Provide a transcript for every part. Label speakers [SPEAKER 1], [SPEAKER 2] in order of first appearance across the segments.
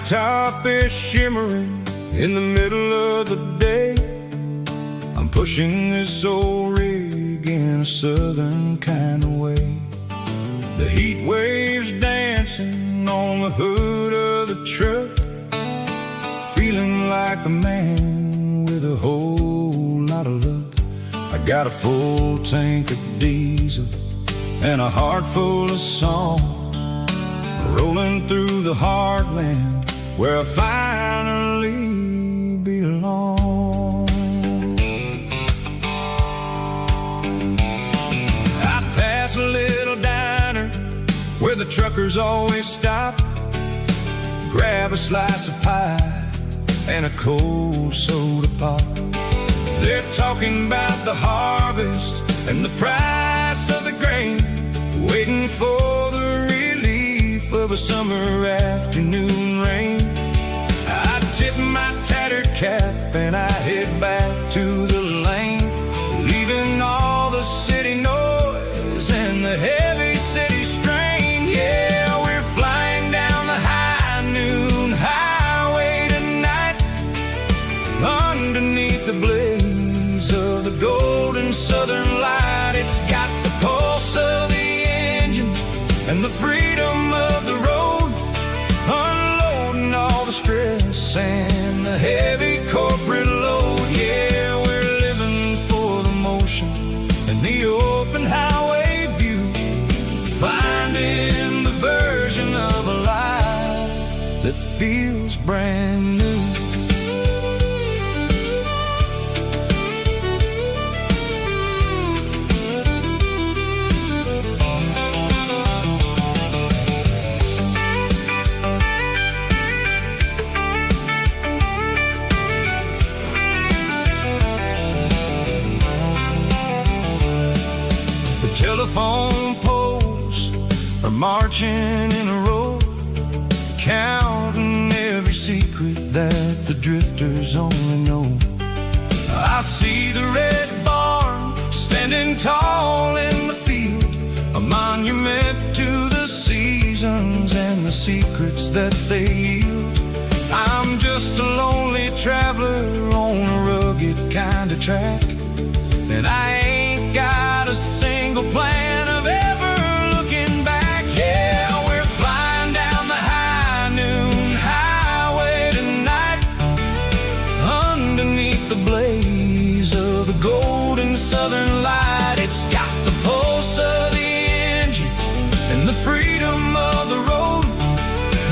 [SPEAKER 1] top is shimmering in the middle of the day. I'm pushing this old rig in a southern kind of way. The heat waves dancing on the hood of the truck, feeling like a man with a whole lot of luck. I got a full tank of diesel and a heart full of song, rolling through the heartland where I finally belong. I pass a little diner where the truckers always stop, grab a slice of pie and a cold soda pop. They're talking about the harvest and the price of the grain, waiting for the relief of a summer afternoon rain. I tip my tattered cap and I head back to the lane, leaving all the city noise and the heavy city strain. Yeah, we're flying down the high noon highway tonight, underneath the blaze of the golden southern light. It's got the pulse of the engine and the freedom of the road, unloading all the stress and the heavy corporate load. Yeah, we're living for the motion and the open highway view, finding the version of a life that feels brand new. Telephone poles are marching in a row, counting every secret that the drifters only know. I see the red barn standing tall in the field, a monument to the seasons and the secrets that they yield. I'm just a lonely traveler on a rugged kind of track, and I ain't got a single plan of ever looking back. Yeah, we're flying down the high noon highway tonight, underneath the blaze of the golden southern light. It's got the pulse of the engine and the freedom of the road,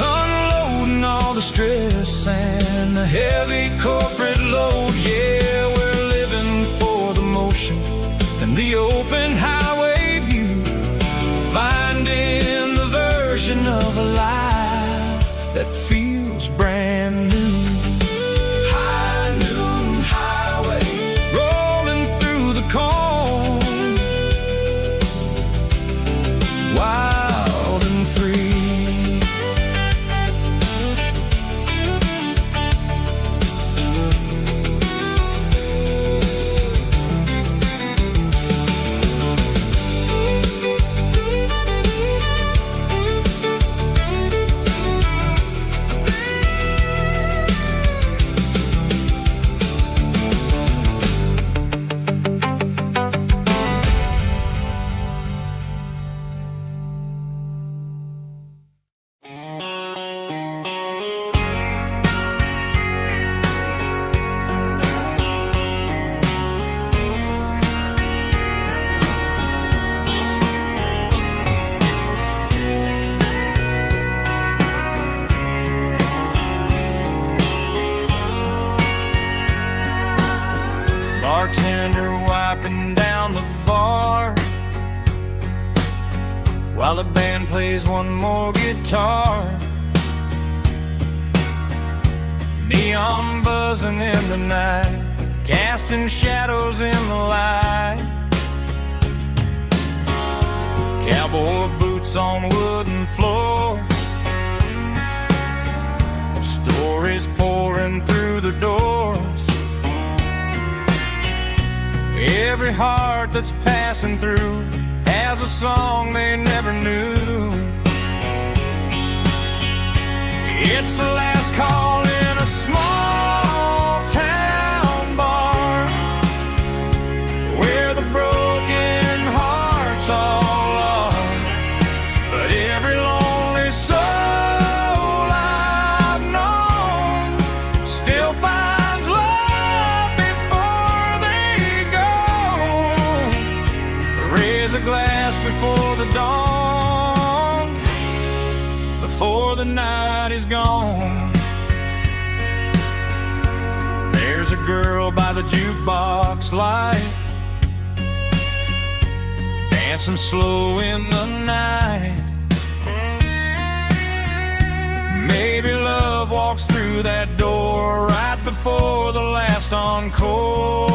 [SPEAKER 1] unloading all the stress and the heavy corporate load. Yeah, we're living for the motion and the open highway view, finding the version of a life that feels brand new. High noon highway, rolling through the corn, wild and free. Bartender wiping down the bar while the band plays one more guitar. Neon buzzing in the night, casting shadows in the light. Cowboy boots on wooden floors, stories pouring through the doors. Every heart that's passing through has a song they never knew. It's the last call in a small town bar, where the broken hearts all are. But every lonely soul I've known still finds love before they go. Raise a glass before the dawn, before the night is gone. There's a girl by the jukebox light, dancing slow in the night. Maybe love walks through that door right before the last encore.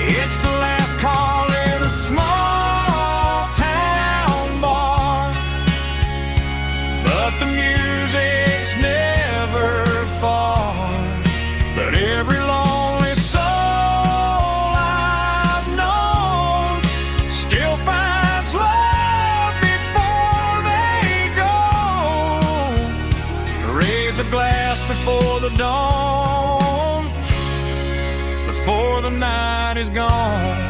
[SPEAKER 1] It's the last call in a small town bar, but the music's never far. But every lonely soul I've known still finds love before they go. Raise a glass before the dawn, before the night is gone.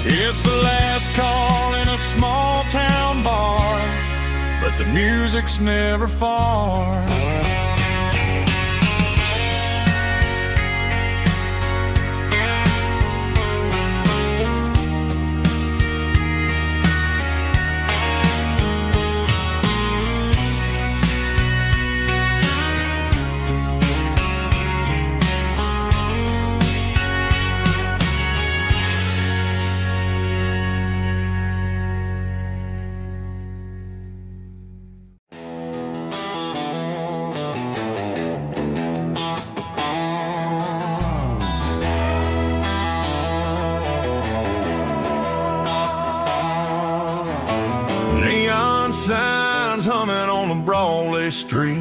[SPEAKER 1] It's the last call in a small town bar, but the music's never far. Signs humming on the Broadway street,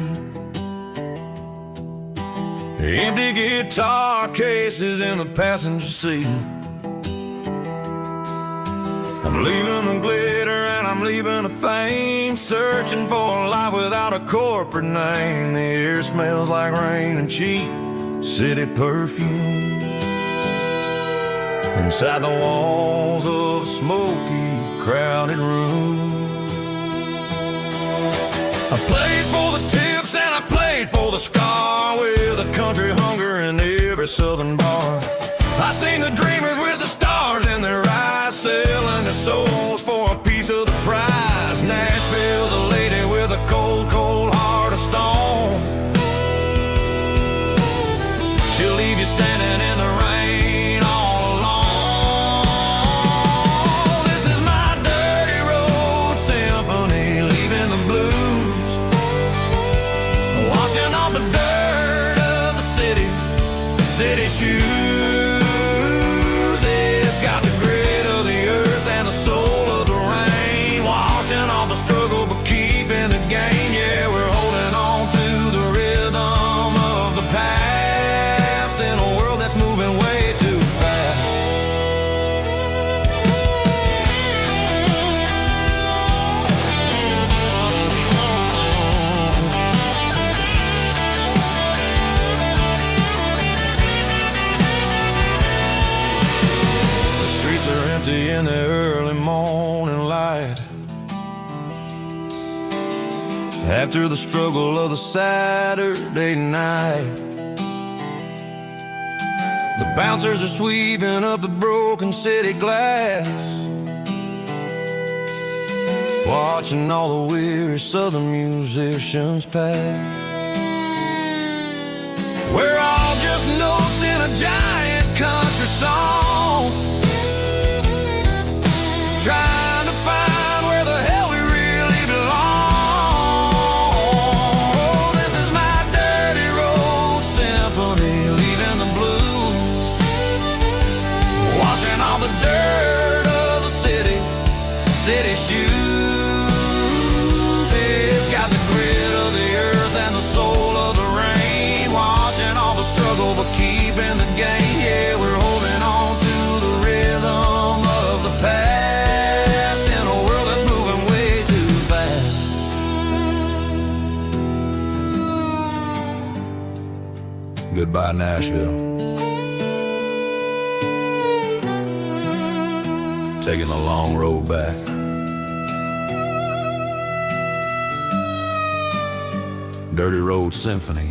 [SPEAKER 1] empty guitar cases in the passenger seat. I'm leaving the glitter and I'm leaving the fame, searching for a life without a corporate name. The air smells like rain and cheap city perfume inside the walls of a smoky, crowded room. I played for the tips and I played for the scar, with a country hunger in every southern bar. I seen the dreamers with the stars in their eyes, selling their souls for a piece of the prize. Nashville's a lady with a cold, cold heart of stone. She'll leave you standing in the rain all alone. This is my dirty road symphony, leaving the blues, washing off the dirt of the city shoes. It's got the grit of the earth and the soul of the rain, washing off the struggle but keeping the gain. Yeah, we're holding on to the rhythm of the past in a world that's moving way too fast. In the early morning light, after the struggle of the Saturday night, the bouncers are sweeping up the broken city glass, watching all the weary southern musicians pass. We're all just notes in a giant country song, trying to find where the hell we really belong. Oh, this is my dirty road symphony, leaving the blues, washing all the dirt of the city shoes. It's got the grit deep in the game. Yeah, we're holding on to the rhythm of the past in a world that's moving way too fast. Goodbye, Nashville. Taking the long road back. Dirty Road Symphony.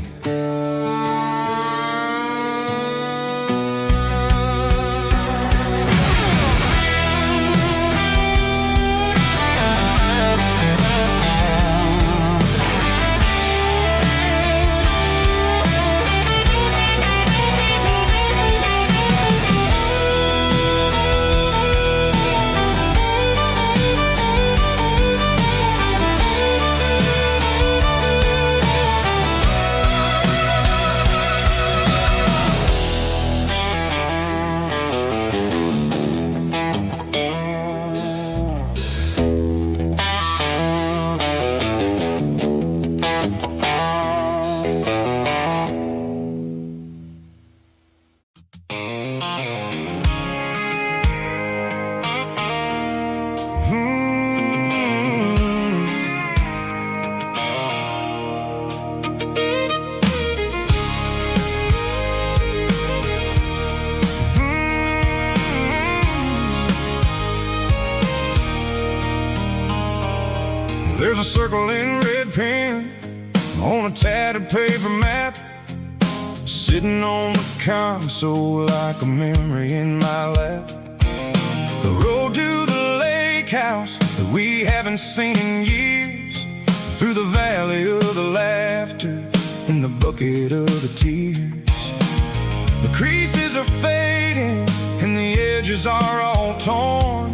[SPEAKER 1] There's a circle in red pen on a tattered paper map, sitting on the console like a memory in my lap. The road to the lake house that we haven't seen in years, through the valley of the laughter and the bucket of the tears. The creases are fading and the edges are all torn,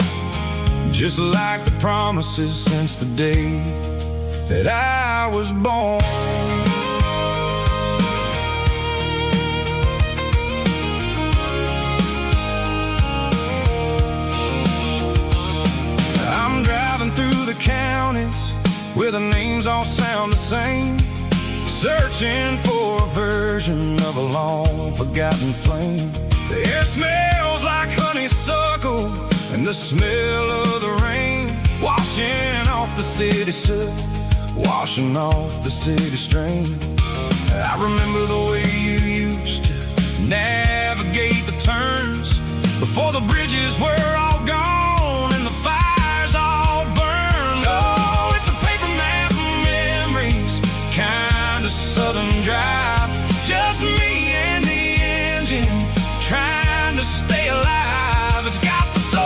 [SPEAKER 1] just like the promises since the day that I was born. I'm driving through the counties where the names all sound the same, searching for a version of a long forgotten flame. The air smells like honeysuckle and the smell of the rain, washing off the city soot, washing off the city strain. I remember the way you used to navigate the turns before the bridges were all gone and the fires all burned. Oh, it's a paper map of memories, kind of southern drive, just me and the engine trying to stay alive. It's got the soul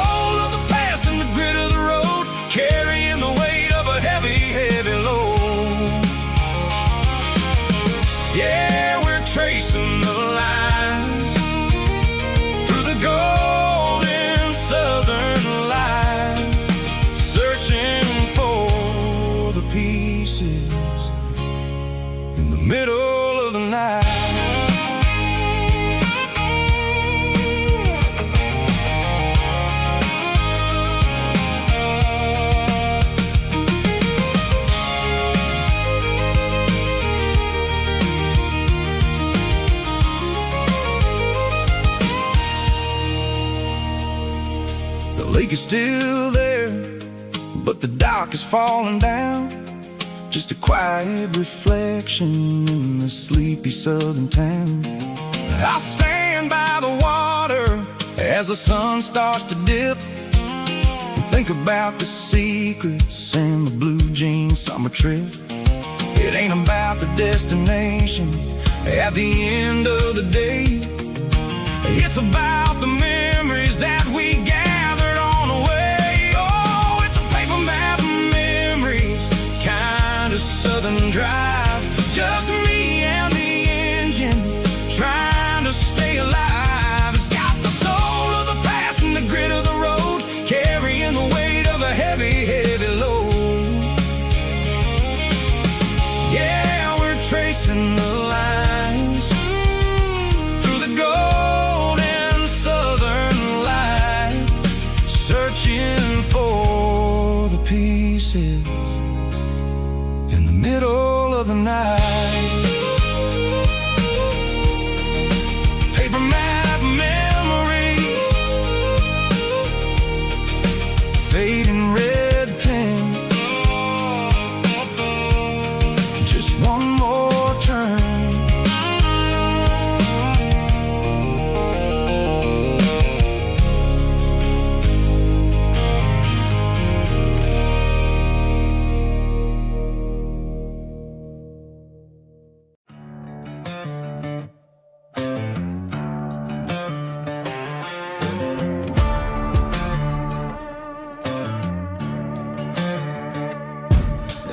[SPEAKER 1] of the past and the grit of the road, carrying the weight of a heavy, heavy load. Yeah, we're tracing the lines through the golden southern light, searching for the pieces in the middle of the night. The lake is still there, but the dock is falling down, just a quiet reflection in the sleepy southern town. I stand by the water as the sun starts to dip, and think about the secrets and the blue jean summer trip. It ain't about the destination at the end of the day, it's about the memories that we gathered on the way. Oh, it's a paper map of memories, kind of southern drive, just me and the engine trying to stay alive. It's got the soul of the past and the grit of the road, carrying the weight of a heavy, heavy load. Yeah, we're tracing the lines through the golden southern light, searching for the pieces in the middle of the night. Paper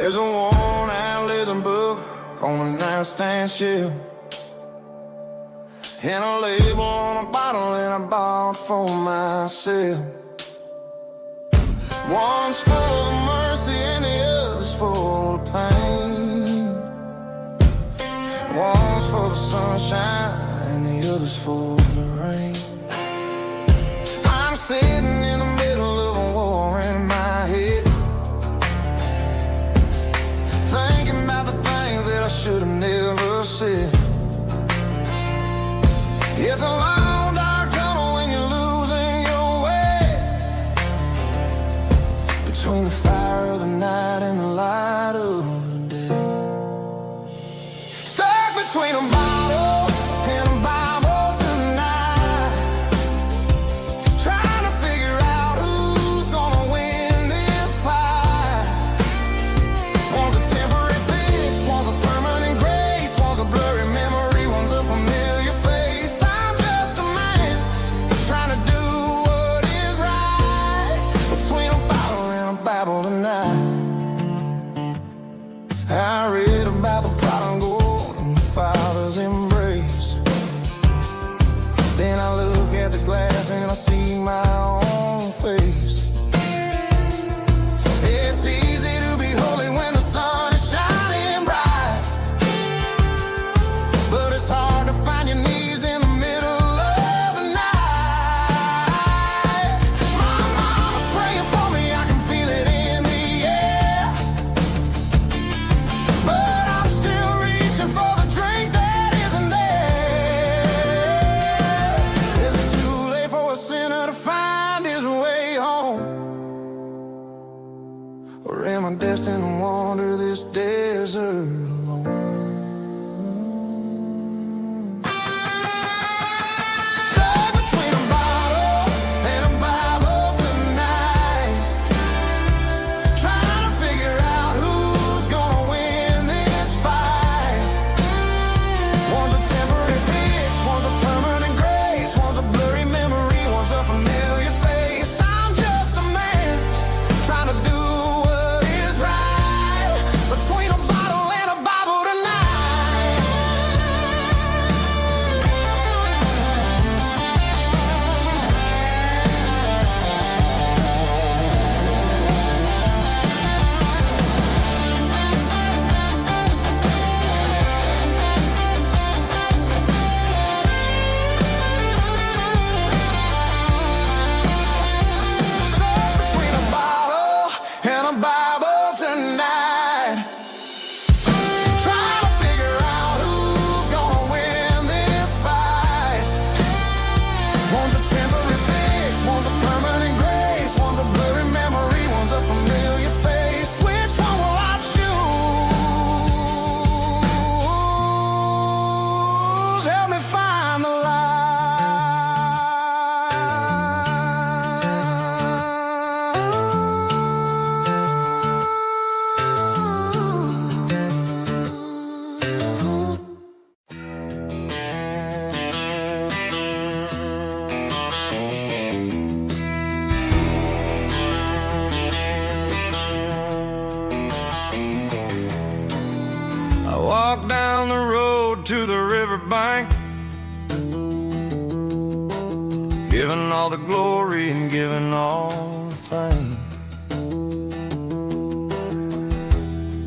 [SPEAKER 1] There's a worn-out leather book on a nightstand shelf, and a label on a bottle that I bought for myself. One's full of mercy and the other's full of pain. One's full of sunshine and the other's full of rain. I'm sitting in the middle of a war in my head, thinking about the things that I should have never said. It's a long dark tunnel when you're losing your way, between the fire of the night and the light of the day. Stuck between a bottle and a Bible tonight, trying to figure out who's gonna win this fight. One's a temporary fix, one's a permanent grace, one's a blurry memory, one's a familiar face. I'm just a man trying to do what is right, between a bottle and a Bible tonight. I read about the prodigal and the Father's embrace. Then I look at the glass and I see my own face. It's easy to be holy when the sun is shining bright, but it's hard to find your knees in the middle of the night. My mama's praying for me, I can feel it in the air, but I'm still reaching for the drink that isn't there. Is it too late for a sinner to find his way home? Or am I destined to wander this desert alone? Stuck between a bottle and a Bible tonight, trying to figure out who's gonna win this fight. One's a temporary fix, one's a permanent grace, one's a blurry memory, one's a familiar face. I'm just a man trying to do what is right, between a bottle and a Bible tonight. Stuck between a bottle and a Bible tonight, trying to figure out who's gonna win this fight. One's a temporary fix, one's a permanent grace, one's a blurry memory, one's a familiar face. Which one will I choose? Help me find the light. I walk down the road to the riverbank, giving all the glory and giving all the thanks.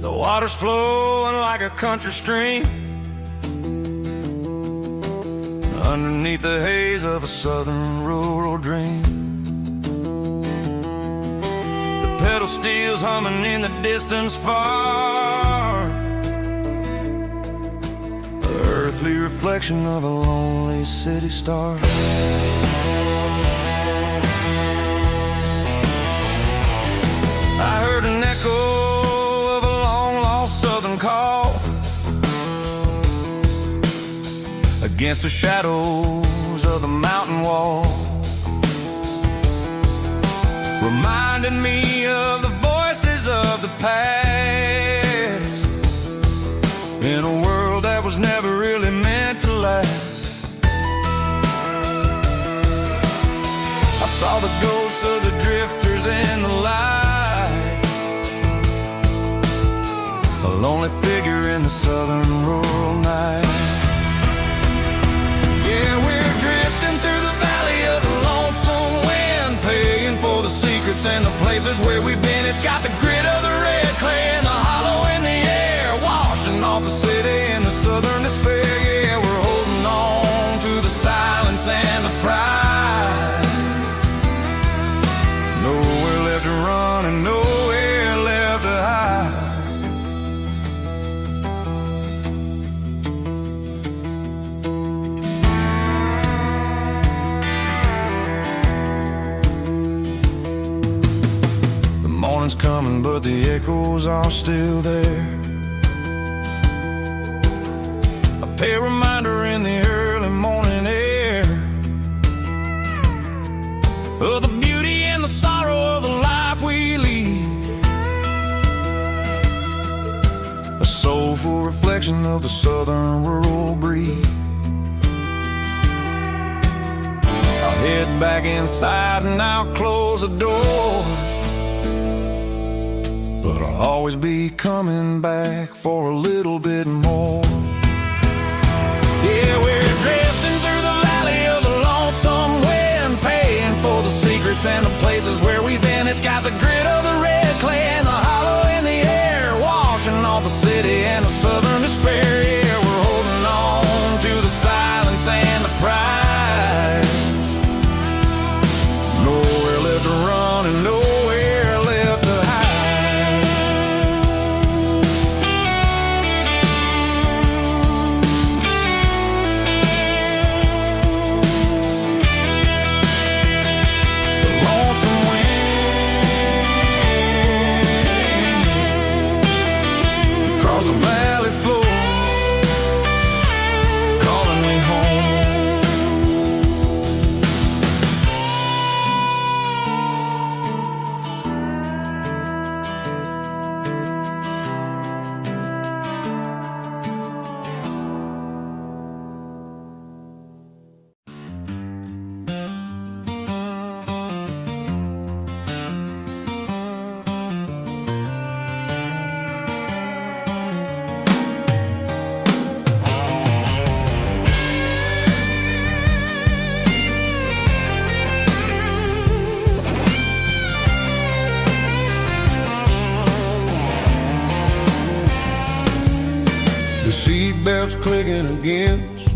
[SPEAKER 1] The water's flowing like a country stream, underneath the haze of a southern rural dream. The pedal steel's humming in the distance far, the earthly reflection of a lonely city star. I heard an echo of a long-lost southern call against the shadows of the mountain wall, reminding me of the voices of the past, in a world that was never really meant to last. I saw the ghosts of the drifters in the light, lonely figure in the southern rural night. Yeah, we're drifting through the valley of the lonesome wind, paying for the secrets and the places where we've been. It's got the grit of the red clay and the hollow in the air, washing off the city and the southern despair. Yeah, we're holding on to the silence and the pride. Nowhere left to run and nowhere left to hide. Morning's coming, but the echoes are still there. A pale reminder in the early morning air of the beauty and the sorrow of the life we lead. A soulful reflection of the southern rural breed. I'll head back inside and I'll close the door, but I'll always be coming back for a little bit more. Yeah, we're drifting through the valley of the lonesome wind, paying for the secrets and the places where we've been. It's got the grit of the red clay and the hollow in the air, washing off the city and the southern despair. Yeah, we're holding on to the silence and the pride. Nowhere left to run and nowhere left to hide. The valley floor calling me home. The seatbelt's clicking against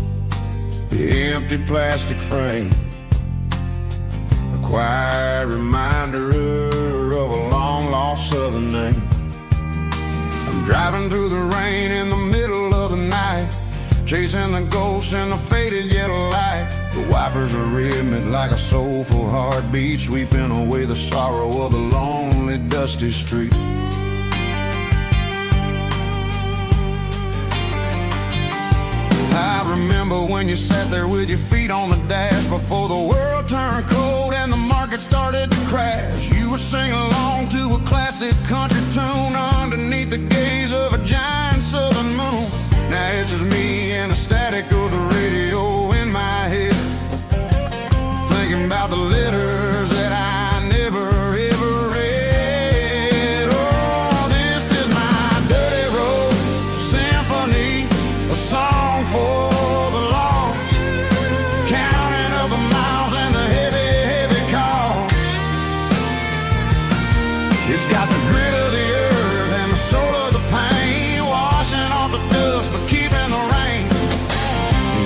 [SPEAKER 1] the empty plastic frame, a quiet reminder of a long-lost southern name. I'm driving through the rain in the middle of the night, chasing the ghosts in the faded yellow light. The wipers are rhythmic like a soulful heartbeat, sweeping away the sorrow of the lonely, dusty street. I remember when you sat there with your feet on the dash before the world turned cold and the market started to crash. You were singing along to a classic country tune underneath the gaze of a giant southern moon. Now it's just me and the static of the radio in my head, thinking about the letters that I never ever read. Oh, this is my dirty road symphony, a song for the lost, counting up the miles and the heavy, heavy cost. It's got the grit of the earth and the soul of the pain, washing off the dust but keeping the rain.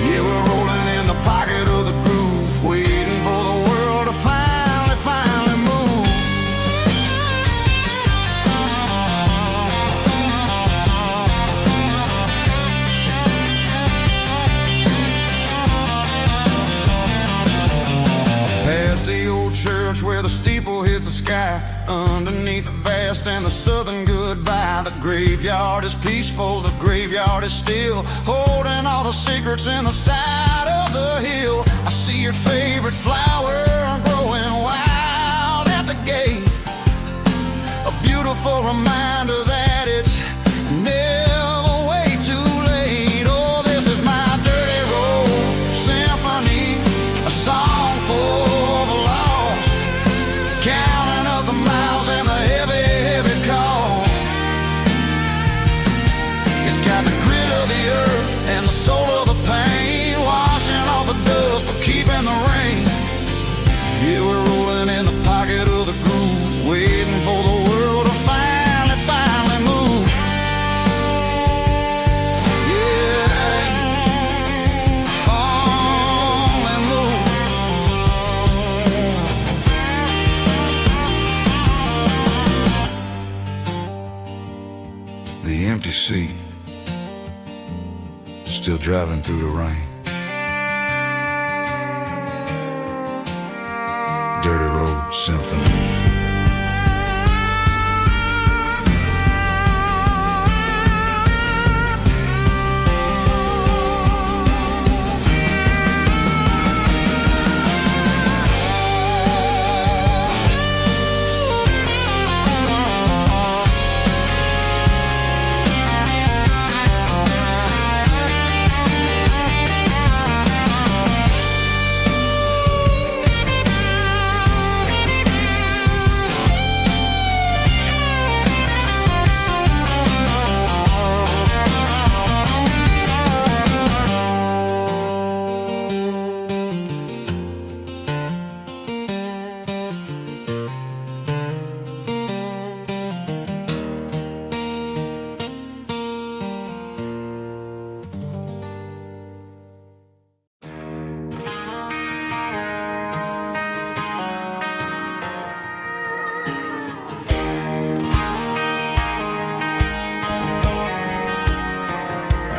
[SPEAKER 1] Yeah, we're rolling in the pocket of the groove, waiting for the world to finally move. Past the old church where the steeple hits the sky, underneath the vast and the southern goodbye. The graveyard is peaceful, the graveyard is still, holding all the secrets in the side of the hill. I see your favorite flower growing wild at the gate, a beautiful reminder that it's never way too late. Oh, this is my dirty road symphony, a song for the lost, counting up the miles and the heavy, heavy call. Yeah, we're rolling in the pocket of the groove, waiting for the world to finally move. Yeah, finally move. The empty seat, still driving through the rain. Dirty Road Symphony.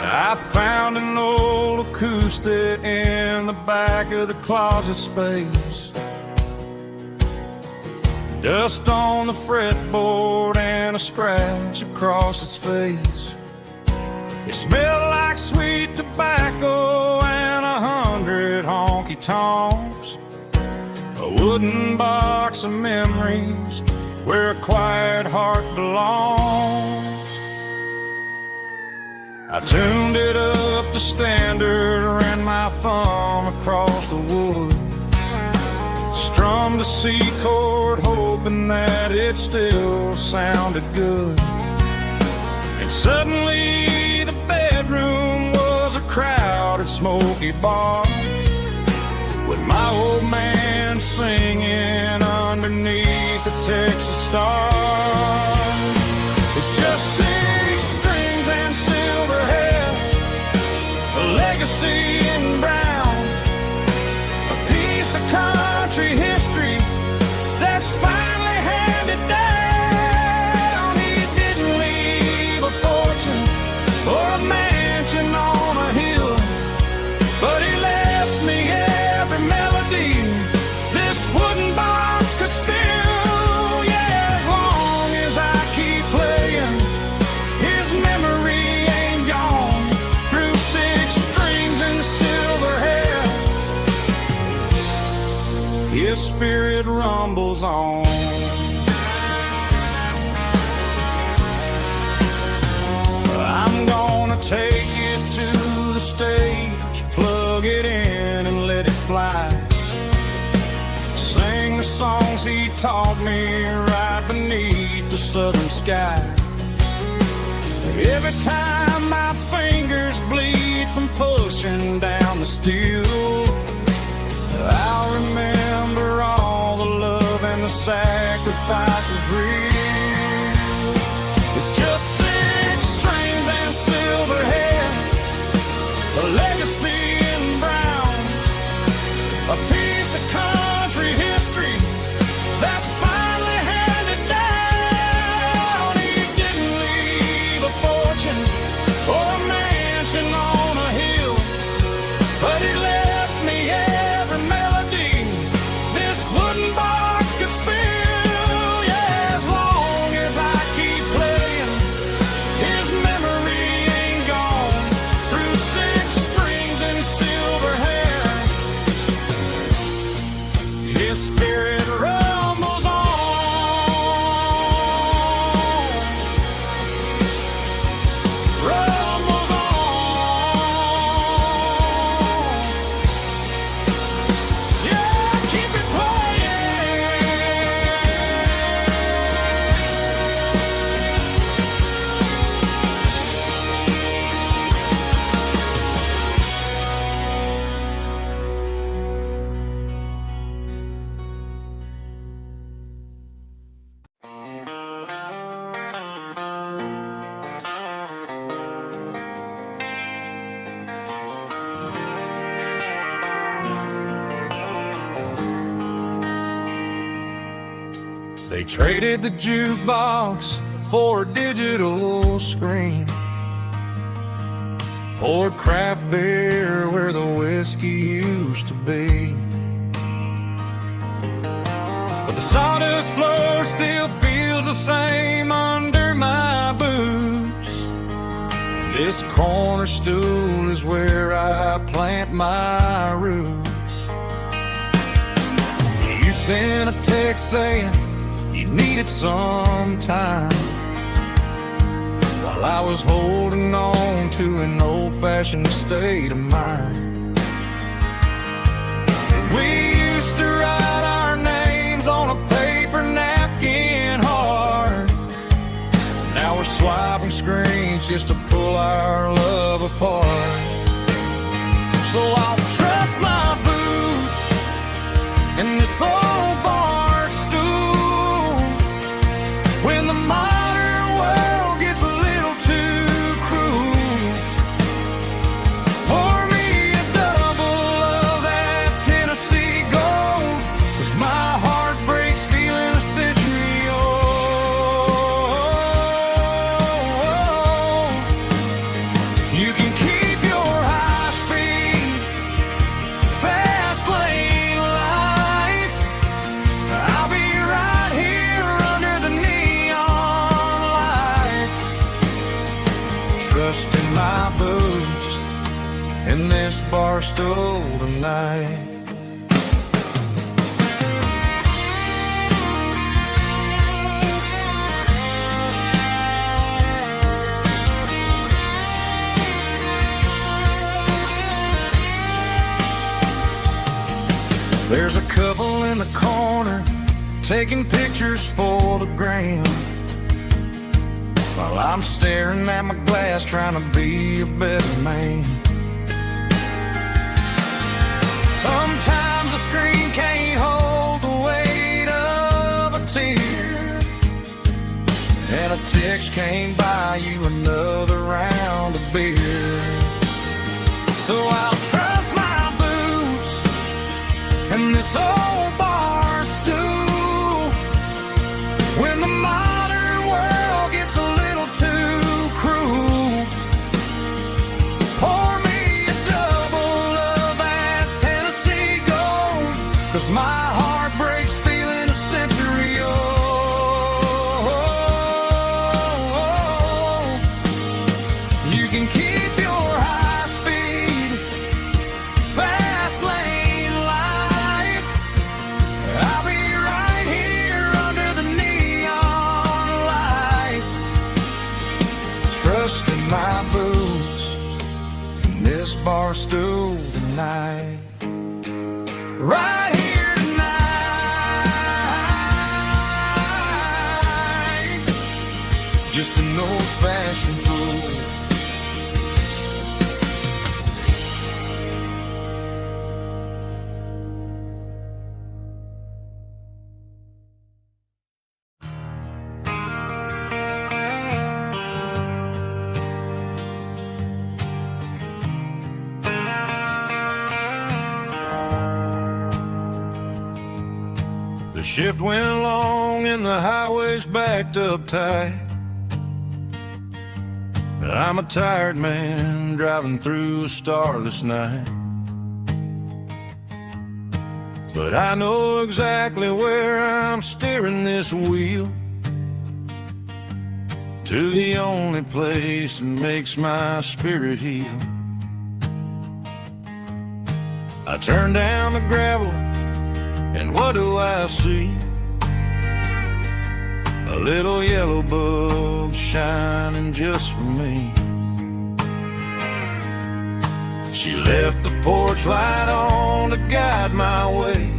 [SPEAKER 1] I found an old acoustic in the back of the closet space. Dust on the fretboard and a scratch across its face. It smelled like sweet tobacco and 100 honky-tonks. A wooden box of memories where a quiet heart belongs. I tuned it up to standard, ran my thumb across the wood, strummed a C chord, hoping that it still sounded good. And suddenly the bedroom was a crowded, smoky bar, with my old man singing underneath the Texas star. It's just 6 strings and silver hair, a legacy in brown, a piece of country history that's finally handed down. He didn't leave a fortune or a mansion on a hill, but he left me every melody this wooden box could spill. Yeah, as long as I keep playing, his memory ain't gone. Through 6 strings and silver hair, his spirit rumbles on. I'm gonna take it to the stage, plug it in and let it fly. Sing the songs he taught me right beneath the southern sky. Every time my fingers bleed from pushing down the steel, I'll remember all the love and the sacrifices real. It's just 6 strings and silver hair, a legacy in brown, a piece of country history that's finally handed down. He didn't leave a fortune or a mansion on a hill, but he left me They traded the jukebox for a digital screen, poured craft beer where the whiskey used to be. But the sawdust floor still feels the same under my boots. This corner stool is where I plant my roots. You sent a text saying you needed some time, while I was holding on to an old-fashioned state of mind. We used to write our names on a paper napkin hard. Now we're swiping screens just to pull our love apart. So I'll trust my boots in this old bar stool when the modern world gets a little too cruel. Pour me a double of that Tennessee Gold, 'cause my heart breaks feeling a century old. You can keep your high-speed, fast lane life. I'll be right here under the neon light, trusting my boots in this bar stool tonight. There's a couple in the corner taking pictures for the gram, while I'm staring at my glass trying to be a better man. Sometimes the screen can't hold the weight of a tear, and a text can't buy you another round of beer. So I'll trust my boots and this old bar stool when the modern world gets a little too cruel. Pour me a double of that Tennessee Gold, 'cause my heart breaks feeling a century old. You can keep your high-speed, fast lane life. I'll be right here under the neon light, trusting my boots in this bar stool tonight. Right here tonight, just an old-fashioned fool. The shift went long and the highway's backed up tight. I'm a tired man driving through a starless night, but I know exactly where I'm steering this wheel, to the only place that makes my spirit heal. I turn down the gravel, and what do I see? A little yellow bulb shining just for me. She left the porch light on to guide my way,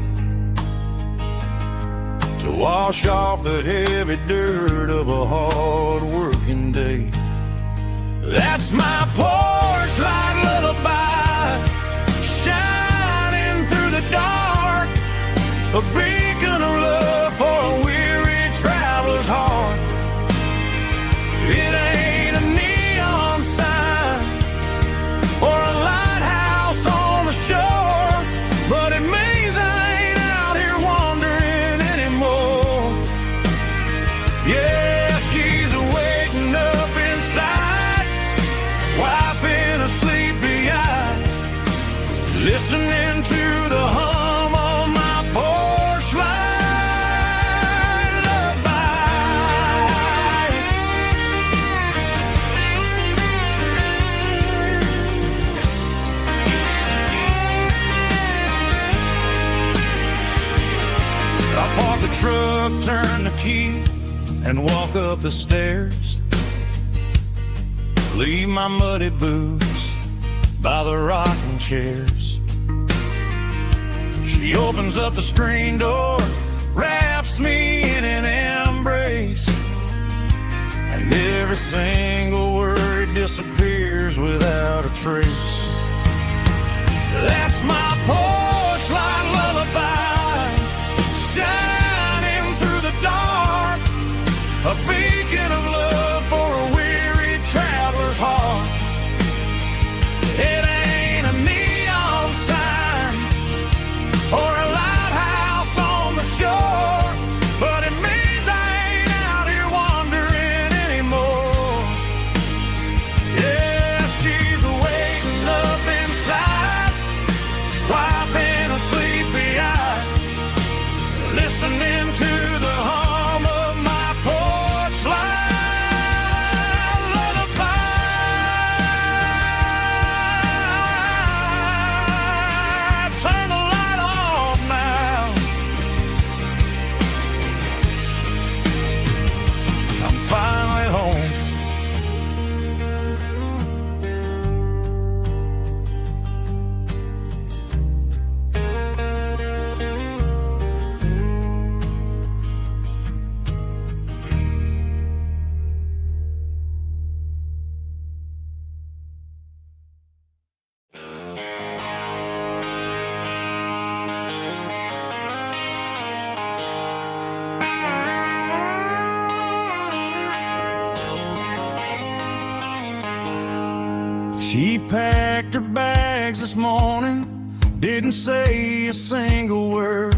[SPEAKER 1] to wash off the heavy dirt of a hard-working day. That's my porch light lullaby, shining through the dark, a beacon of love for a weary traveler's heart. It ain't a neon sign or a lighthouse on the shore, but it means I ain't out here wandering anymore. truck, turn the key, and walk up the stairs. Leave my muddy boots by the rocking chairs. She opens up the screen door, wraps me in an embrace, and every single word disappears without a trace. That's my porch light lullaby, shining through the dark, a beacon of love for a weary traveler's heart. It ain't a neon sign or a lighthouse on the shore, but it means I ain't out here wandering anymore. Yeah, she's waiting up inside, wiping a sleepy eye, listening to the hum of my porch light lullaby. Turn the light off now. I'm finally home. She packed her bags this morning, didn't say a single word,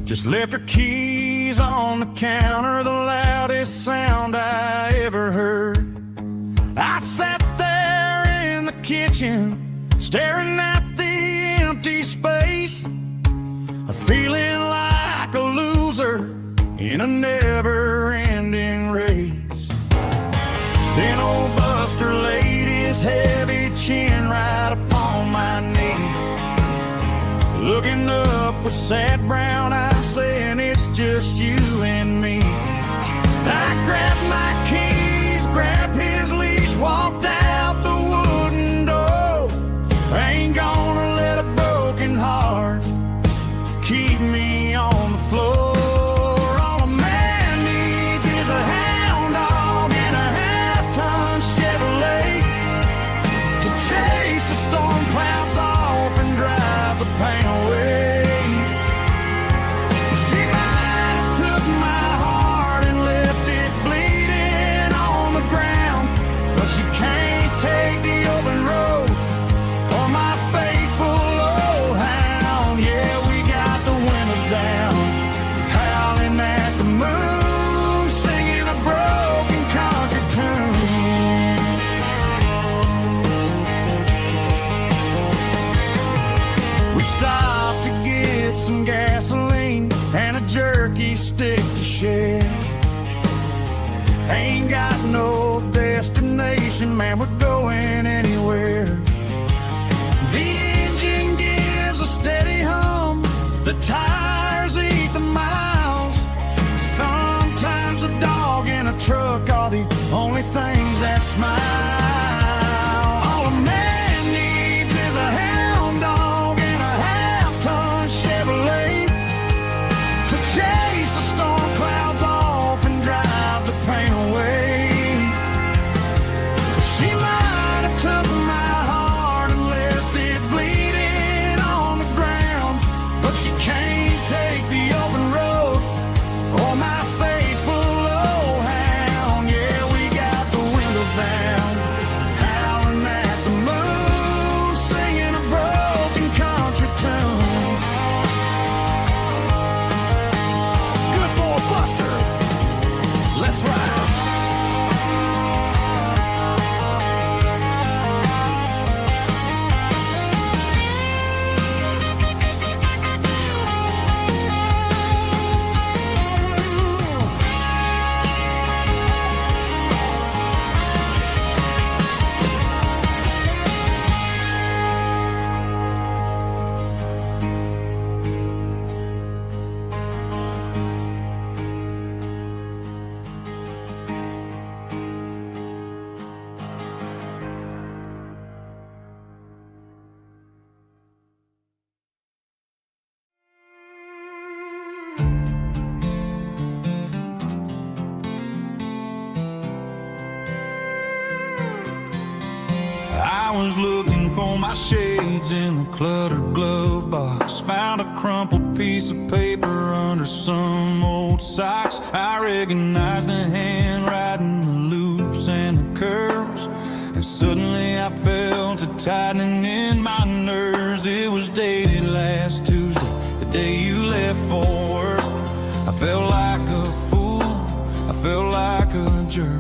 [SPEAKER 1] just left her keys on the counter, the loudest sound I ever heard. I sat there in the kitchen, staring at the empty space, feeling like a loser in a never-ending race. Then old Buster laid his heavy chin right upon my knee, looking up with sad brown eyes, saying it's just you and me. I grabbed my keys, grabbed his leash, walked out the wooden door. I ain't gonna let a broken heart keep me on the floor. All a man needs is a hound dog and a half-ton Chevrolet to chase the storm clouds off and drive the pain away. She might have took my heart and left it bleeding on the ground, but she can't take the open road for my faithful old hound. Yeah, we got the windows down, howling at the moon, singing a broken country tune. We stopped to get some gasoline and a jerky stick to share. Ain't got no destination, man, we're going anywhere. The engine gives a steady hum, the tires eat the miles. Sometimes a dog and a truck are the only things that smile. All a man needs is a hound dog and a half-ton Chevrolet to chase the storm clouds off and drive the pain away. She might was looking for my shades in the cluttered glove box. Found a crumpled piece of paper under some old socks. I recognized the handwriting, the loops and the curves, and suddenly I felt a tightening in my nerves. It was dated last Tuesday, the day you left for work. I felt like a fool, I felt like a jerk.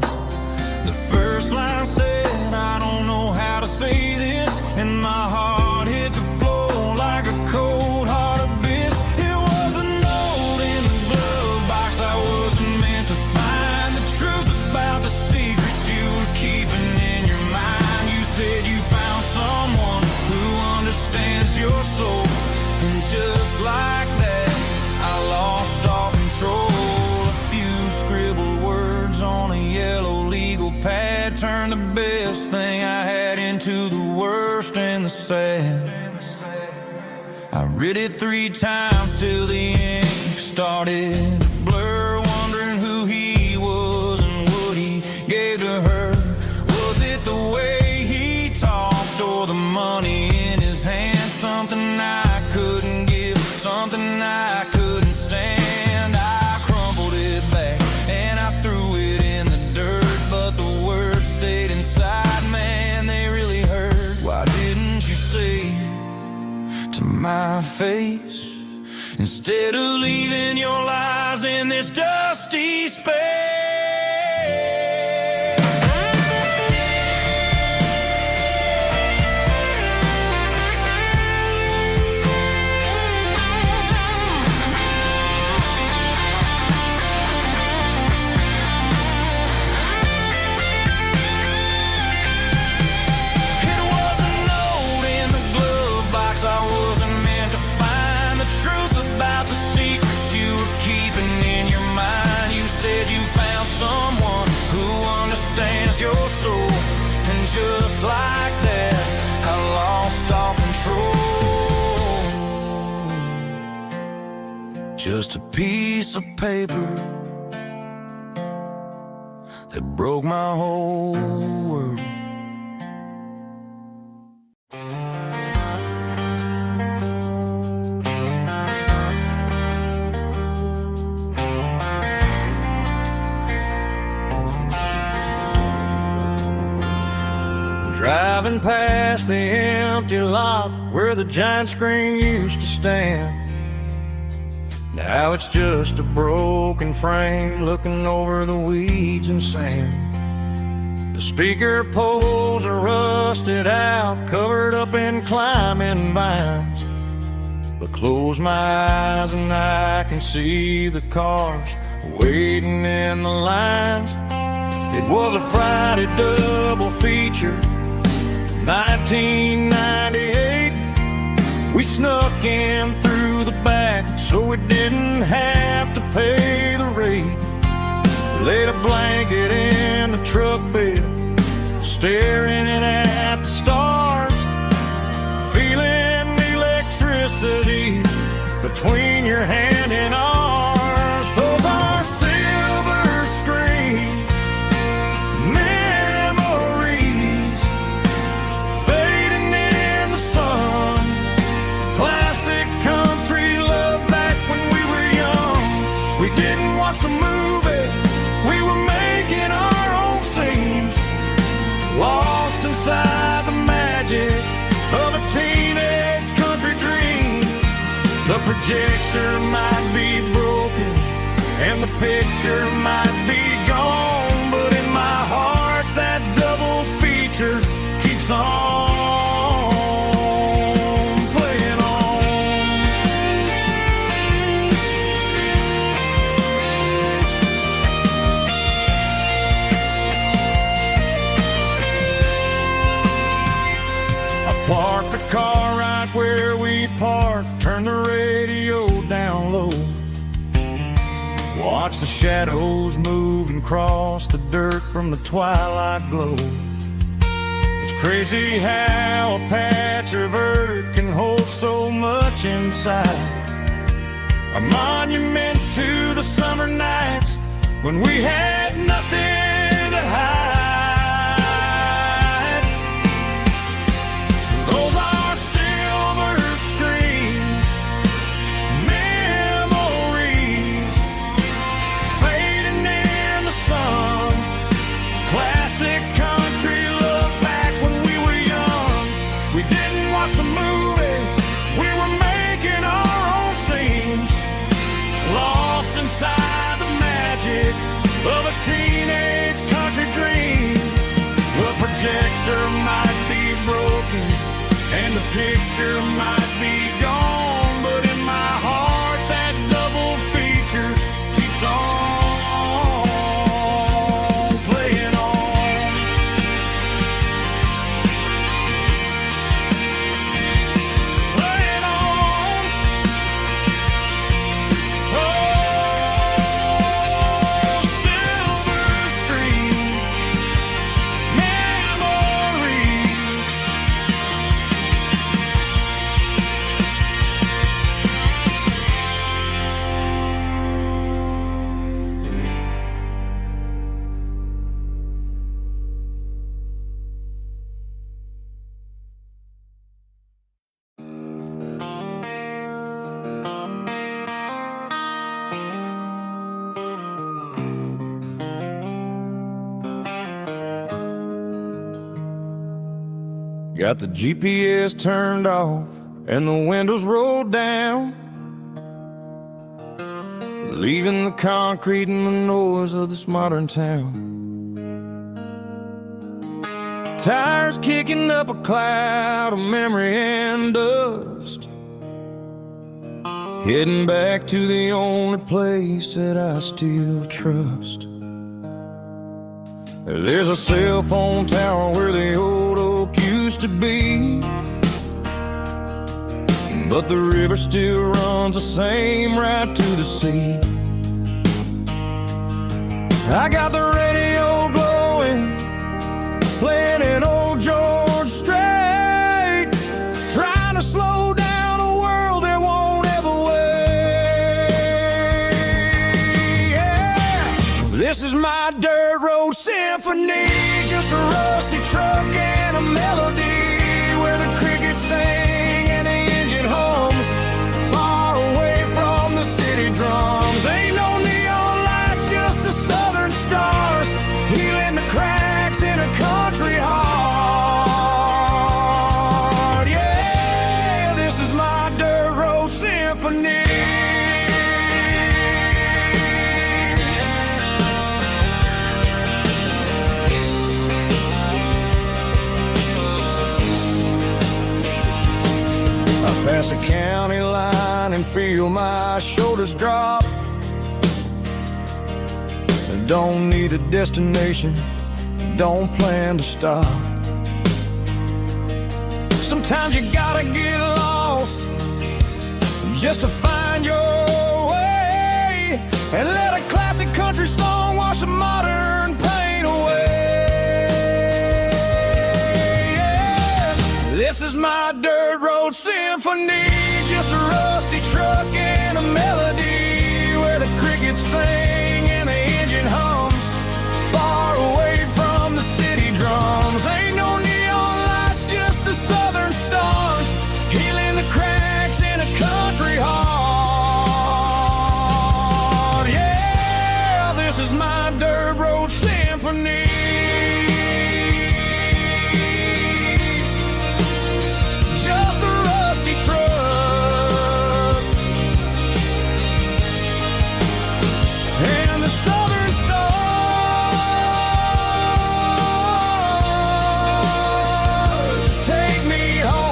[SPEAKER 1] The first line said, I don't know how to say this, and my heart hit the floor like a cold heart abyss. It was a note in the glove box I wasn't meant to find. The truth about the secrets you were keeping in your mind. You said you found someone who understands your soul, and just like that, I lost all control. A few scribbled words on a yellow legal pad turned the best thing I had into the worst and the sad. I read it 3 times till the ink started to blur, wondering who he was and what he gave to her. Was it the way he talked or the money in his hand? Something I couldn't give, something I couldn't stand. I crumpled it back and I threw it in the dirt, but the words stayed inside, man, they really hurt. Why didn't you say to my face, instead of leaving your lies in this dusty space? Your soul, and just like that, I lost all control. Just a piece of paper that broke my whole world. Driving past the empty lot where the giant screen used to stand. Now it's just a broken frame looking over the weeds and sand. The speaker poles are rusted out, covered up in climbing vines. But close my eyes and I can see the cars waiting in the lines. It was a Friday double feature, 1998. We snuck in through the back so we didn't have to pay the rate. Laid a blanket in the truck bed, staring at the stars, feeling the electricity between your hand and ours. Those are silver screen memories fading in the sun. Classic country love back when we were young. We didn't watch the movie, we were making our own scenes, lost inside the magic of a teenage country dream. The projector might be broken and the picture might be gone, but in my heart that double feature keeps on playing on. I parked the car right where we parked, turned the radio down low, watch the shadows move and cross the dirt from the twilight glow. It's crazy how a patch of earth can hold so much inside. A monument to the summer nights when we had nothing to hide. picture might be gone, but in my heart that double feature keeps on playing on. Playing on. Oh, silver screen memories. Got the GPS turned off and the windows rolled down, leaving the concrete and the noise of this modern town. Tires kicking up a cloud of memory and dust, heading back to the only place that I still trust. There's a cell phone tower where the old oak used to be, but the river still runs the same right to the sea. I got the radio glowing, playing an old George Strait, trying to slow down a world that won't ever wait. Yeah. This is my dirt road symphony, just a rusty truck and a melody where the crickets sing and the engine hums, far away from the city drums. Ain't no neon lights, just the southern stars, healing the cracks in a country heart. Yeah, this is my dirt road symphony. Pass a county line and feel my shoulders drop. Don't need a destination, don't plan to stop. Sometimes you gotta get lost just to find your way, and let a classic country song wash a modern pain away. Yeah. This is my dirt road symphony, just a rusty truck and a melody where the crickets sing and the engine hums, far away from the city drums. Ain't no neon lights, just the southern stars, healing the cracks in a country heart. Yeah, this is my dirt road symphony. Just a rusty truck and the southern stars take me home.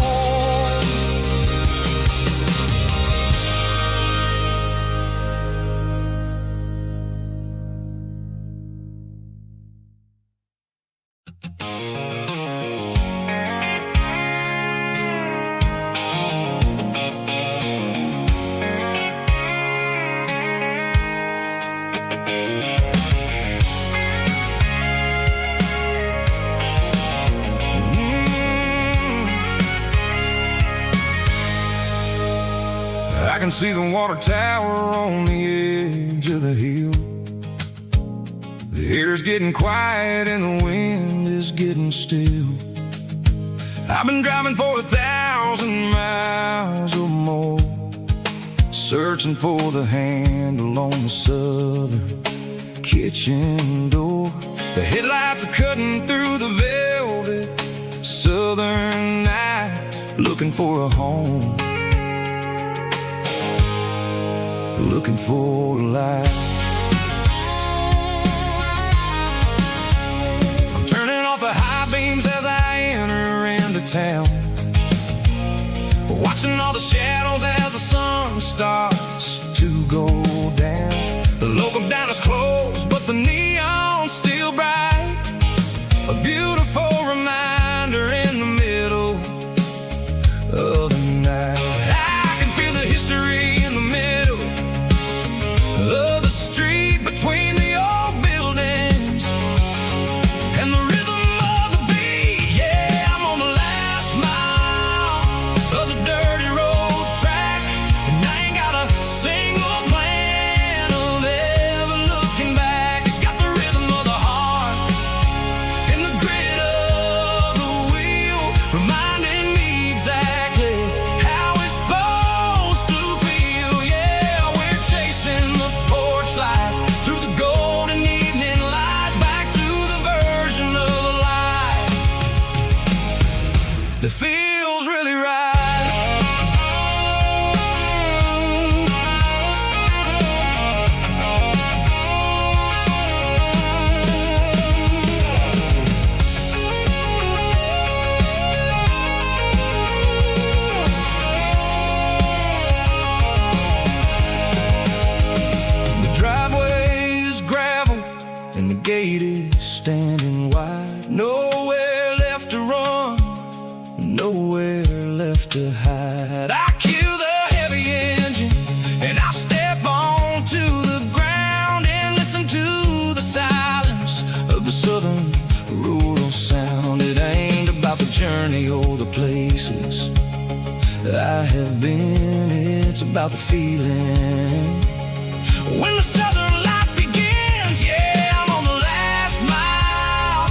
[SPEAKER 1] I can see the water tower on the edge of the hill. The air's getting quiet and the wind is getting still. I've been driving for 1,000 miles or more, searching for the handle on the southern kitchen door. The headlights are cutting through the velvet southern night, looking for a home, looking for a light. I'm turning off the high beams as I enter into town, watching all the shadows as the sun starts to go down. The local diner's closed, but the neon's still bright. A beautiful reminder in the middle of the night. I can feel the history in the middle of the street between the old buildings and the rhythm of the beat. Yeah, I'm on the last mile of the dirty road track, and I ain't got a single plan of ever looking back. It's got the rhythm of the heart and the grit of the wheel, reminding me exactly how it's supposed to feel. Yeah, we're chasing the porch light through the golden evening light, back to the version of life that feels really right. The driveway is gravel and the gate is standing wide. Nowhere left to run, nowhere left to hide. I kill the heavy engine and I step onto the ground and listen to the silence of the southern rural sound. It ain't about the journey or the places I have been, it's about the feeling when the southern life begins. Yeah, I'm on the last mile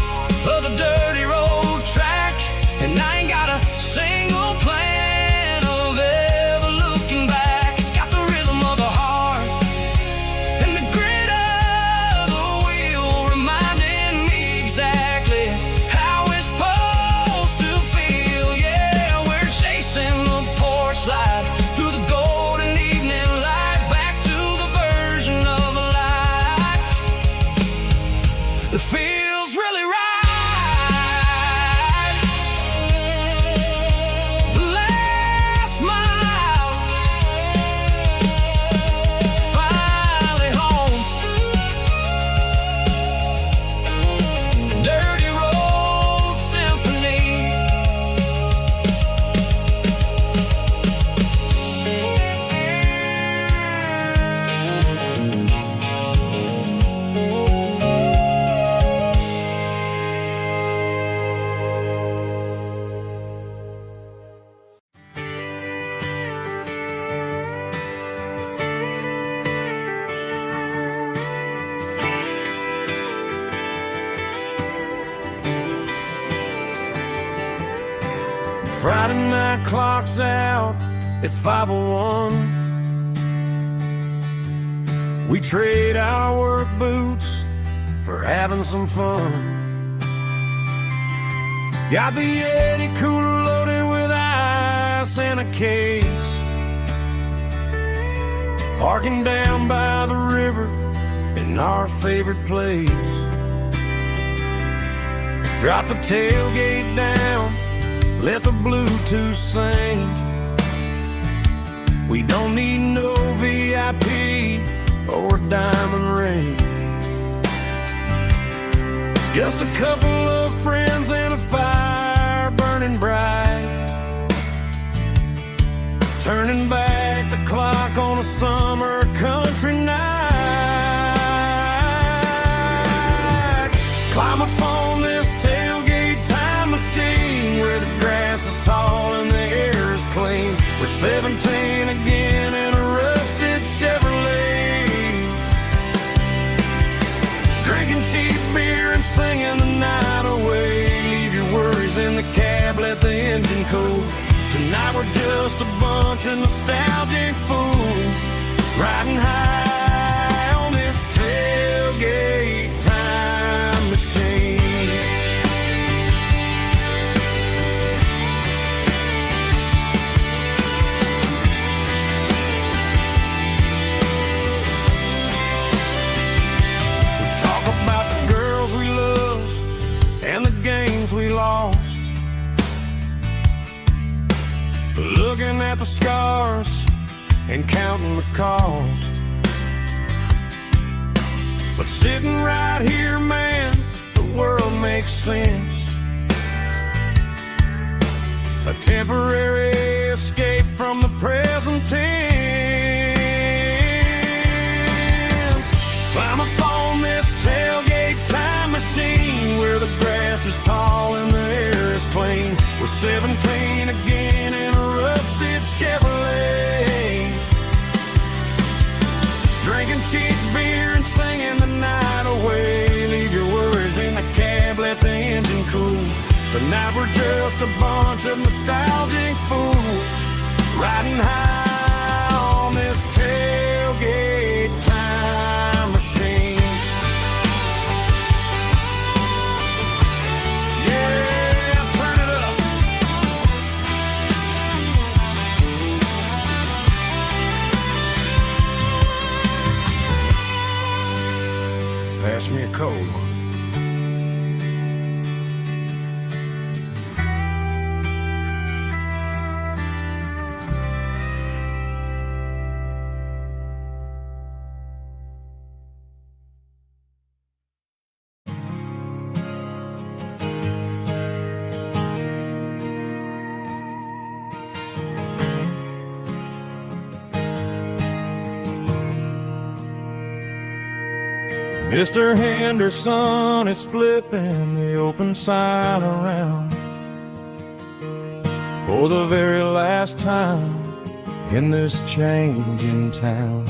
[SPEAKER 1] of the dirty road track, and I ain't got a single plan of ever looking back. It's got the rhythm of the heart and the grit of the wheel, reminding me exactly how it's supposed to feel. Yeah, we're chasing the porch light through the golden evening light, back to the version of life that feels really right. The last mile, finally home. Dirty road symphony. Friday night clock's out at 5:01. We trade our work boots for having some fun. Got the Yeti cooler loaded with ice and a case, parking down by the river in our favorite place. Drop the tailgate down, let the Bluetooth sing. We don't need no VIP or diamond ring. Just a couple of friends and a fire burning bright, turning back the clock on a summer country night. Climb up on this tailgate time machine where the grass is tall and the air is clean. We're 17 again in a rusted Chevrolet, drinking cheap beer and singing the night away. Leave your worries in the cab, let the engine cool. Tonight we're just a bunch of nostalgic fools, riding high on this tailgate time machine. We talk about the girls we love and the games we lost, looking at at the scars and counting the cost. But sitting right here, man, the world makes sense. A temporary escape from the present tense. Climb up on this tailgate time machine where the grass is tall and the air is clean. We're 17 again in a rusted Chevrolet, drinking cheap beer and singing the night away. Leave your worries in the cab, let the engine cool. Tonight we're just a bunch of nostalgic fools, riding high on this tailgate time machine. Yeah, turn it up. Pass me a cold one. Mr. Henderson is flipping the open sign around for the very last time in this changing town.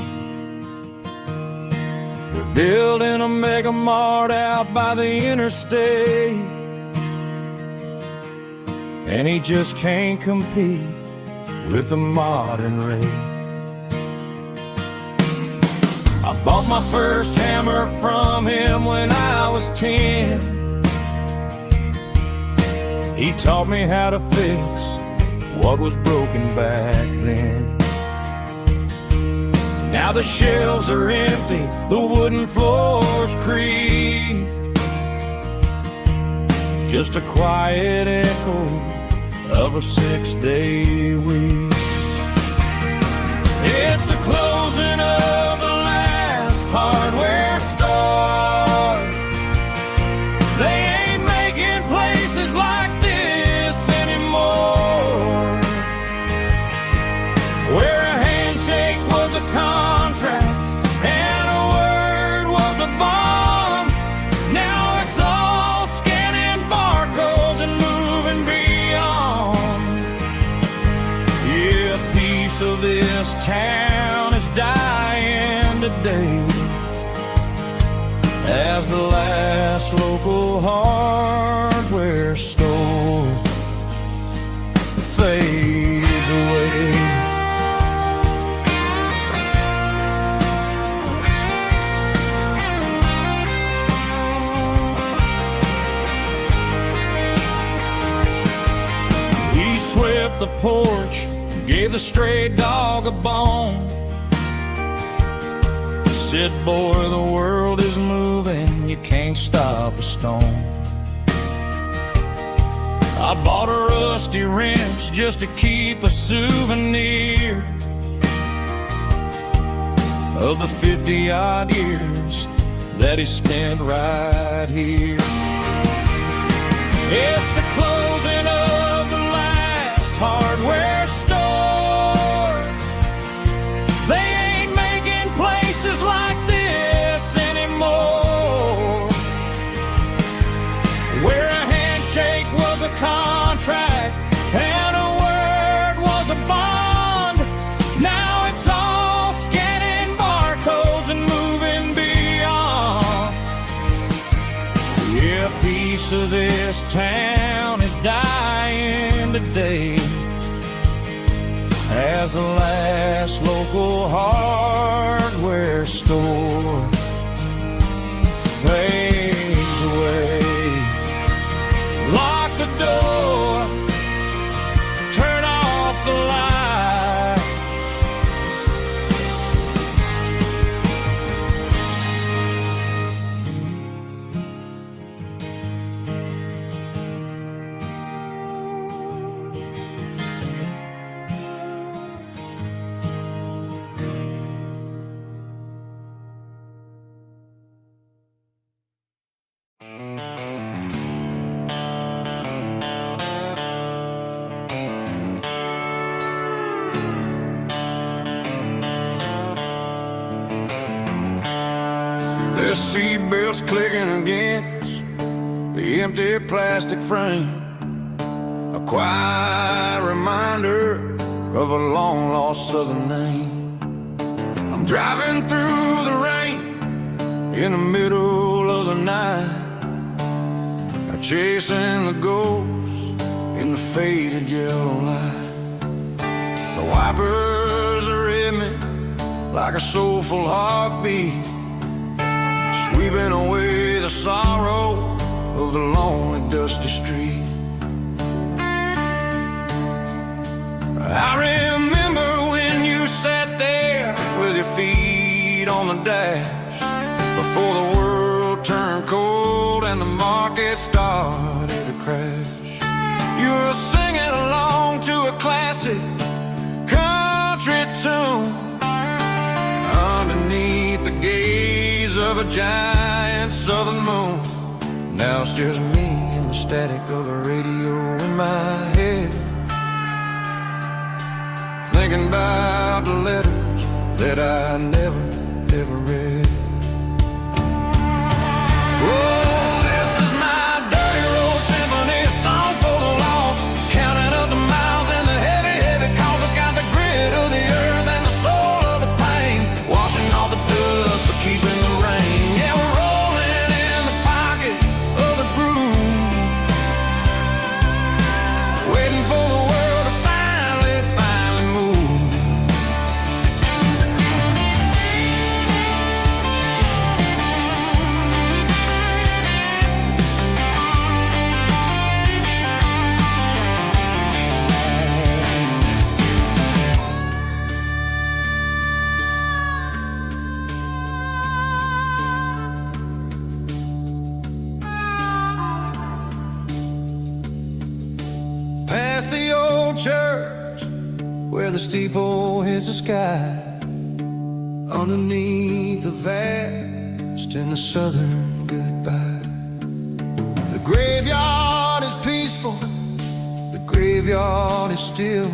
[SPEAKER 1] We're building a mega mart out by the interstate, and he just can't compete with the modern rate. I bought my first hammer from him when I was 10. He taught me how to fix what was broken back then. Now the shelves are empty, the wooden floors creak, just a quiet echo of a 6-day week. It's the closing of the hardware store. They ain't making places like this anymore, where a handshake was a contract and a word was a bond. Now it's all scanning barcodes and moving beyond. Yeah, a piece of this town is dying today as the last local hardware store fades away. He swept the porch, gave the stray dog a bone, said, boy, the world is moving, you can't stop a stone. I bought a rusty wrench just to keep a souvenir of the 50-odd years that he spent right here. It's the closing of the last hardware store. They ain't making places like this anymore, where a handshake was a contract and a word was a bond. Now it's all scanning barcodes and moving beyond. Yeah, a piece of this town is dying today as the last local hardware store fades away. Lock the door, turn off the light. The seatbelt's clicking against the empty plastic frame, a quiet reminder of a long-lost southern name. I'm driving through the rain in the middle of the night, chasing the ghosts in the faded yellow light. The wipers are in me like a soulful heartbeat, sweeping away the sorrow of the lonely dusty street. I remember when you sat there with your feet on the dash, before the world turned cold and the market started to crash. You were singing along to a classic country tune underneath the gaze of a giant southern moon. Now it's just me and the static of the radio in my head, thinking about the letters that I never, ever read. Oh, this is my dirty road symphony, a song for the lost, counting up the miles and the heavy, heavy calls. It's got the grit of the earth and the soul of the pain, washing off the dust but keeping the rain. Yeah, we're rolling in the pocket of the groove, waiting for the world to finally move. Past the old church where the steeple hits the sky, underneath the vast and the southern goodbye. The graveyard is peaceful, the graveyard is still,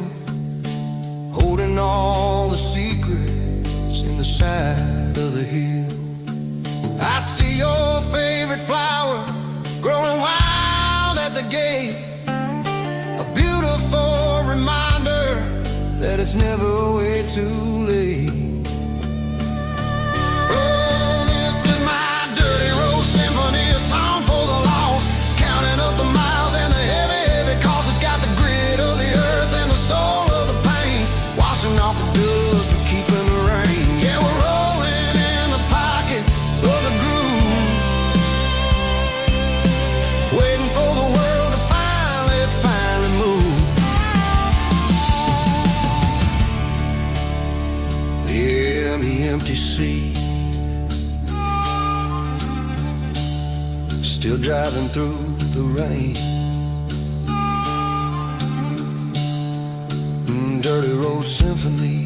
[SPEAKER 1] holding all the secrets in the side of the hill. I see your favorite flower growing wild at the gate, a beautiful reminder that it's never way too late. Oh, this is my dirty road symphony, a song for the lost, counting up the miles and the heavy, heavy calls. It's got the grit of the earth and the soul of the pain, washing off the dust but keeping the rain. Yeah, we're rolling in the pocket of the groove, waiting for the world to finally move. Yeah, the empty sea, still driving through the rain. Dirty road symphony.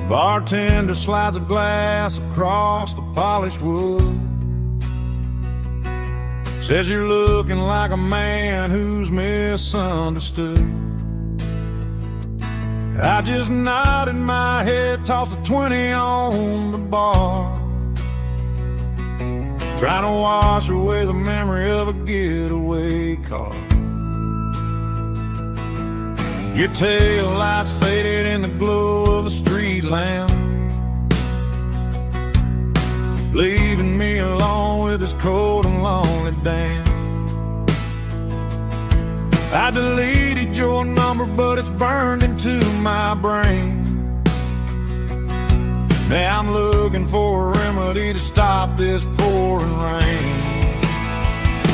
[SPEAKER 1] Bartender slides a glass across the polished wood, says you're looking like a man who's misunderstood. I just nodded my head, tossed a 20 on the bar, trying to wash away the memory of a getaway car. Your tail lights faded in the glow of a street lamp, leaving me alone with this cold and lonely damn. I deleted your number, but it's burned into my brain. Now I'm looking for a remedy to stop this pouring rain.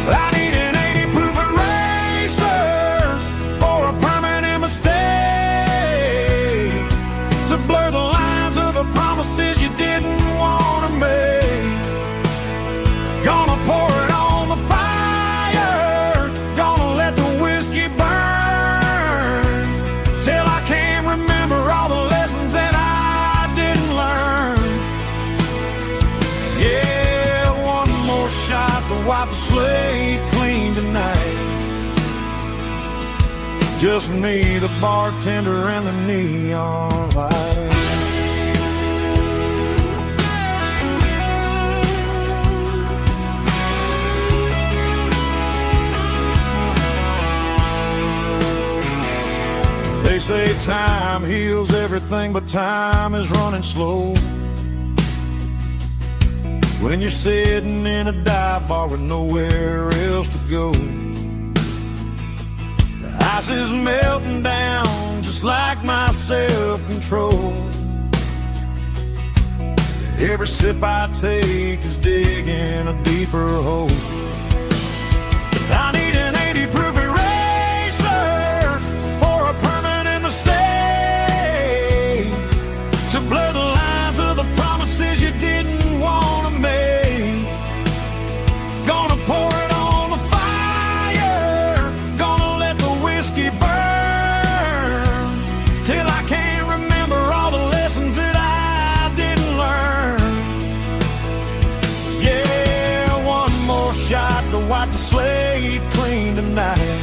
[SPEAKER 1] I need an 80 proof eraser for a permanent mistake, to blur the lines of the promises you didn't want to make. Gonna pour it on the fire, gonna let the whiskey burn, till I can't remember all the lessons that I didn't learn. Yeah, one more shot to wipe the slate clean tonight. Just me, the bartender, and the neon light. They say time heals everything, but time is running slow when you're sitting in a dive bar with nowhere else to go. The ice is melting down just like my self-control. Every sip I take is digging a deeper hole. I need an 80 proof eraser for a permanent mistake, to blur the lines of the promises you didn't want to make. Gonna pour it on the fire, gonna let the whiskey burn, till I can't remember all the lessons that I didn't learn. Yeah, one more shot to wipe the slate clean tonight.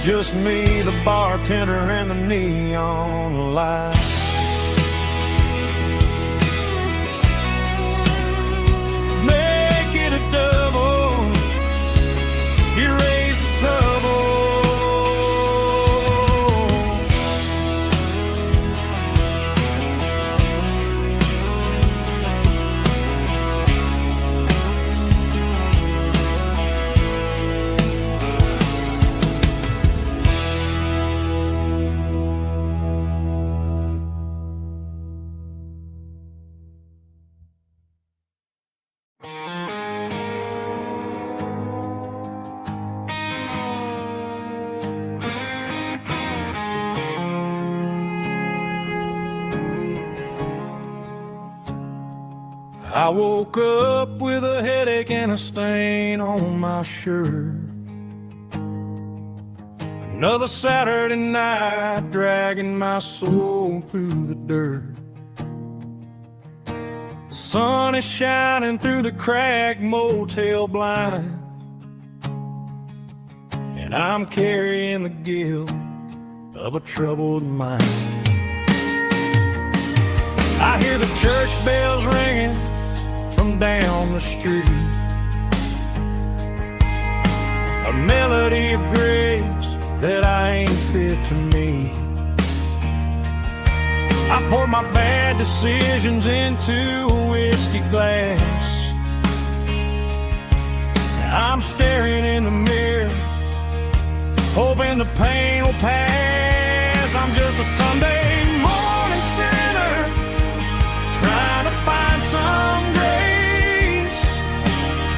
[SPEAKER 1] Just me, the bartender, and the neon light. Make it a double, erase the trouble. I woke up with a headache and a stain on my shirt. Another Saturday night dragging my soul through the dirt. The sun is shining through the cracked motel blind, and I'm carrying the guilt of a troubled mind. I hear the church bells ringing from down the street, a melody of grace that I ain't fit to meet. I poured my bad decisions into a whiskey glass. I'm staring in the mirror, hoping the pain will pass. I'm just a Sunday morning sinner, trying to find some grace,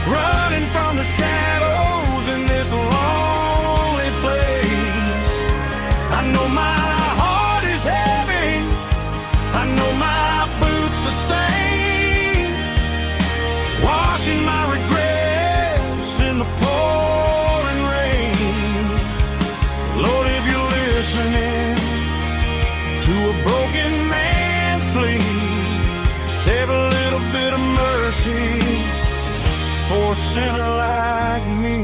[SPEAKER 1] running from the shadows in this lonely place. I know my heart is heavy, I know my boots are stained, washing my regrets in the pouring rain. Lord, if you're listening to a broken man's plea, save a little bit of mercy for a sinner like me.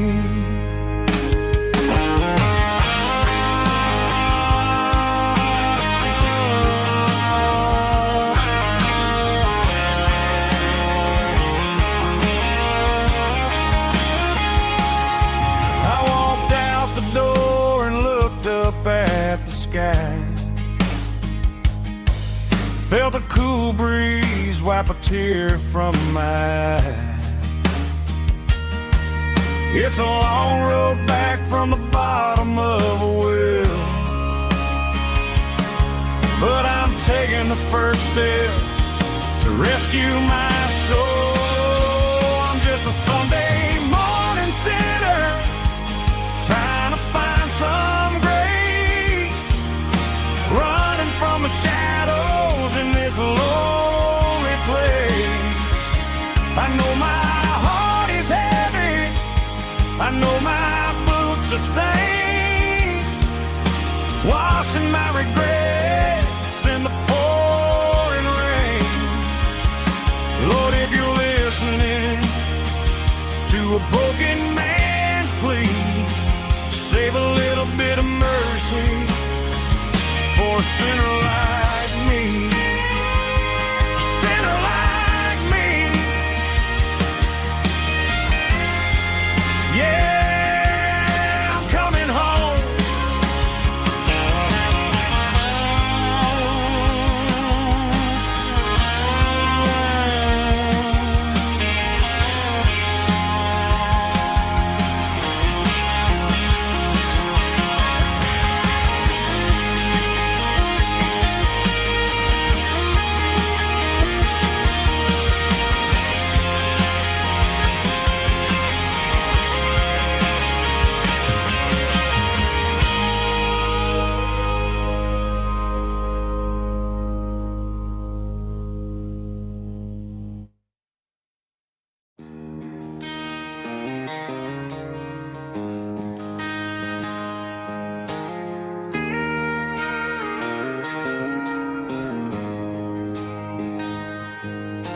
[SPEAKER 1] I walked out the door and looked up at the sky, felt a cool breeze wipe a tear from my eye. It's a long road back from the bottom of a well, but I'm taking the first step to rescue my soul. I'm just a Sunday morning sinner trying to find some grace, running from the shadows in this lonely place. I know my heart is heavy, I know my boots are stained, washing my regrets in the pouring rain. Lord, if you're listening to a broken man's plea, save a little bit of mercy for a sinner like me. A sinner like me. Yeah, I'm coming home.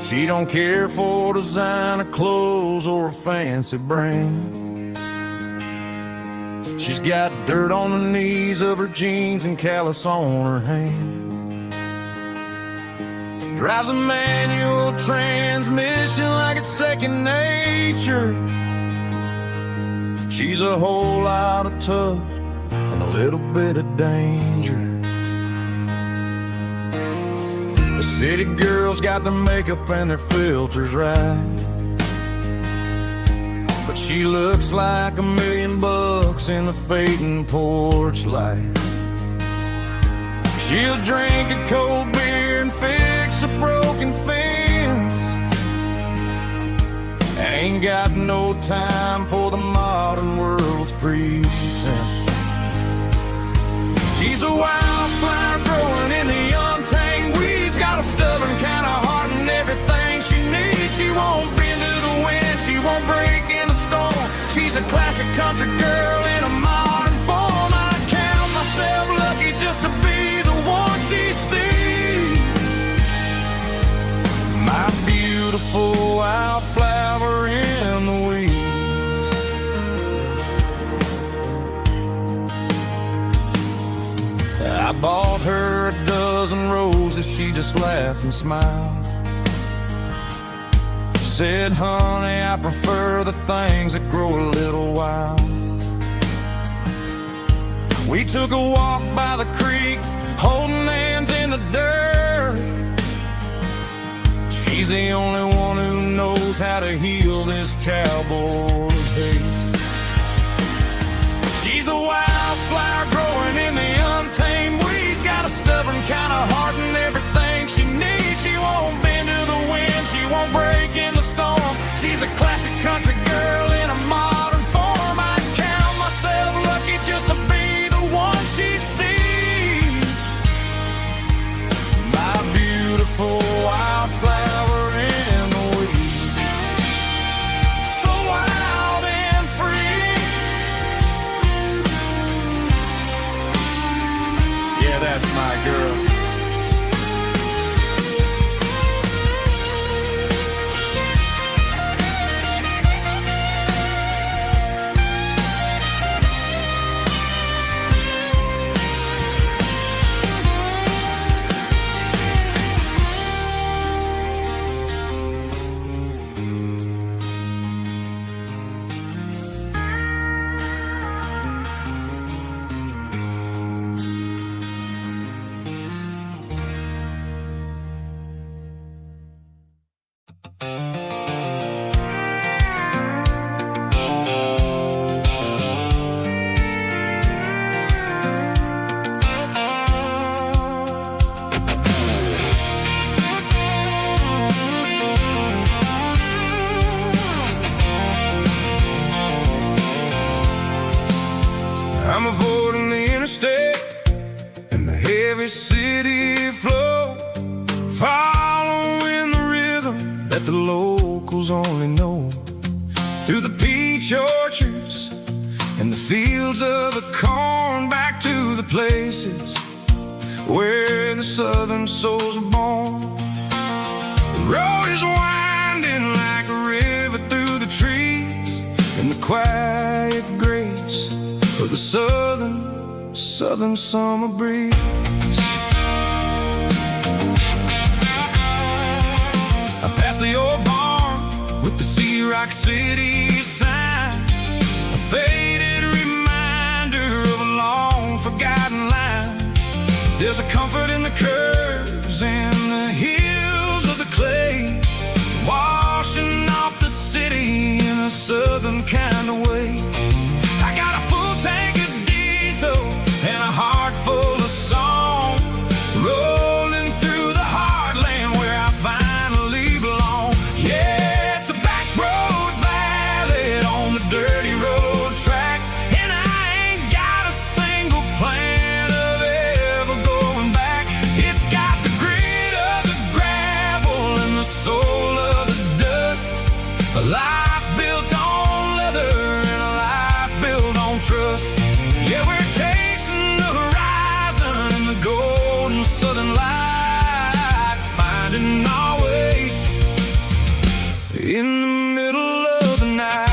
[SPEAKER 1] She don't care for designer clothes or a fancy brand. She's got dirt on the knees of her jeans and callus on her hand. Drives a manual transmission like it's second nature. She's a whole lot of tough and a little bit of danger. The city girls got their makeup and their filters right, but she looks like $1 million in the fading porch light. She'll drink a cold beer and fix a broken fence. Ain't got no time for the modern world's pretense. She's a wildflower growing in the untamed weeds, got a stubborn kind of heart and everything she needs. She won't bend to the wind, she won't break in the storm. She's a classic country girl in a modern form. I count myself lucky just to be the one she sees. My beautiful wildflower in the weeds. I bought her a dozen roses, she just laughed and smiled. Said, honey, I prefer the things that grow a little wild. We took a walk by the creek, holding hands in the dirt. She's the only one who knows how to heal this cowboy's hate. She's a wildflower growing in the untamed weeds, got a stubborn kind of heart and everything she needs. She won't bend to the wind, she won't break in the storm. She's a classic country girl in a modern form. I count myself lucky just to be the one she sees. My beautiful wildflower in the weeds, so wild and free. Yeah, that's my girl. locals only know. Through the peach orchards and the fields of the corn, back to the places where the southern souls were born. The road is winding like a river through the trees, in the quiet grace of the southern summer breeze. I passed the old barn with the Rock City sign, a faded reminder of a long forgotten line. There's a comfort in the curves and the hills of the clay, washing off the city in a southern kind of way. I got a full tank of diesel and a heart full of song, rolling through the heartland where I finally belong. Yeah, it's a back road ballad on the dirty road track, and I ain't got a single plan of ever going back. It's got the grit of the gravel and the soul of the dust, a life built on leather and a life built on trust. Yeah, we're chasing the horizon in the golden southern light, finding our way in the middle of the night.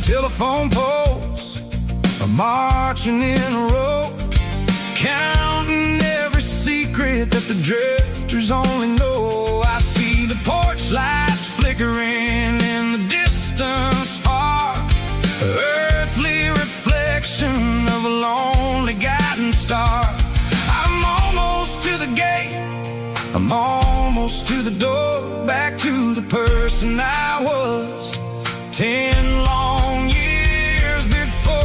[SPEAKER 1] Telephone poles are marching in a row, counting every secret that the drifters only know. I see the porch lights flickering in the distance far, earthly reflection of a lonely guiding star. I'm almost to the gate, I'm almost to the door, back to the person I was 10 long years before.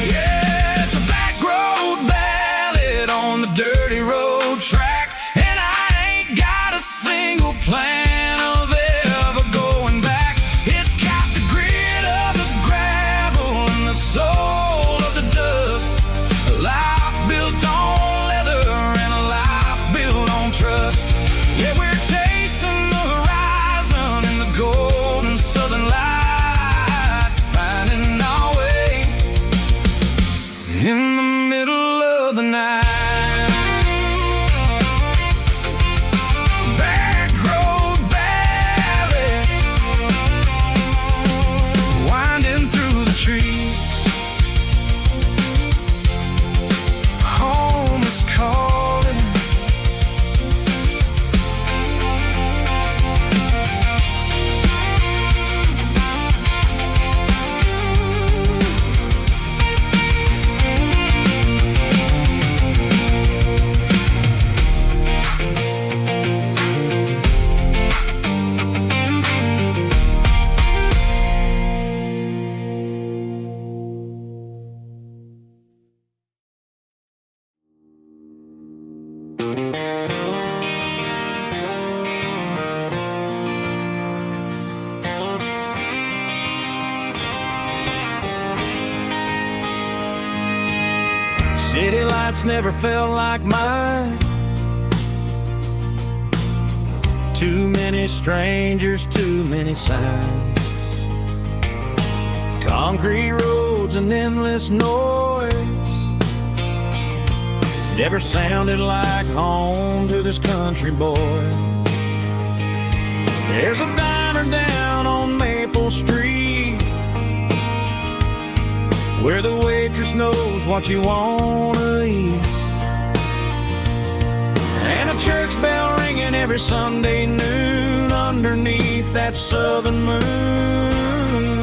[SPEAKER 1] Yeah, it's a back road ballad on the dirty road track, and I ain't got a single plan of ever going back. It's got the grit of the gravel and the soul of the dust, a life built on leather and a life built on trust. Yeah, we're chasing the horizon in the golden southern light, finding our way in the middle of the night. Back road ballad, winding through the trees. Home is calling. City lights never felt like mine. Too many strangers, too many signs. Concrete roads and endless noise never sounded like home to this country boy. There's a diner down on Maple Street where the waitress knows what you wanna eat, and a church bell ringing every Sunday noon underneath that southern moon.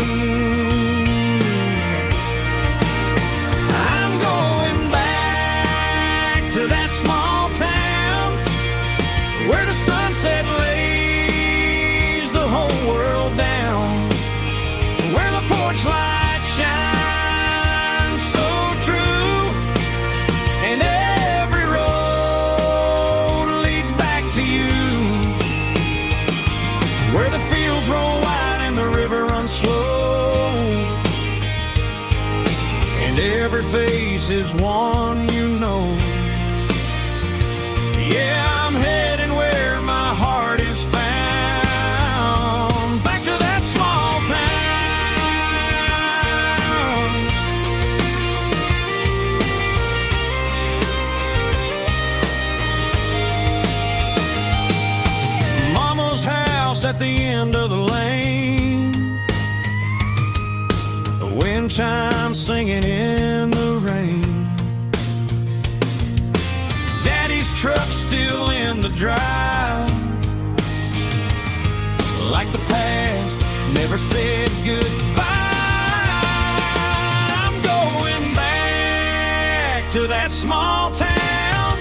[SPEAKER 1] I'm going back to that small town where the sunset lays the whole world down, where the porch lights shine so true, and every is one you know. Yeah, I'm heading where my heart is found, back to that small town. Mama's house at the end of the lane, the wind chimes singing in the rain. Daddy's truck still in the drive, like the past never said goodbye. I'm going back to that small town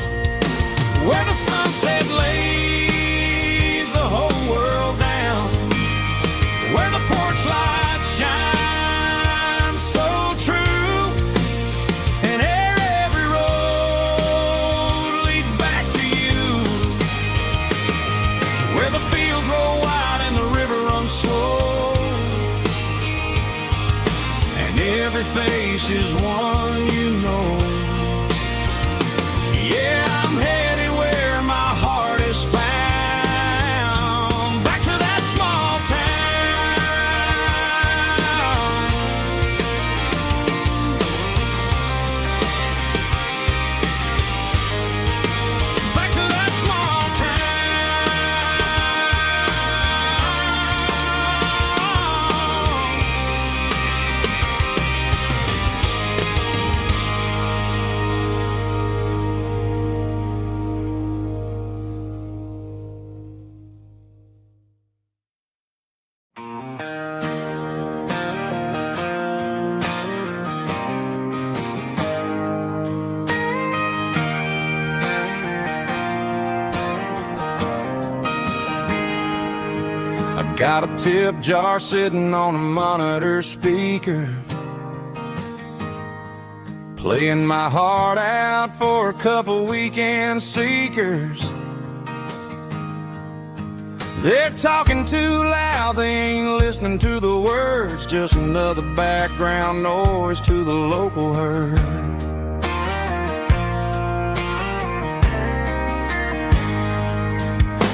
[SPEAKER 1] where the sunset lays the whole world down, where the porch lights shine so true, and every road leads back to you, where the fields roll wide and the river runs slow, and every face is one you know. Yeah, I'm headed where my heart is found, back to that small town. Back to that small Got a tip jar sitting on a monitor speaker, playing my heart out for a couple weekend seekers. They're talking too loud, they ain't listening to the words, just another background noise to the local herd.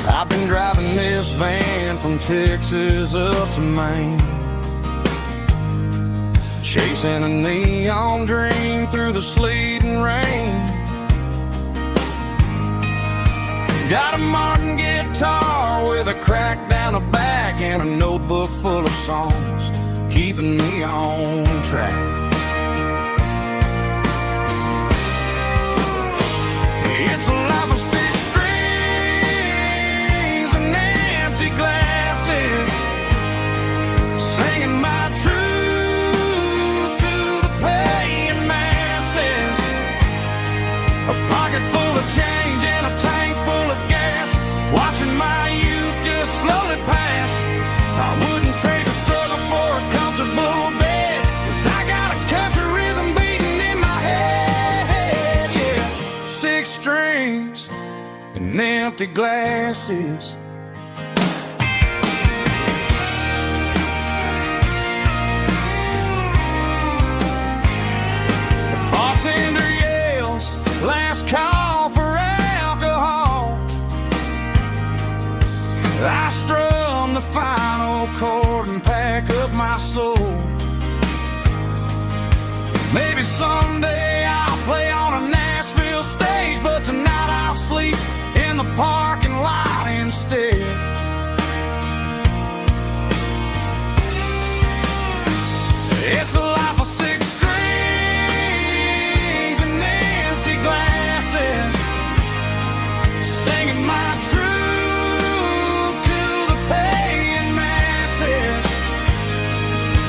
[SPEAKER 1] I've been driving this van from Texas up to Maine, chasing a neon dream through the sleet and rain. Got a Martin guitar with a crack down the back and a notebook full of songs, keeping me on track. It's a life of six strings and empty glasses, singing my truth to the paying masses. A pocket full of change and a tank full of gas, watching my youth just slowly pass. I wouldn't trade a struggle for a comfortable bed, 'cause I got a country rhythm beating in my head. Yeah, six strings and empty glasses. The bartender yells, last call for alcohol. I strum the final chord and pack up my soul. Maybe someday I'll play on a Nashville stage, but tonight I'll sleep in the parking lot instead. It's a life of six strings and empty glasses, singing my truth to the paying masses.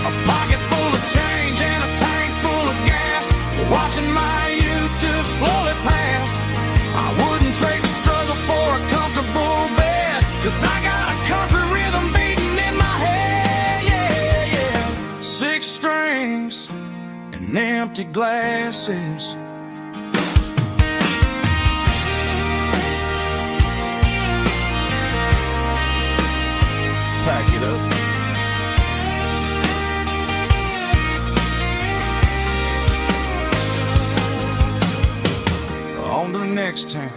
[SPEAKER 1] A pocket full of change and a tank full of gas, watching my youth just slowly pass. I wouldn't trade the struggle for a comfortable bed, 'cause I got a country rhythm beating in my head. Yeah, yeah. Six strings and empty glasses. Pack it up.
[SPEAKER 2] town.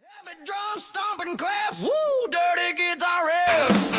[SPEAKER 1] Heavy drum stomping claps, woo, dirty guitar riffs.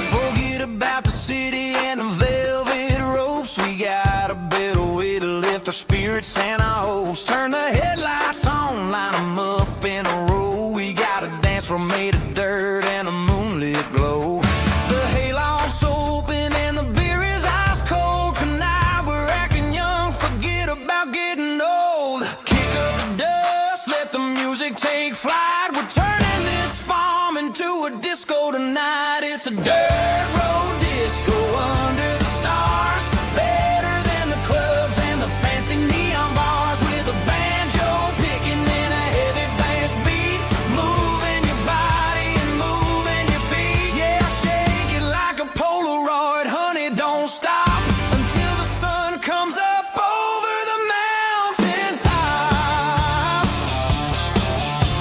[SPEAKER 1] Forget about the city and the velvet ropes. We got a better way to lift our spirits and our hopes. Turn the headlights on, line them up in a row. We got a dance floor made of dirt and a moonlit glow. The hayloft's open and the beer is ice cold. Tonight we're acting young, forget about getting old. Kick up the dust, let the music take flight. We're turning this farm into a disco tonight. It's a dirt road disco under the stars. Better than the clubs and the fancy neon bars. With a banjo picking and a heavy bass beat. Moving your body and moving your feet. Yeah, shake it like a Polaroid, honey, don't stop until the sun comes up over the mountain top.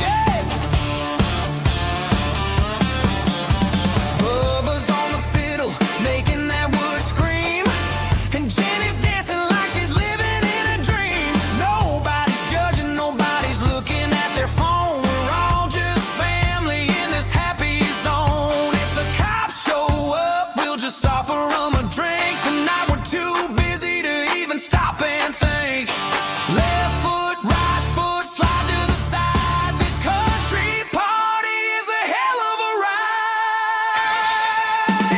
[SPEAKER 1] Yeah. Bubba's on the fiddle, making that wood scream. And Jenny's dancing like she's living in a dream. Nobody's judging, nobody's looking at their phone. We're all just family in this happy zone. If the cops show up, we'll just offer them a drink. Tonight we're too busy to even stop and think. Left foot, right foot, slide to the side. This country party is a hell of a ride.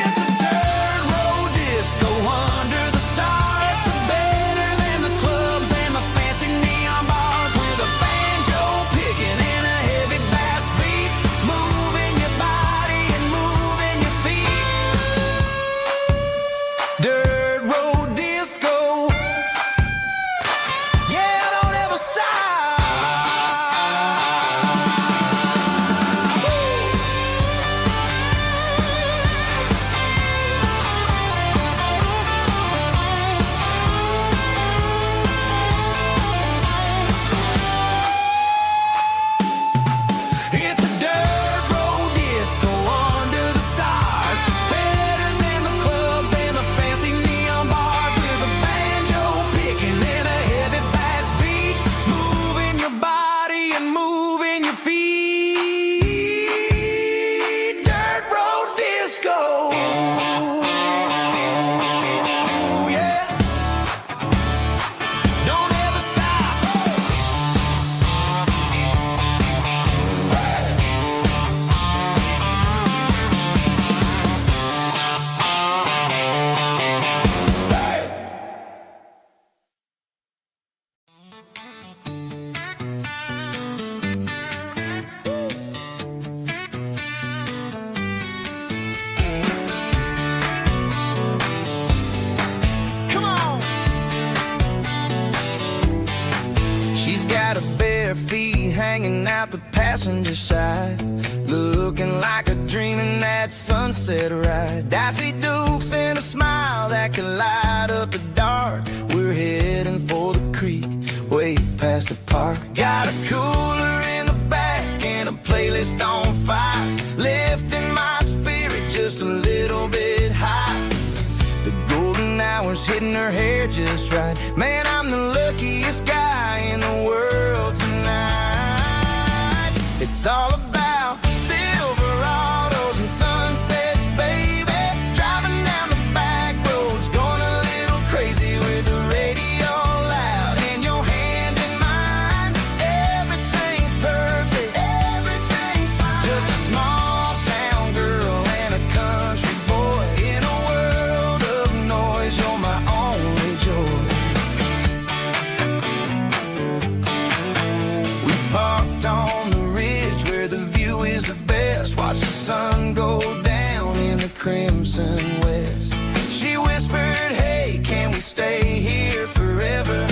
[SPEAKER 1] It's a dirt road disco under the stars. Better than the clubs and the fancy neon bars. With a banjo picking and a heavy bass beat. Moving your body and moving your feet. Dirt road disco. Yeah, don't ever stop. It's a dirt road disco under the stars. Better than the clubs and the fancy neon bars. With a banjo picking and a heavy bass beat. Moving your body and moving your feet. Dirt road disco. Yeah. Don't ever stop. Come on. She's got her bare feet hanging out the passenger side, looking like a dream in that sunset ride. Dicey dukes and a smile that can light up the dark. We're heading for the creek, way past the park. Got a cooler in the back and a playlist on fire, lifting my spirit just a little bit high. The golden hours hitting her hair just right. Man, I'm the luckiest guy in the world tonight. It's all about Silverados and sunsets, baby. Driving down the back roads, going a little crazy with the radio loud and your hand in mine. Everything's perfect, everything's fine. Just a small town girl and a country boy in a world of noise. You're my only joy. We parked on the ridge where the view is the best. Watch the sun go down in the crimson west. She whispered, hey, can we stay here forever?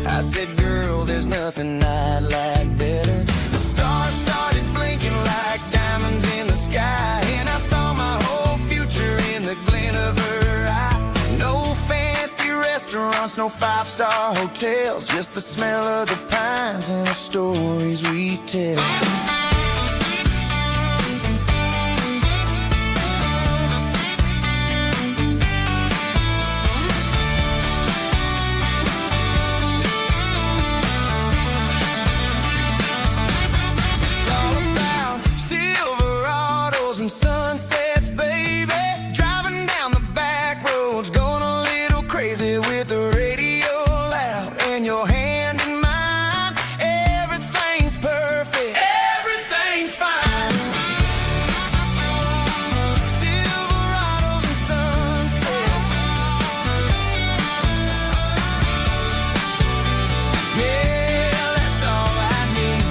[SPEAKER 1] I said, girl, there's nothing I'd like better. The stars started blinking like diamonds in the sky, and I saw my whole future in the glint of her eye. No fancy restaurant restaurants, no five-star hotels, just the smell of the pines and the stories we tell. Sunsets, baby, driving down the back roads, going a little crazy with the radio loud, and your hand in mine. Everything's perfect, everything's fine. Silverados and sunsets, yeah, that's all I need.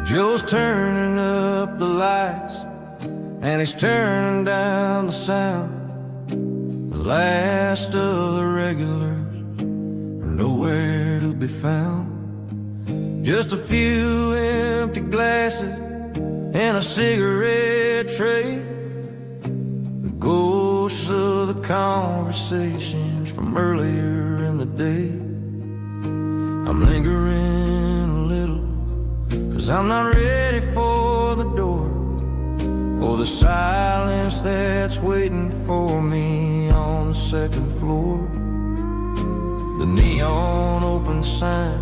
[SPEAKER 1] Joe's turning up the lights, and he's turning down the sound. The last of the regulars are nowhere to be found. Just a few empty glasses and a cigarette tray, the ghosts of the conversations from earlier in the day. I'm lingering a little, 'cause I'm not ready for the door, or the silence that's waiting for me on the second floor. The neon open sign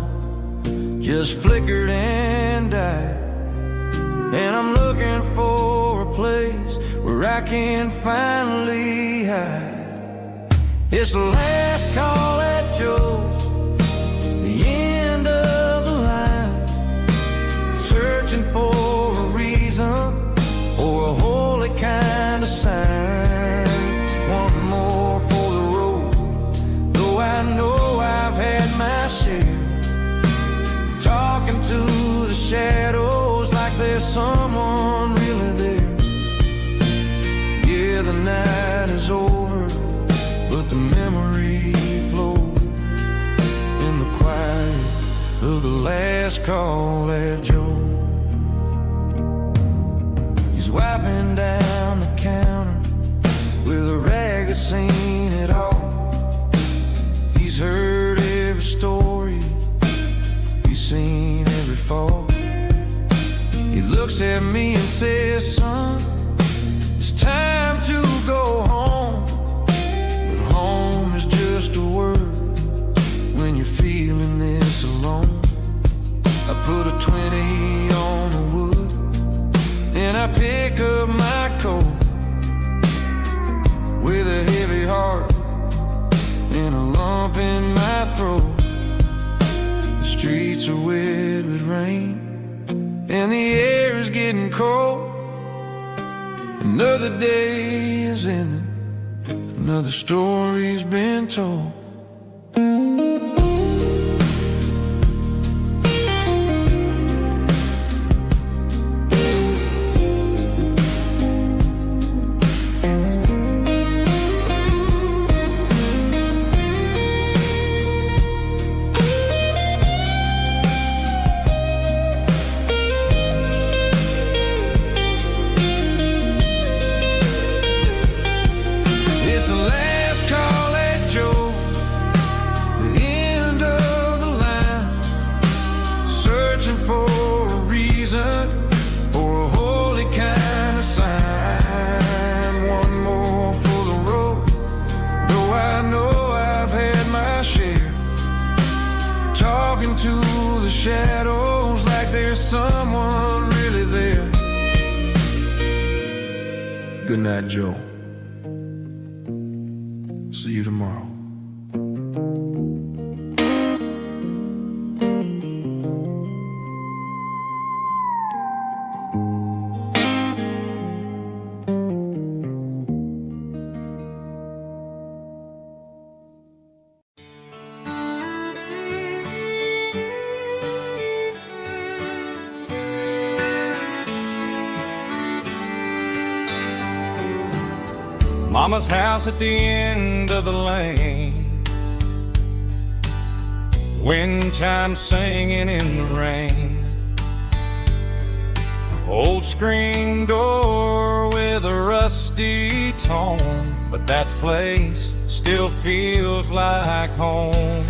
[SPEAKER 1] just flickered and died, and I'm looking for a place where I can finally hide. It's the last call at Joe's, the end of the line, searching for a reason or a holy kind of sign. One more for the road, though I know I've had my share. Talking to the shadows like there's someone really there. Yeah, the night is over, but the memory flows in the quiet of the last call at Joe. He's wiping down the counter with a rag that's seen it all. He's heard every story, he's seen every fall. He looks at me and says, son, it's time to go home. But home is just a word when you're feeling this alone. I put a 20 on the wood, and I pick up my coat with a heavy heart and a lump in my throat. The streets are wet with rain, and the air is getting cold. Another day is ending, another story's been told. Shadows like there's someone really there. Good night, Joe. See you tomorrow. Mama's house at the end of the lane, wind chimes singing in the rain. Old screen door with a rusty tone, but that place still feels like home.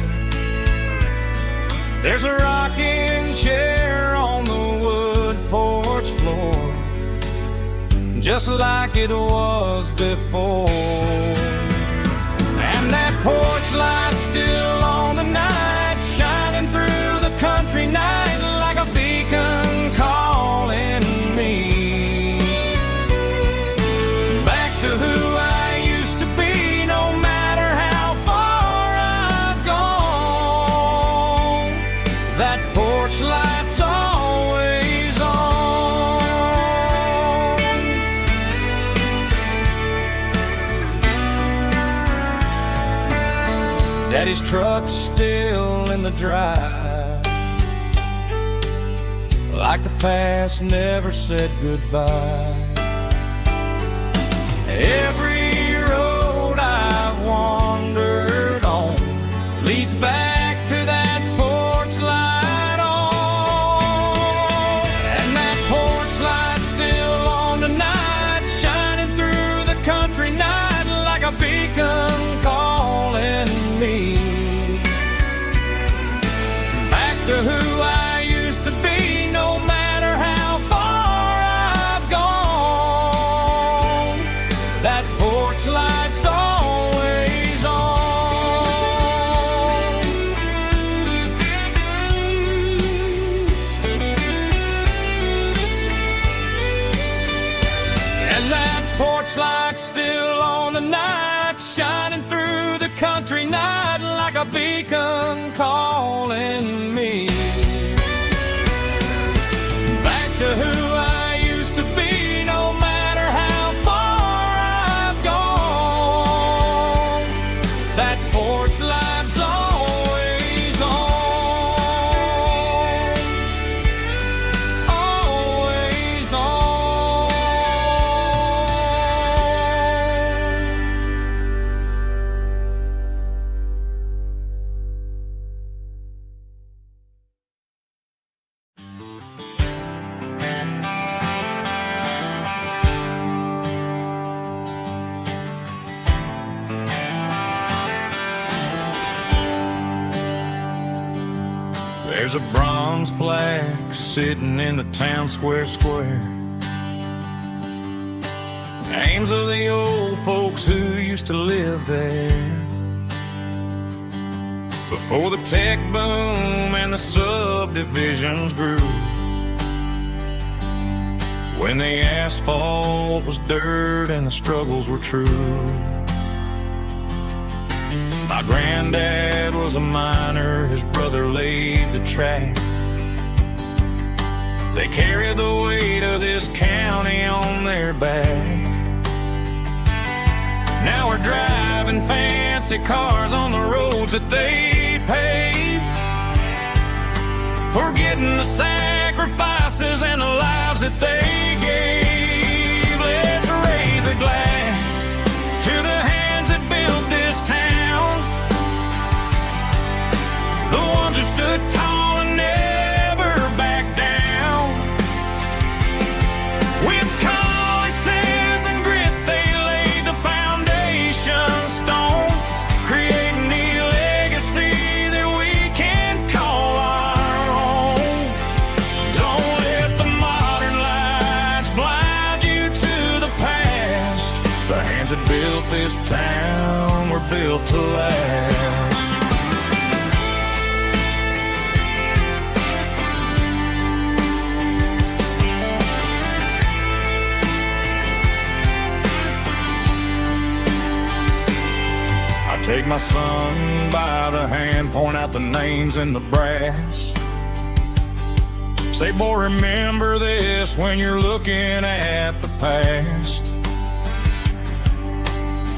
[SPEAKER 1] There's a rocking chair on the wood porch floor, just like it was before. And that porch light's still on the night, shining through the country night like a beacon calling me back to who I used to be, no matter how far I've gone. That porch light's always on. Daddy's truck's still in the drive, like the past never said goodbye. Every road I've wandered on leads back to that porch light on. And that porch light's still on tonight, shining through the country night like a beacon calling me back to who I used to be, no matter how far I've gone. That porch light's always on. And that porch light's still on tonight, shining through the country night like a beacon calling me back to who I used to be, no matter how far I've gone. That porch light's always on, always on. There's a bronze plaque sitting in the town square. Names of the old folks who used to live there before the tech boom and the subdivisions grew, when the asphalt was dirt and the struggles were true. My granddad was a miner, his brother laid the track. They carried the weight of this county on their back. Now we're driving fancy cars on the roads that they paved, forgetting the sacrifices and the lives that they gave. Let's raise a glass to the hands that built this town, the ones who stood tall and never backed down. With calluses and grit, they laid the foundation stone, creating the legacy that we can call our own. Don't let the modern lights blind you to the past. The hands that built this town were built to last. Take my son by the hand, point out the names in the brass. Say, boy, remember this when you're looking at the past.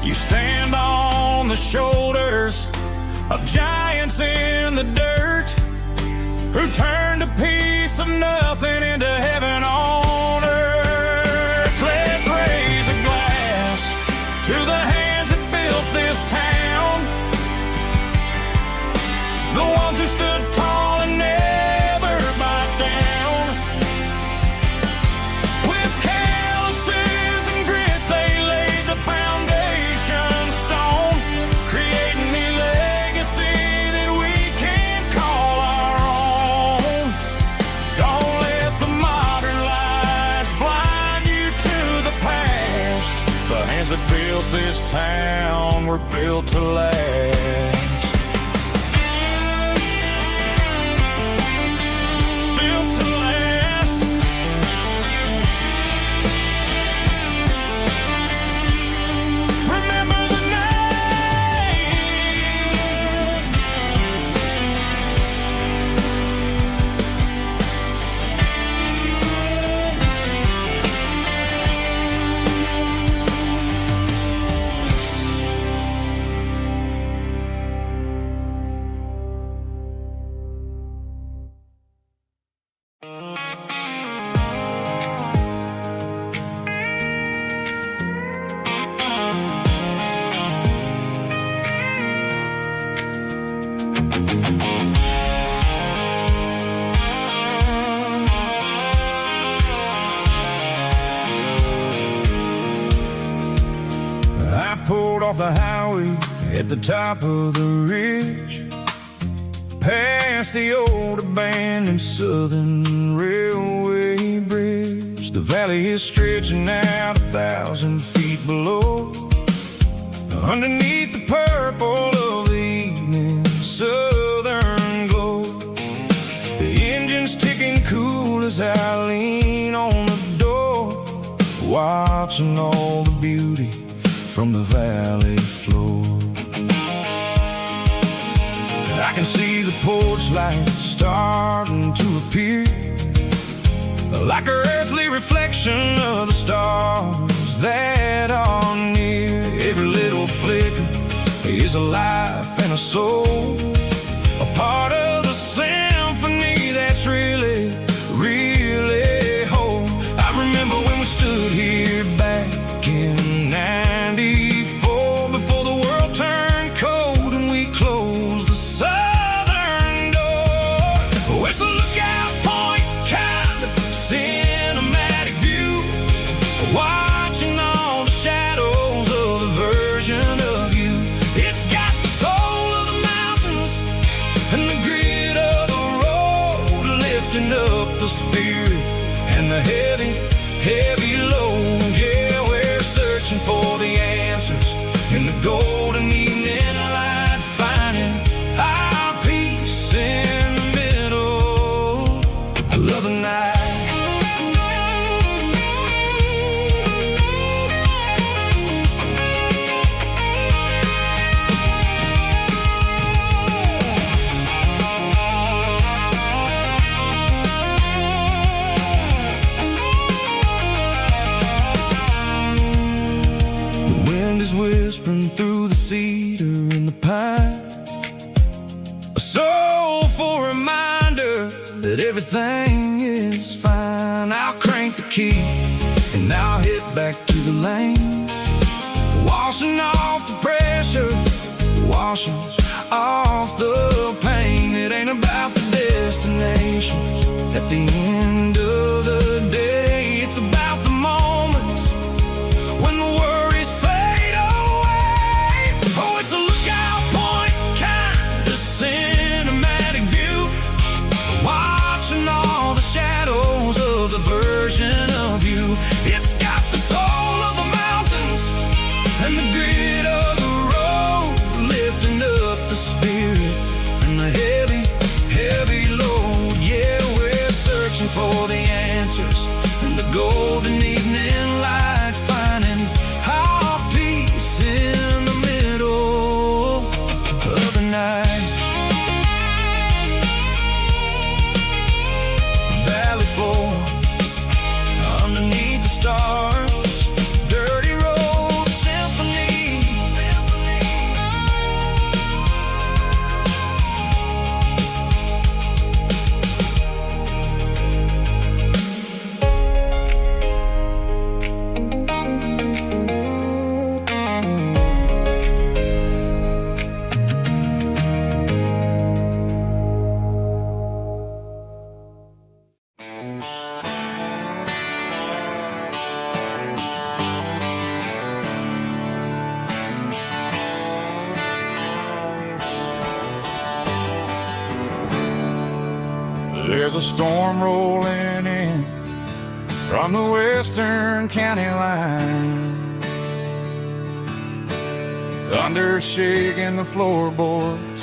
[SPEAKER 1] You stand on the shoulders of giants in the dirt, who turned a piece of nothing into heaven on earth. Let's raise a glass to the were built to last. Built to last. Remember the name. I pulled off the highway at the top of the ridge, past the old abandoned Southern Railway bridge. The valley is stretching out 1,000 feet below, underneath the purple of the evening southern glow. The engine's ticking cool as I lean on the door, watching all the beauty from the valley floor. I can see the porch lights starting to appear, like an earthly reflection of the stars that are near. Every little flicker is a life and a soul, a part of the symphony that's really, really whole. I remember when we stood here back in '94, before the world turned cold and we closed the southern door. Oh, it's a lookout point, kind of cinematic view, watching all the shadows of the version of you. It's got the soul of the mountains and the grit of the road, lifting up the spirit and the heavy, heavy load. Yeah, we're searching for the answers in the golden evening light, finding our peace in the middle of the night. The wind is whispering through the cedar and the pine, a soulful reminder that everything is fine. I'll crank the key and I'll hit back to the lane, washing off the pressure, washing off the pain. It ain't about the destinations at the end of the day, it's about the moments when the worries fade away. Oh, it's a lookout point, kind of cinematic view, watching all the shadows of the version of you. It's got the soul of the mountains and the grit of the road, lifting up the spirit and the heavy, heavy load. Yeah, we're searching for the answers in the golden evening light, finding our peace in the middle of the night. Valley floor, underneath the stars, dirty road symphony. There's a storm rolling in from the western county line. Thunder shaking the floorboards,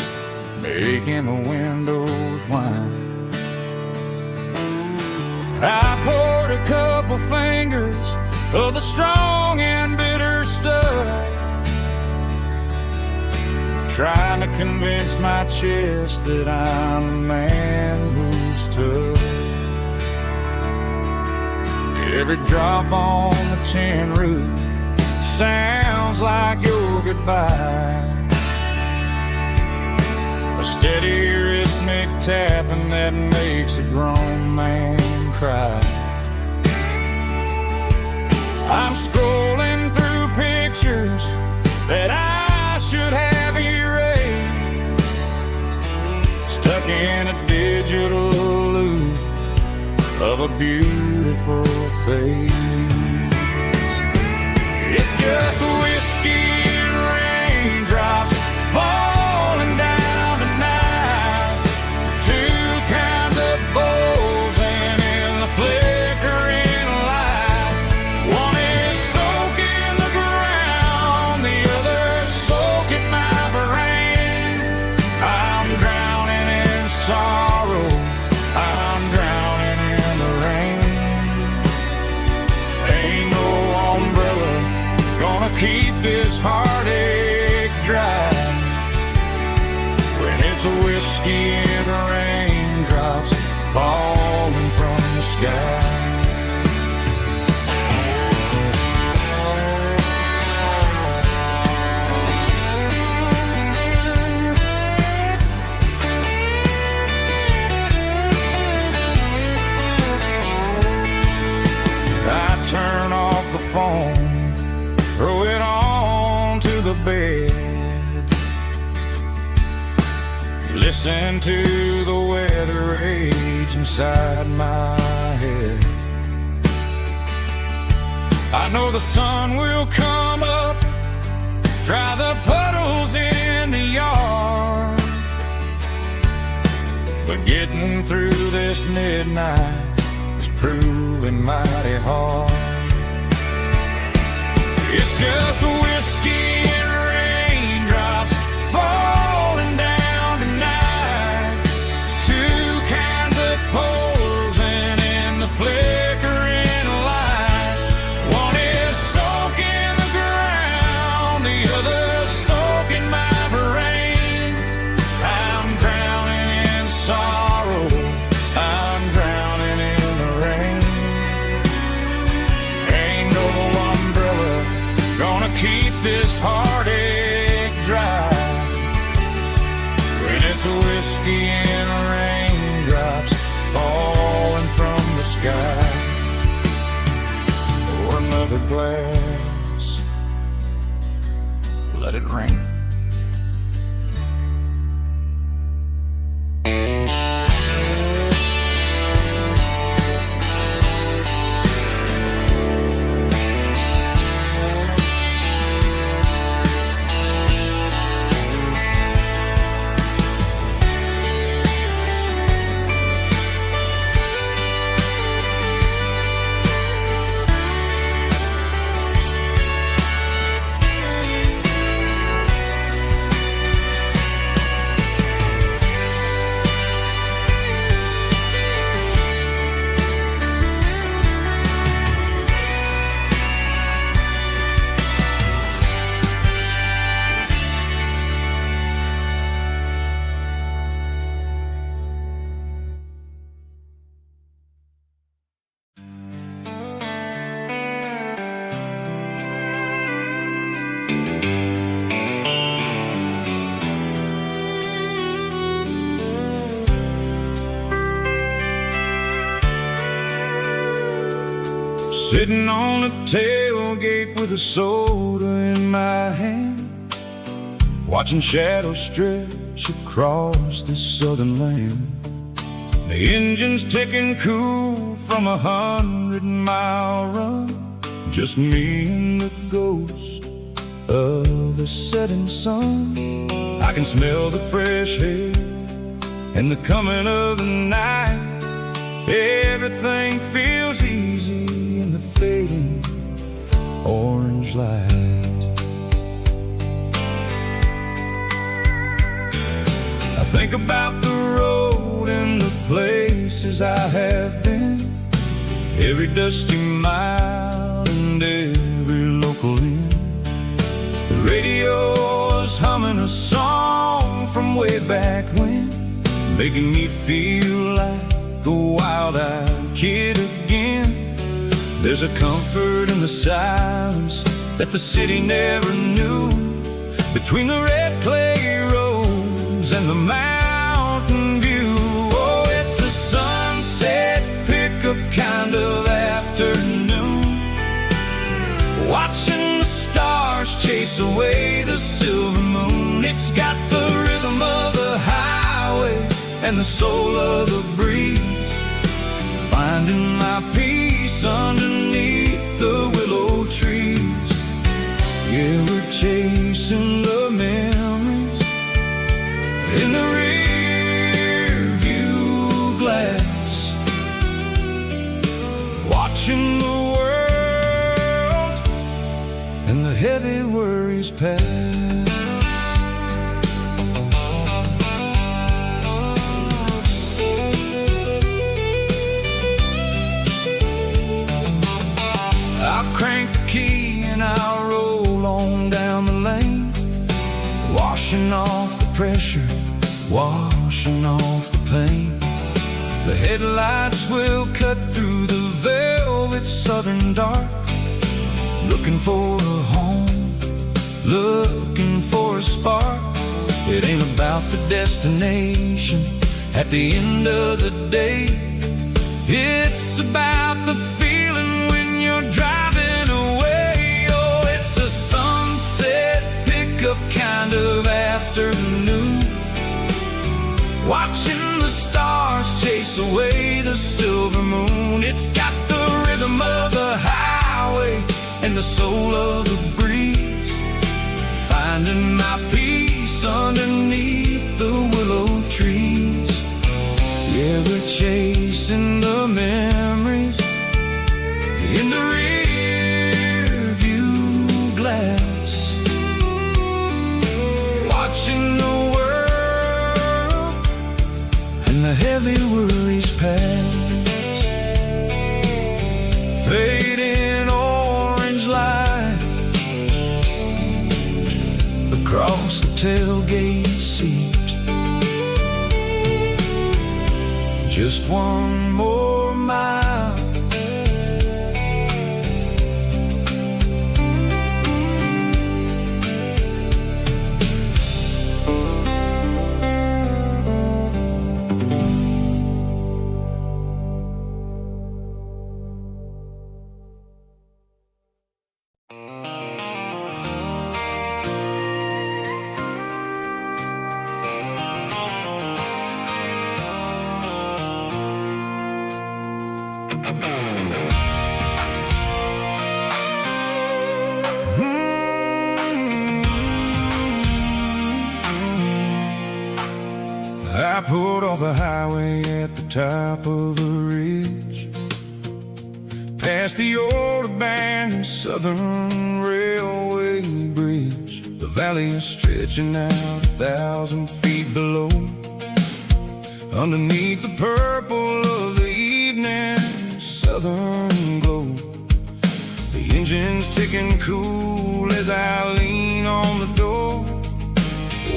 [SPEAKER 1] making the windows whine. I poured a couple fingers of the strong and bitter stuff, trying to convince my chest that I'm a man who's tough. Every drop on the tin roof sounds like your goodbye, a steady rhythmic tapping that makes a grown man cry. I'm scrolling through pictures that I should have erased, stuck in a digital loop of a beautiful face. It's just whiskey and raindrops falling down tonight, two kinds of bowls and in the flickering light. One is soaking the ground, the other soaking my brain. I'm drowning in sorrow, I'm drowning in the rain. Ain't no umbrella gonna keep this heartache dry when it's a whiskey and raindrops falling from the sky. I turn off the phone, throw it on to the bed, listen to the weather rage inside my head. I know the sun will come up, dry the puddles in the yard, but getting through this midnight is proving mighty hard. It's just whiskey and raindrops falling down tonight, two kinds of poles and in the flickering light. One is soaking the ground, the other soaking my brain. I'm drowning in sorrow, I'm drowning in the rain. Ain't no umbrella gonna keep this heartache dry when it's a whiskey and raindrops falling from the sky. Pour another glass, let it rain. Sitting on the tailgate with a soda in my hand, watching shadows stretch across this southern land. The engine's ticking cool from 100-mile run, just me and the ghost of the setting sun. I can smell the fresh air and the coming of the night. Everything feels easy in the fading orange light. Think about the road and the places I have been, every dusty mile and every local inn. The radio is humming a song from way back when, making me feel like a wild-eyed kid again. There's a comfort in the silence that the city never knew, between the red clay roads and the mountain view. Oh, it's a sunset pickup kind of afternoon, watching the stars chase away the silver moon. It's got the rhythm of the highway and the soul of the breeze, finding my peace underneath the willow trees. Yeah, we're chasing the memories in the rear view glass, watching the world and the heavy worries pass. I'll crank the key and I'll roll on down the lane, washing off the pressure, washing off the pain. The headlights will cut through the velvet southern dark, looking for a home, looking for a spark. It ain't about the destination at the end of the day, it's about the feeling when you're driving away. Oh, it's a sunset pickup kind of afternoon, watching the stars chase away the silver moon. It's got the rhythm of the highway and the soul of the breeze, finding my peace underneath the willow trees. Yeah, we're chasing the memories in the rear view glass, watching the world and the heavy worries pass. Fading orange light across the tailgate seat, just one more mile. I pulled off the highway at the top of a ridge, past the old abandoned Southern Railway bridge. The valley is stretching out 1,000 feet below, underneath the purple of the evening southern glow. The engine's ticking cool as I lean on the door,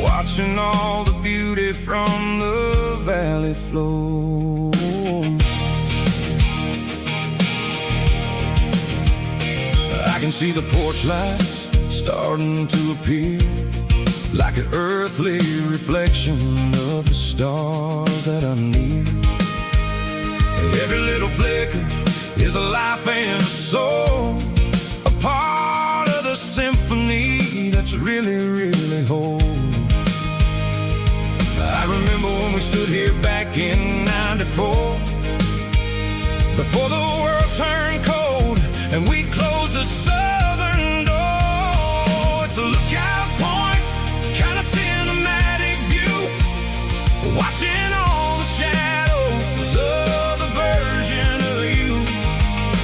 [SPEAKER 1] watching all the beauty from the valley flow. I can see the porch lights starting to appear, like an earthly reflection of the stars that are near. Every little flicker is a life and a soul, a part of the symphony that's really, really whole. I remember when we stood here back in '94, before the world turned cold and we closed the southern door. It's a lookout point, kind of cinematic view, watching all the shadows of the version of you.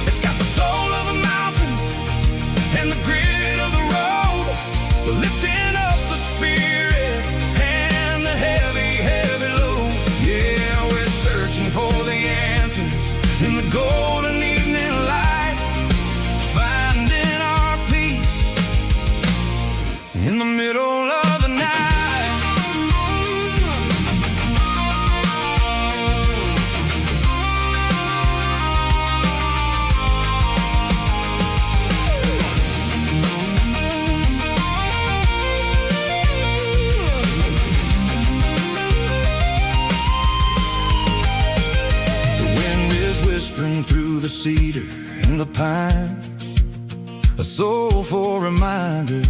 [SPEAKER 1] It's got the soul of the mountains and the grit of the road, lifting up the spirit and the heavy head. the pine, a soulful reminder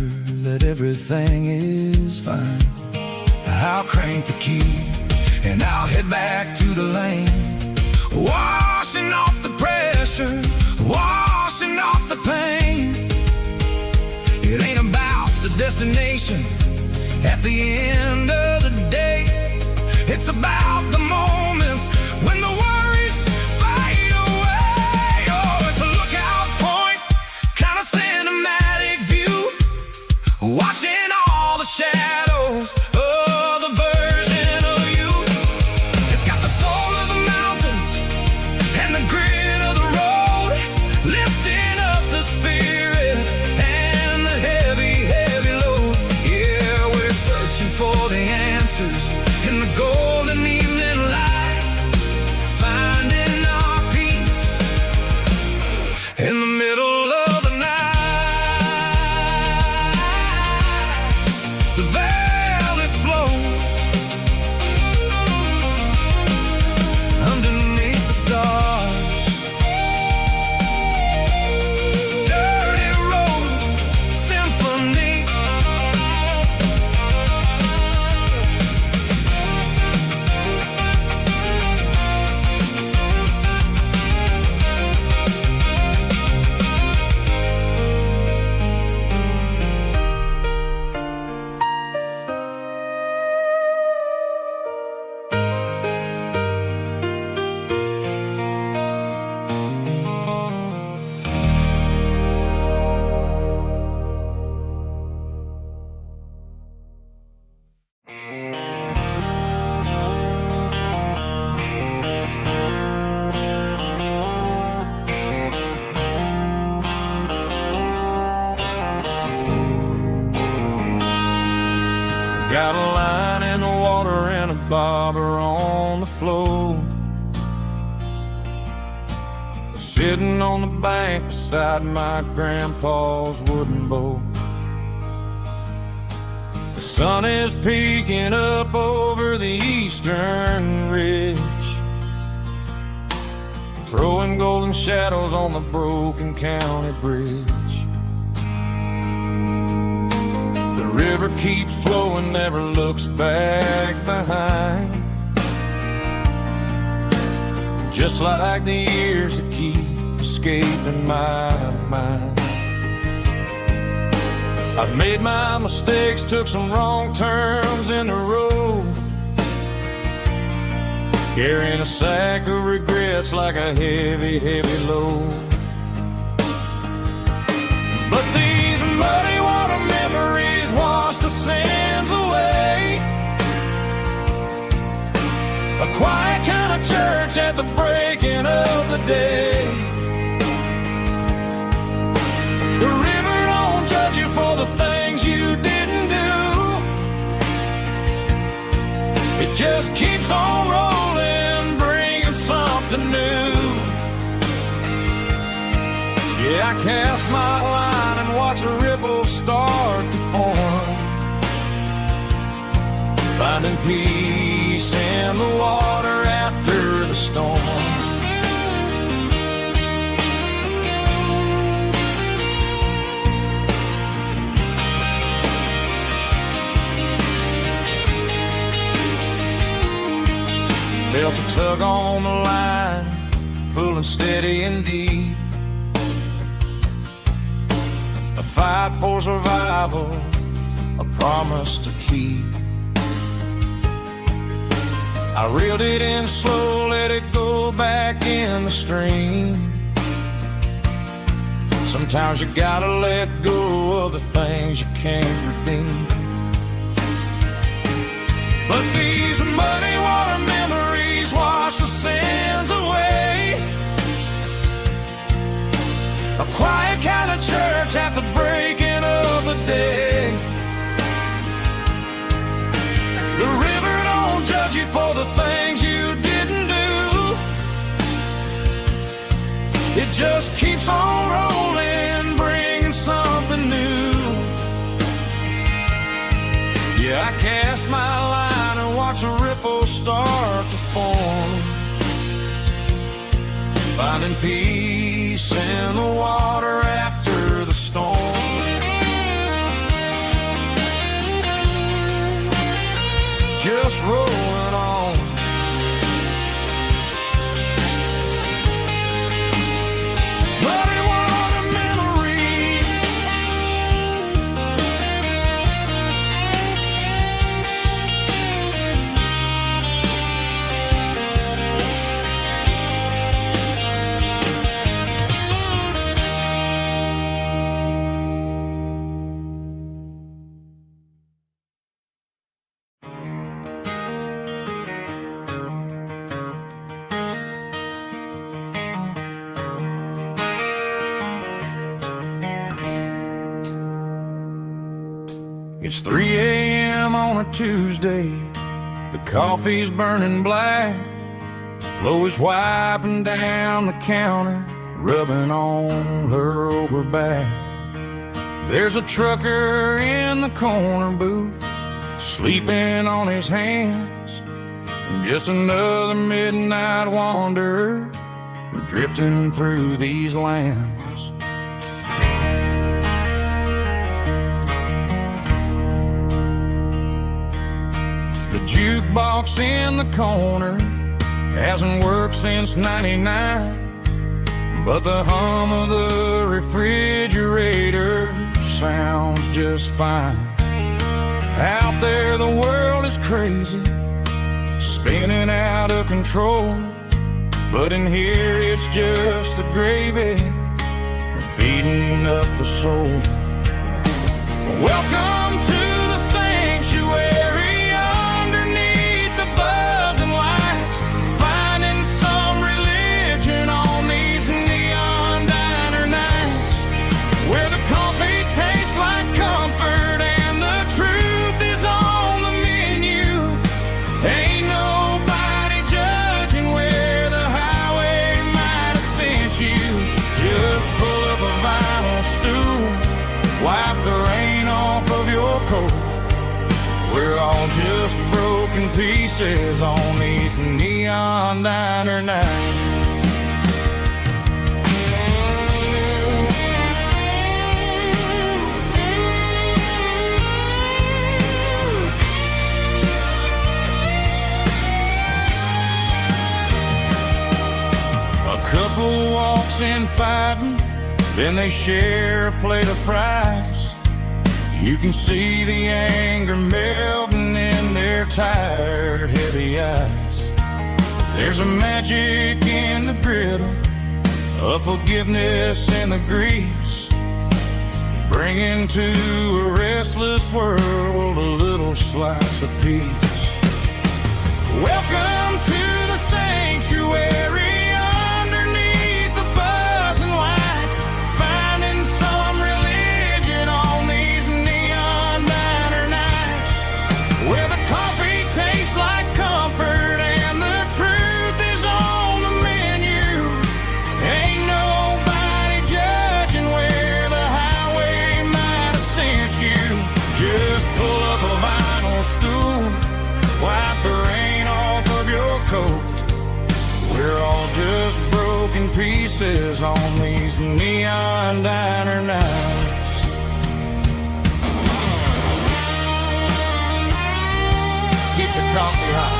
[SPEAKER 1] that everything is fine. I'll crank the key and I'll head back to the lane, washing off the pressure, washing off the pain. It ain't about the destination at the end of the day. It's about the moments when the worries fade away. Oh, it's a lookout point, kind of cinematic view, watching all the shadows of the version of you. It's got the soul of the mountains and the grit of the road, lifting up the spirit and the heavy, heavy load. Yeah, we're searching for the answers in the golden evening light, finding our peace in the middle of the night. The velvet flow underneath the stars, dirty road symphony. Got a line in the water and a bobber on the floor, sitting on the bank beside my grandpa's wooden boat. The sun is peeking up over the eastern ridge, throwing golden shadows on the broken county bridge. The river keeps flowing, never looks back behind, just like the years that keep escaping my mind. I've made my mistakes, took some wrong turns in the road, carrying a sack of regrets like a heavy, heavy load. But these muddy water memories wash the sins away. A quiet kind of church at the breaking of the day. The river don't judge you for the things you didn't do. It just keeps on rolling, bringing something new. Yeah, I cast my line and watch a ripple start to form, finding peace in the water after the storm. Felt a tug on the line, pulling steady and deep. A fight for survival, a promise to keep. I reeled it in slow, let it go back in the stream. Sometimes you gotta let go of the things you can't redeem. But these muddy water memories wash the sins away. A quiet kind of church at the breaking of the day. The river don't judge you for the things you didn't do. It just keeps on rolling, bringing something new. Yeah, I cast my line and watch a ripple start to form, finding peace in the water after the storm. Just rolling on. But it was a memory. It's 3 a.m. on a Tuesday. The coffee's burning black. Flo is wiping down the counter, rubbing on her over back. There's a trucker in the corner booth, sleeping on his hands. Just another midnight wanderer, drifting through these lands. The jukebox in the corner hasn't worked since '99, but the hum of the refrigerator sounds just fine. Out there the world is crazy, spinning out of control, but in here it's just the gravy feeding up the soul. Welcome to the sanctuary. Wipe the rain off of your coat. We're all just broken pieces on these neon diner nights. A couple walks in fighting, then they share a plate of fries. You can see the anger melting in their tired, heavy eyes. There's a magic in the griddle, a forgiveness in the grease, bringing to a restless world a little slice of peace. Welcome to the sanctuary. We're all just broken pieces on these neon diner nights. Keep the coffee hot.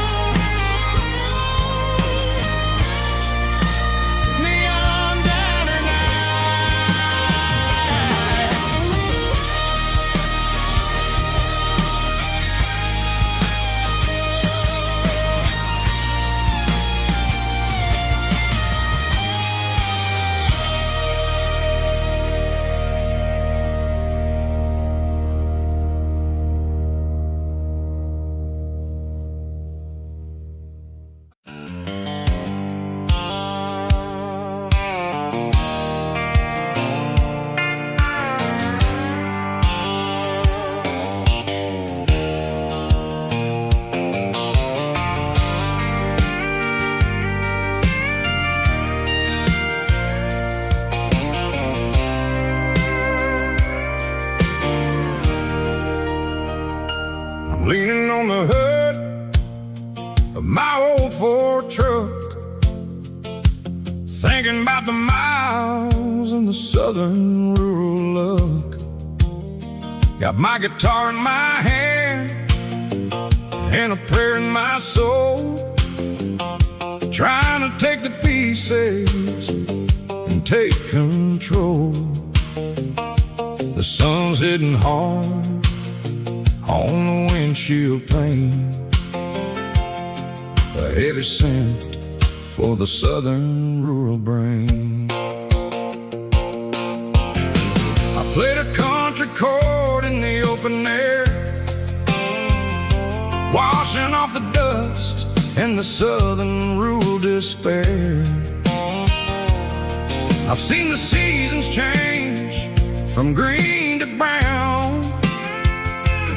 [SPEAKER 1] Leaning on the hood of my old Ford truck, thinking about the miles and the southern rural look. Got my guitar in my hand and a prayer in my soul, trying to take the pieces and take control. The sun's hitting hard on the windshield pane, a heavy scent for the southern rural brain. I played a country chord in the open air, washing off the dust and the southern rural despair. I've seen the seasons change from green to brown,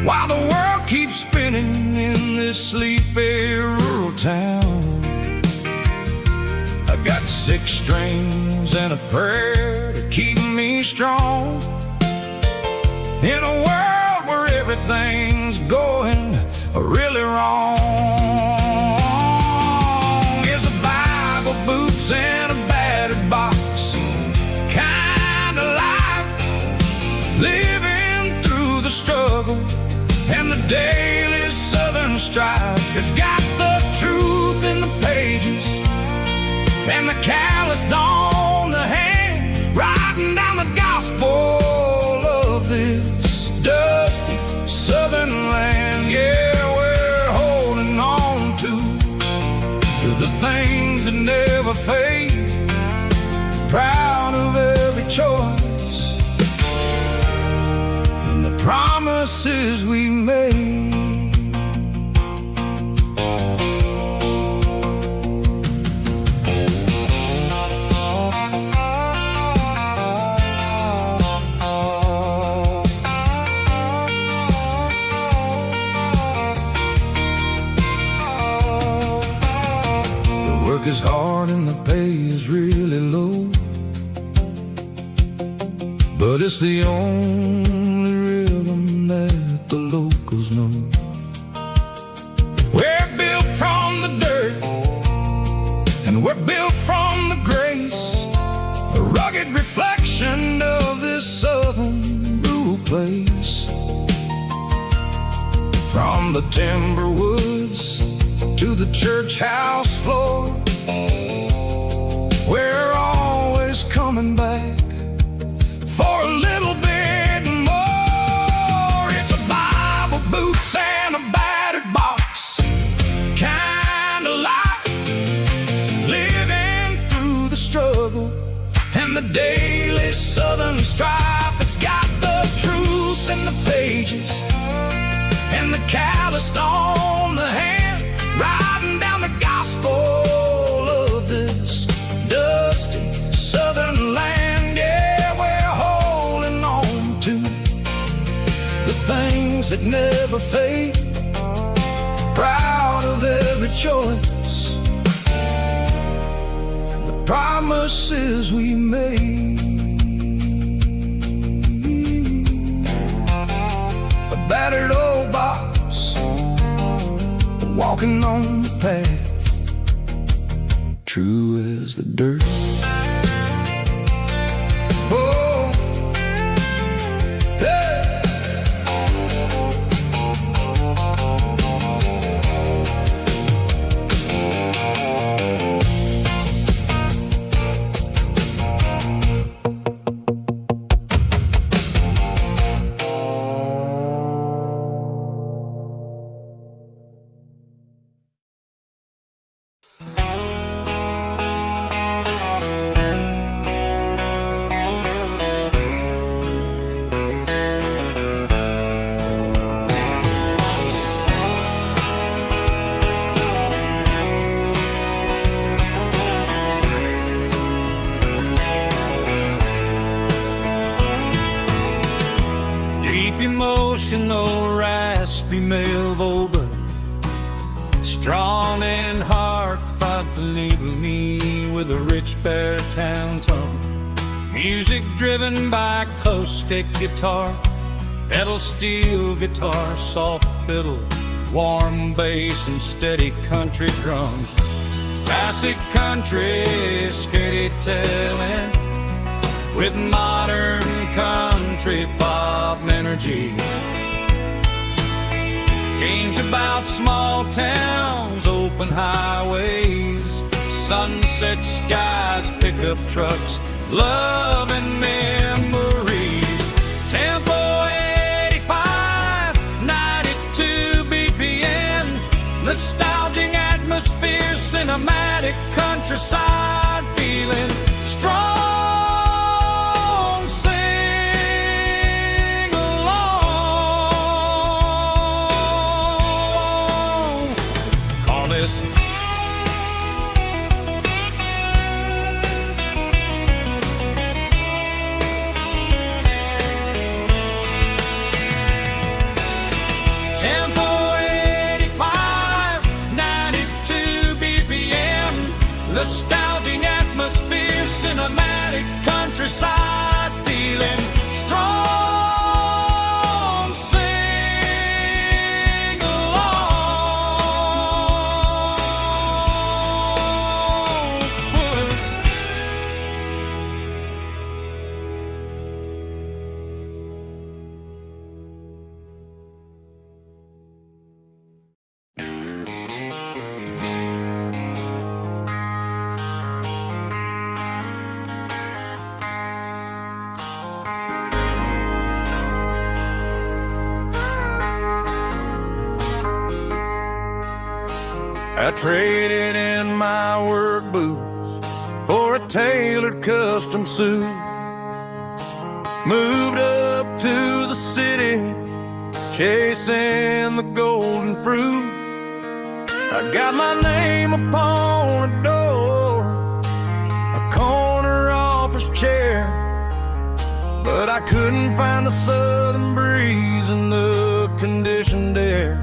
[SPEAKER 1] while the world keeps spinning in this sleepy rural town. I got 6 strings and a prayer to keep me strong, in a world where everything's going really wrong. It's a Bible, boots, and a battered box kind of life, living through the struggle and the daily southern strife. It's got the truth in the pages and the calloused on the hand, writing down the gospel of this dusty southern land. Yeah, we're holding on to the things that never fade, proud of every choice and the promises we made. Is hard and the pay is really low, but it's the only rhythm that the locals know. We're built from the dirt and we're built from the grace, a rugged reflection of this southern rural place. From the timber woods to the church house floor, we're always coming back for a little bit more. It's a Bible, boots, and a battered box kind of life, living through the struggle and the daily southern strife. It's got the truth in the pages and the calloused on the hand, writing down the gospel of this dusty southern land. Yeah, we're holding on to the things that never fade, proud of every choice and the promises we made. A battered old box, walking on the path, true as the dirt. Oh, hey.
[SPEAKER 2] Emotional, raspy male vulva, strong and heartfelt, believe me, with a rich baritone tone. Music driven by acoustic guitar, pedal steel guitar, soft fiddle, warm bass, and steady country drums. Classic country skitty-telling with modern country pop energy. Games about small towns, open highways, sunset skies, pickup trucks, love and memories. Tempo 85, 92 BPM, nostalgic atmosphere, cinematic countryside feeling, strong, sing along. Call this Tempo 85, 92 BPM, nostalgic atmosphere, cinematic countryside feeling, strong, sing along. Puss.
[SPEAKER 1] I traded in my work boots for a tailored custom suit. Moved up to the city, chasing the golden fruit. I got my name upon a door, a corner office chair, but I couldn't find the southern breeze in the conditioned air.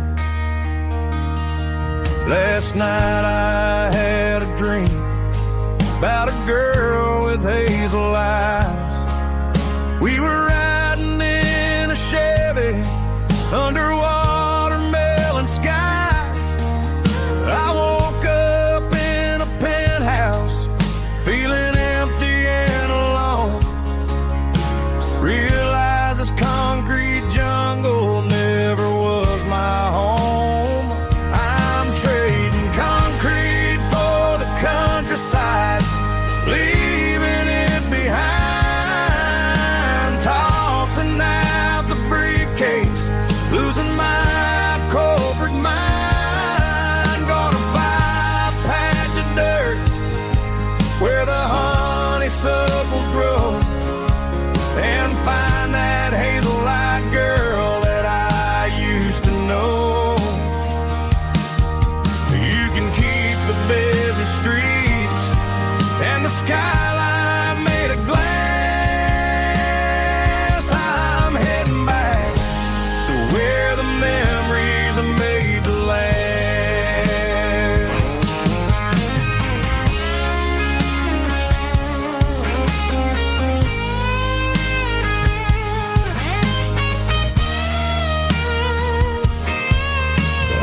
[SPEAKER 1] Last night I had a dream about a girl with hazel eyes. We were riding in a Chevy under watermelon skies. I woke up in a penthouse feeling empty and alone. Realized this concrete jungle never was my home. Countryside, leaving it behind, tossing out the briefcase, losing my corporate mind. Gonna buy a patch of dirt where the honeysuckles grow and find that hazel-eyed girl that I used to know. You can keep the busy streets and the skyline made of glass. I'm heading back to where the memories are made to last.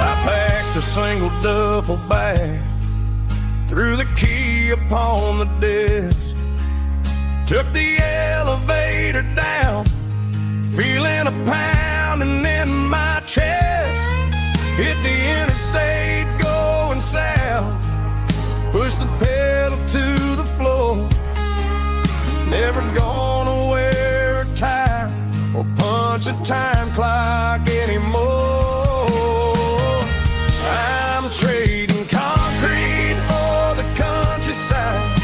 [SPEAKER 1] I packed a single duffel bag, threw the key upon the desk, took the elevator down, feeling a pounding in my chest. Hit the interstate going south, pushed the pedal to the floor. Never gonna wear a tie or punch a time clock anymore. I'm trading concrete for the countryside,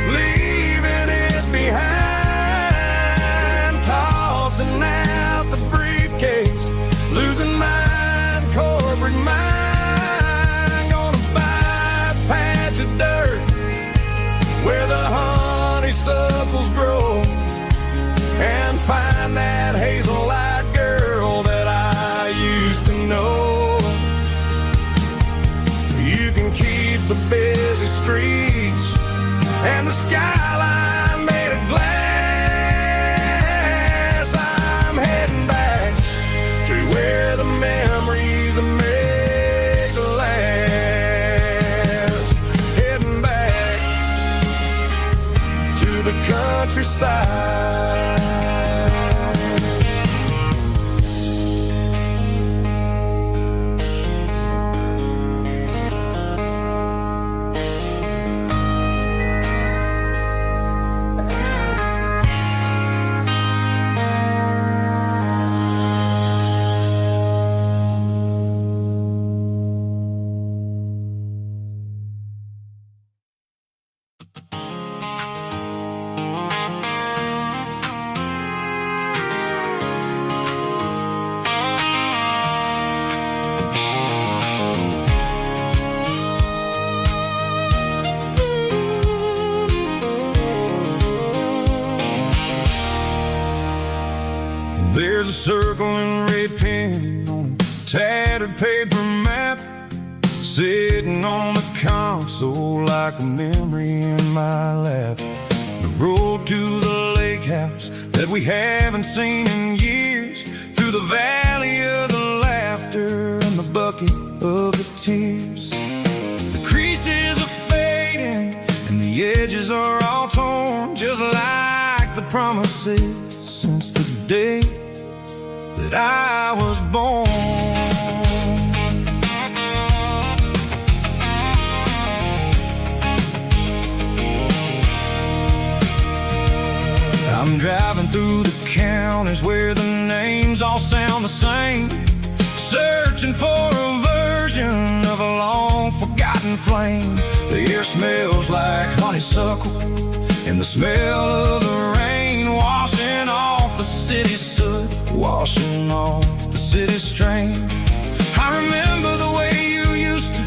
[SPEAKER 1] leaving it behind, tossing out the briefcase, losing my corporate mind. Gonna buy a patch of dirt where the honeysuckles grow and find that hazel-eyed girl that I used to know. You can keep the busy streets and the skyline made of glass. I'm heading back to where the memories are made to last. Heading sitting on the console like a memory in my lap. The road to the lake house that we haven't seen in years, through the valley of the laughter and the bucket of the tears. The creases are fading and the edges are all torn, just like the promises since the day that I was born. I'm driving through the counties where the names all sound the same, searching for a version of a long-forgotten flame. The air smells like honeysuckle, and the smell of the rain washing off the city soot, washing off the city strain. I remember the way you used to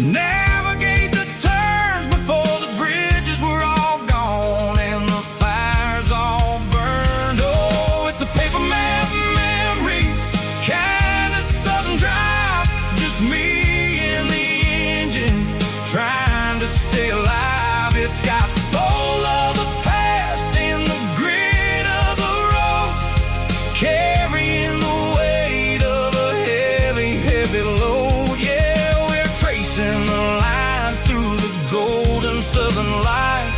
[SPEAKER 1] navigate the turns before the bridges were all gone and the fires all burned. Oh, it's a paper map memories, kind of southern drive, just me and the engine trying to stay alive. It's got the soul of the past and the grit of the road, carrying the weight of a heavy, heavy load. Yeah, we're tracing the lines through the golden southern light,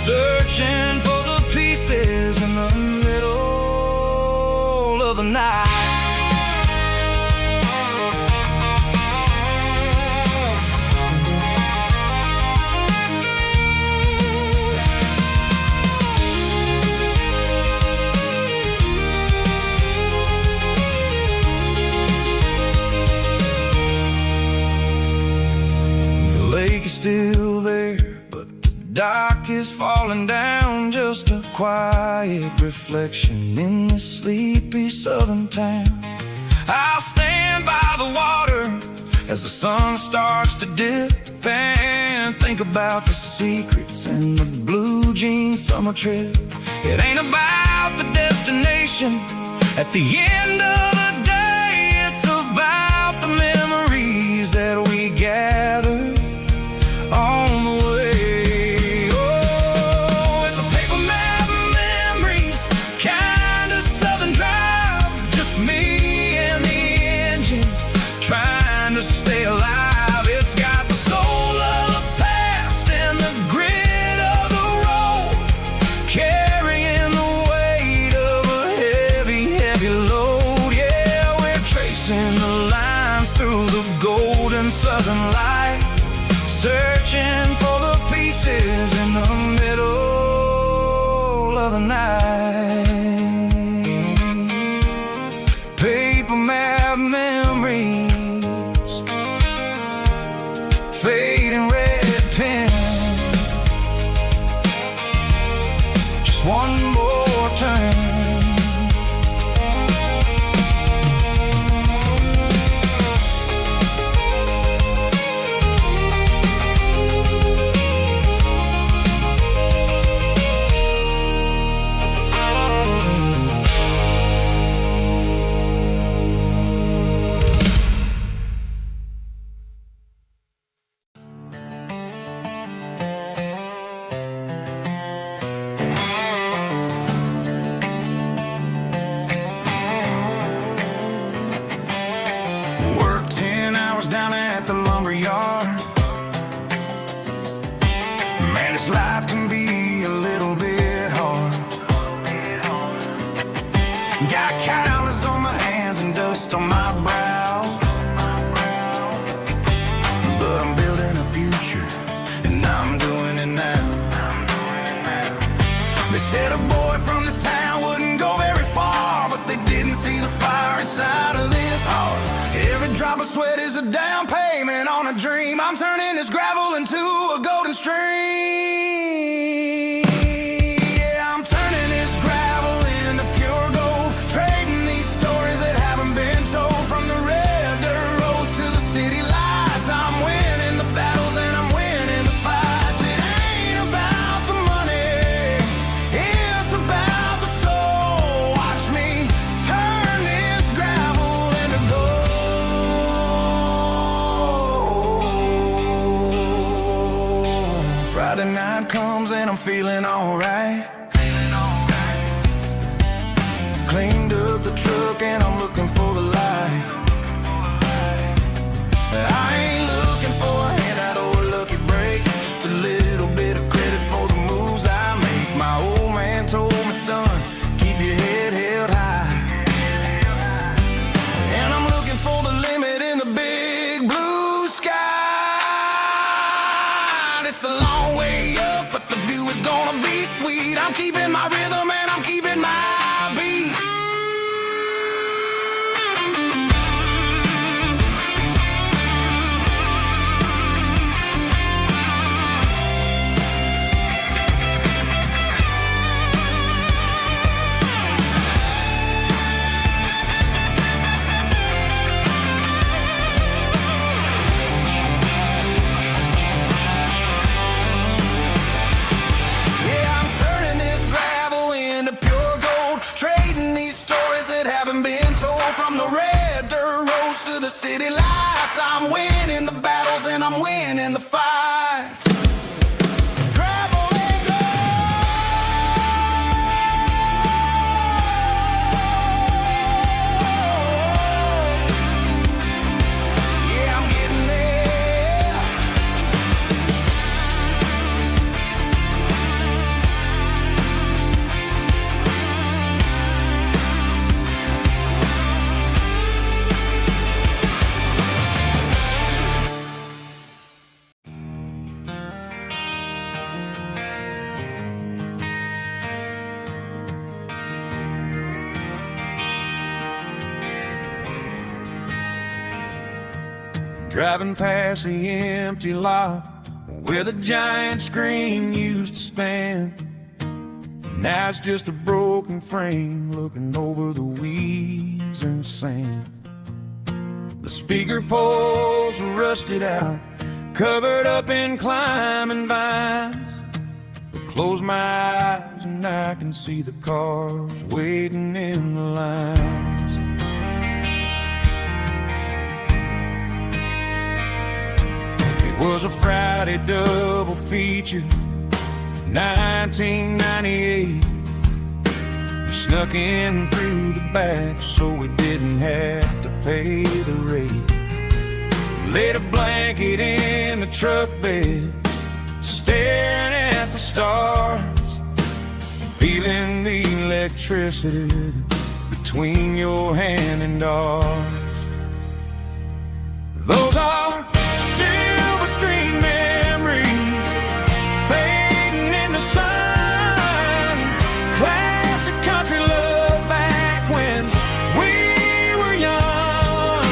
[SPEAKER 1] searching for the pieces in the middle of the night. The lake is still there, but the dock is falling down, just a quiet reflection in this sleepy southern town. I'll stand by the water as the sun starts to dip and think about the secrets and the blue jean summer trip. It ain't about the destination at the end of the day, it's about the memories that we gather on the way. Oh, it's a paper map memories, kind of southern drive, just me and the engine trying to stay alive. It's got the soul of the past and the grit of the road, carrying the weight of a heavy, heavy load. Yeah, we're tracing the lines through the golden southern light, searching for the pieces in the middle of the night. Paper map memories, fading red pen, just one more turn. Work 10 hours down at the lumber yard. Man, this life can be a little bit hard. Got calluses on my hands and dust on my brow, but I'm building a future and I'm doing it now. They said a boy from this town wouldn't go very far, but they didn't see the fire inside of this heart. Every drop of sweat is a down payment on a dream. I'm turning this gravel into a golden stream. Yeah, I'm turning this gravel into pure gold, trading these stories that haven't been told. From the red dirt roads to the city lights, I'm winning the battles and I'm winning the fights. It ain't about the money, it's about the soul. Watch me turn this gravel into gold. Friday night comes and I'm feeling alright. Cleaned up the truck and I'm looking for the light. I ain't looking for a handout or a lucky break, just a little bit of credit for the moves I make. My old man told me, son, keep your head held high. And I'm looking for the limit in the big blue sky. It's a long way up, but the view is gonna be sweet. I'm keeping my rhythm and I'm keeping my beat. From the red dirt roads to the city lights, I'm winning the battles and I'm winning the fights. Gravel and gold. Yeah, I'm getting there. Driving past the empty lot where the giant screen used to stand. Now it's just a broken frame looking over the weeds and sand. The speaker poles are rusted out, covered up in climbing vines. I close my eyes and I can see the cars waiting in the lines. Was a Friday double feature, 1998. We snuck in through the back so we didn't have to pay the rate. Laid a blanket in the truck bed, staring at the stars, feeling the electricity between your hand and ours. Those are screen memories fading in the sun. Classic country love back when we were young.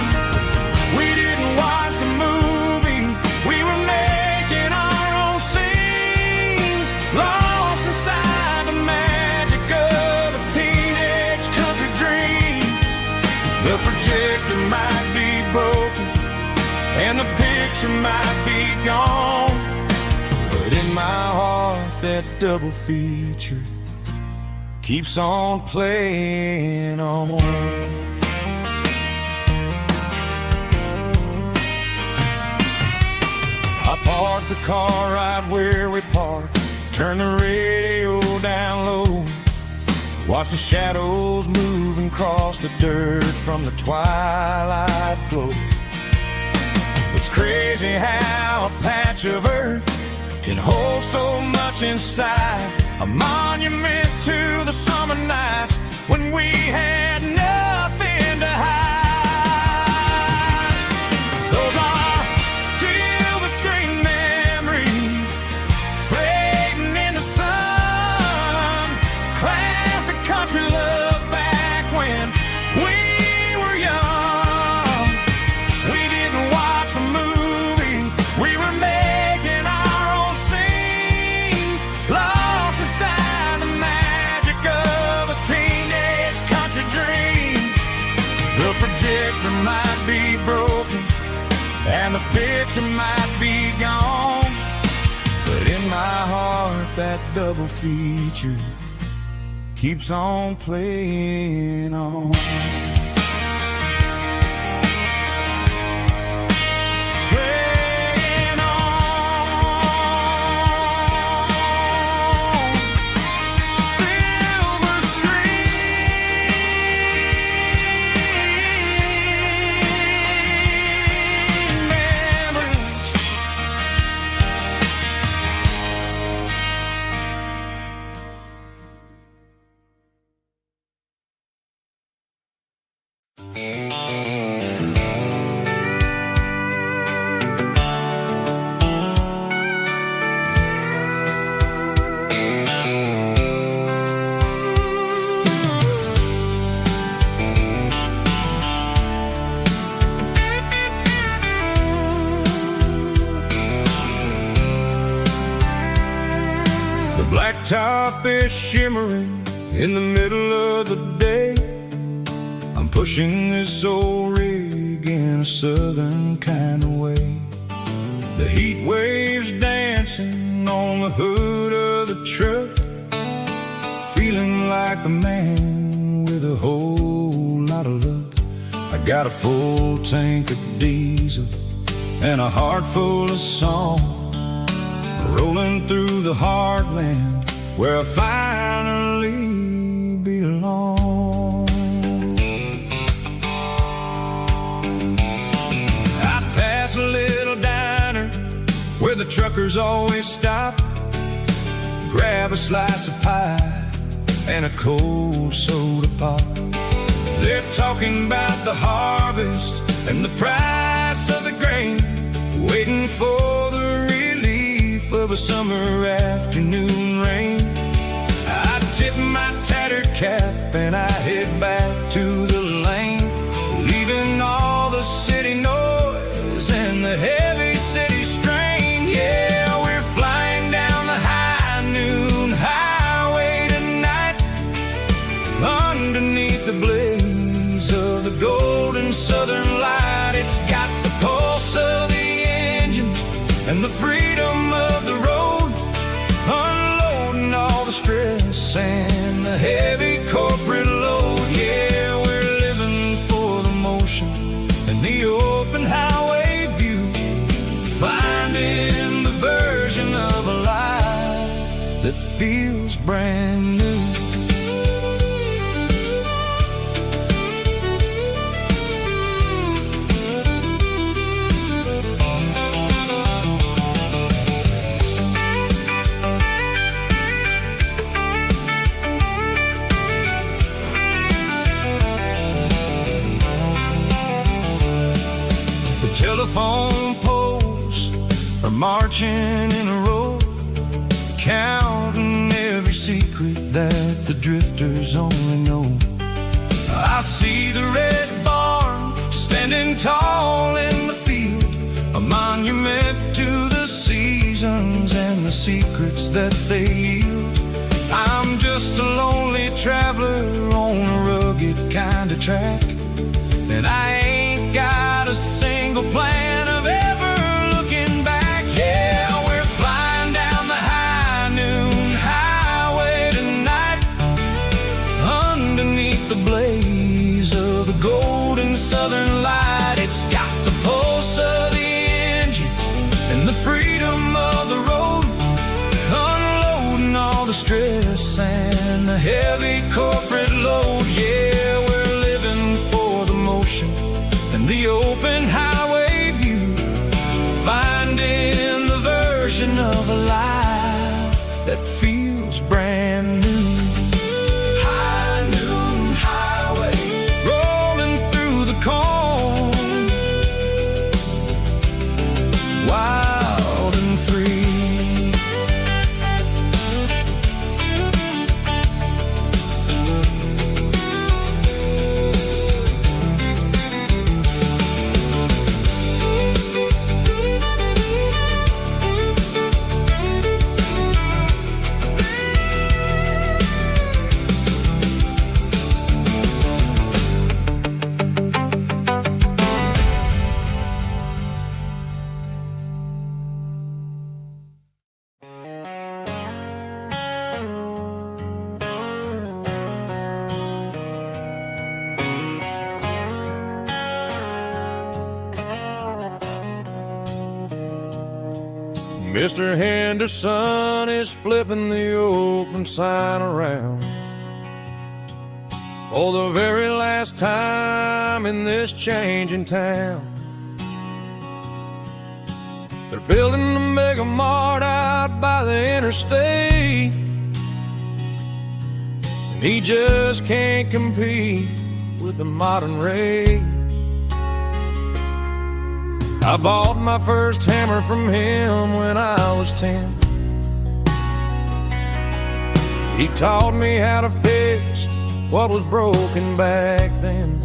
[SPEAKER 1] We didn't watch the movie, we were making our own scenes, lost inside the magic of a teenage country dream. The projector might be broken and the picture might be gone, but in my heart that double feature keeps on playing on. I parked the car right where we parked, turned the radio down low, watched the shadows moving across the dirt from the twilight glow. It's crazy how a patch of earth can hold so much inside, a monument to the summer nights when we had nothing to hide. Those are silver screen memories fading in the sun. Classic country love back when we were young. We didn't watch the movie, we were making our own scenes, lost inside the magic of a teenage country dream. The projector might be broken and the picture might be gone, but in my heart that double feature keeps on playing on. Playing on. top is shimmering in the middle of the day. I'm pushing this old rig in a southern kind of way. The heat waves dancing on the hood of the truck, feeling like a man with a whole lot of luck. I got a full tank of diesel and a heart full of song, rolling through the heartland where I finally belong. I pass a little diner where the truckers always stop, grab a slice of pie and a cold soda pop. They're talking about the harvest and the price of the grain, waiting for the relief of a summer afternoon rain. I tip my tattered cap and I head back to the lane, leaving all the city noise and the heavy city strain. Yeah, we're flying down the high noon highway tonight, underneath the blaze of the golden southern light. It's got the pulse of the engine and the freedom of the road, unloading all the stress and the heavy corporate load. Yeah, we're living for the motion and the open highway view, finding the version of a life that feels brand new. Telephone poles are marching in a row, counting every secret that the drifters only know. I see the red barn standing tall in the field, a monument to the seasons and the secrets that they yield. I'm just a lonely traveler on a rugged kind of track, and I ain't got a single plan of ever looking back. Yeah, we're flying down the high noon highway tonight, underneath the blaze of the golden southern light. It's got the pulse of the engine and the freedom of the road, unloading all the stress and the heavy corporate load. Yeah, we're living for the motion and the open highway view, finding the version of a life that feels brand new. High noon highway, rolling through the corn, wild and free. Mr. Henderson is flipping the open sign around for the very last time in this changing town. They're building a mega mart out by the interstate, and he just can't compete with the modern rate. I bought my first hammer from him when I was 10. He taught me how to fix what was broken back then.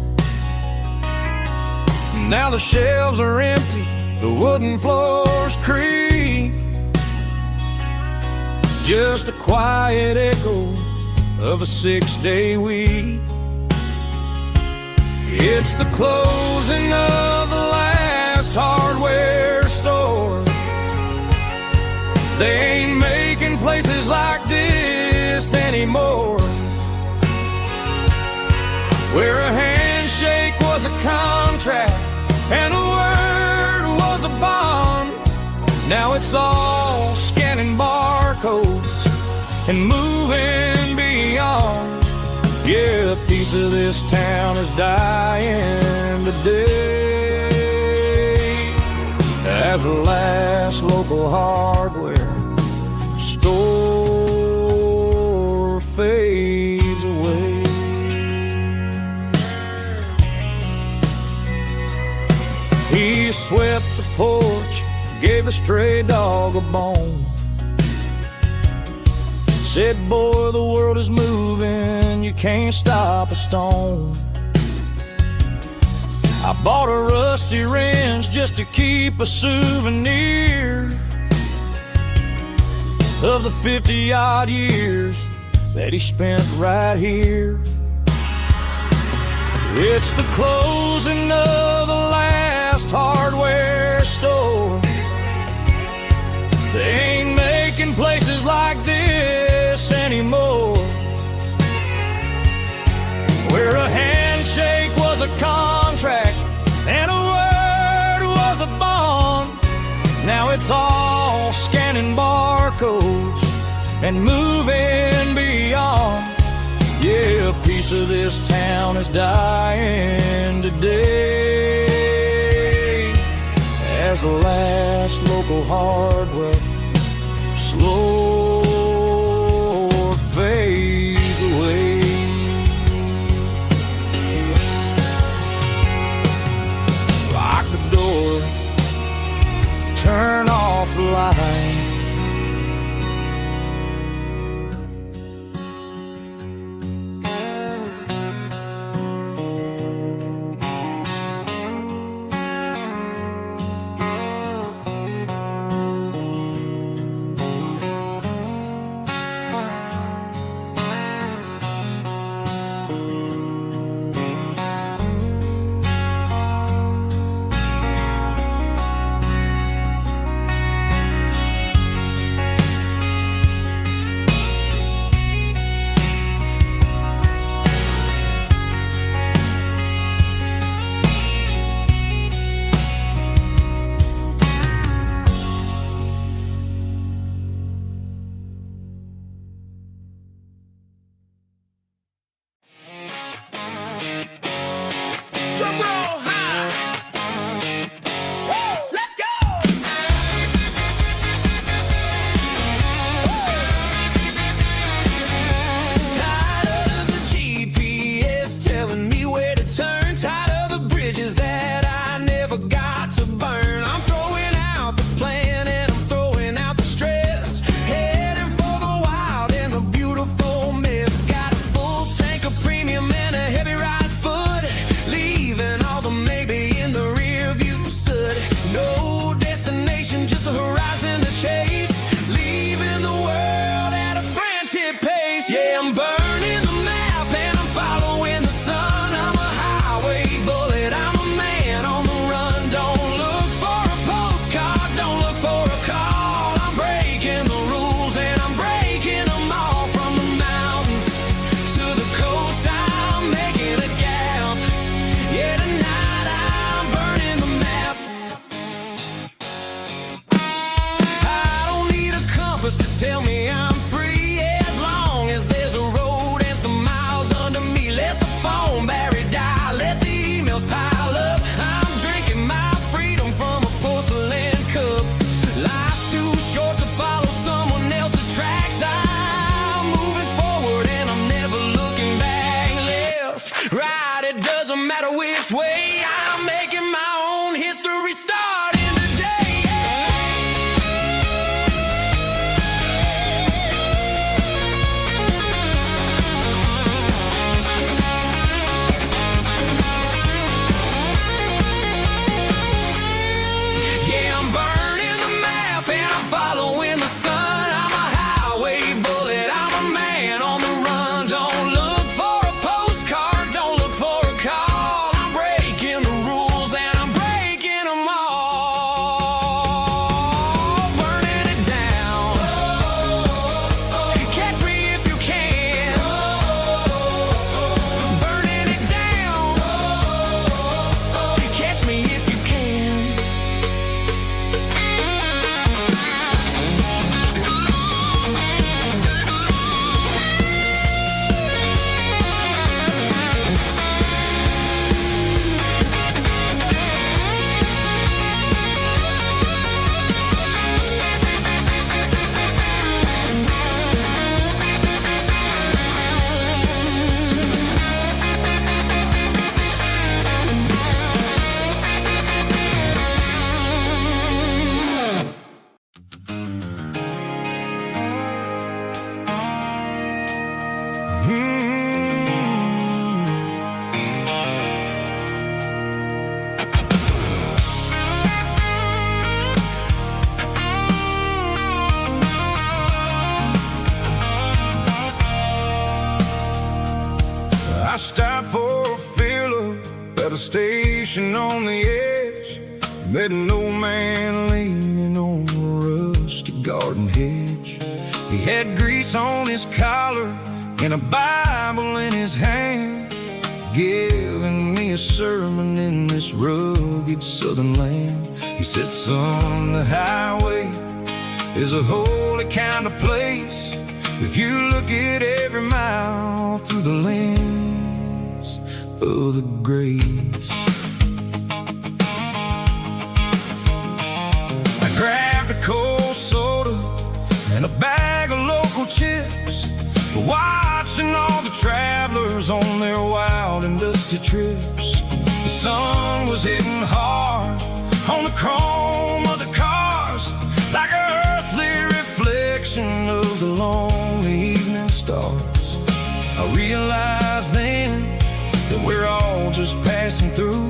[SPEAKER 1] Now the shelves are empty, the wooden floors creak,
[SPEAKER 2] just a quiet echo of a 6-day week. It's the closing of the last hardware store. They ain't making places like this anymore, where a handshake was a contract and a word was a bond. Now it's all scanning barcodes and moving beyond. Yeah, a piece of this town is dying today as the last local hardware store fades away. He swept the porch, gave the stray dog a bone, said, boy, the world is moving, you can't stop a stone. I bought a rusty wrench just to keep a souvenir of the 50-odd years that he spent right here. It's the closing of the last hardware store. They ain't making places like this anymore, where a handshake was a contract and a word was a bond. Now it's all scanning barcodes and moving beyond. Yeah, a piece of this town is dying today as the last local hardware slow fades away. Lock the door, turn off the light.
[SPEAKER 1] a station on the edge. Met an old man leaning on a rusty garden hedge. He had grease on his collar and a Bible in his hand, giving me a sermon in this rugged southern land. He said, son, the highway is a holy kind of place if you look at every mile through the lens of the grace. I grabbed a cold soda and a bag of local chips, watching all the travelers on their wild and dusty trips. The sun was hitting hard on the chrome of the cars, like an earthly reflection of the lonely evening stars. I realized then that we're all just passing through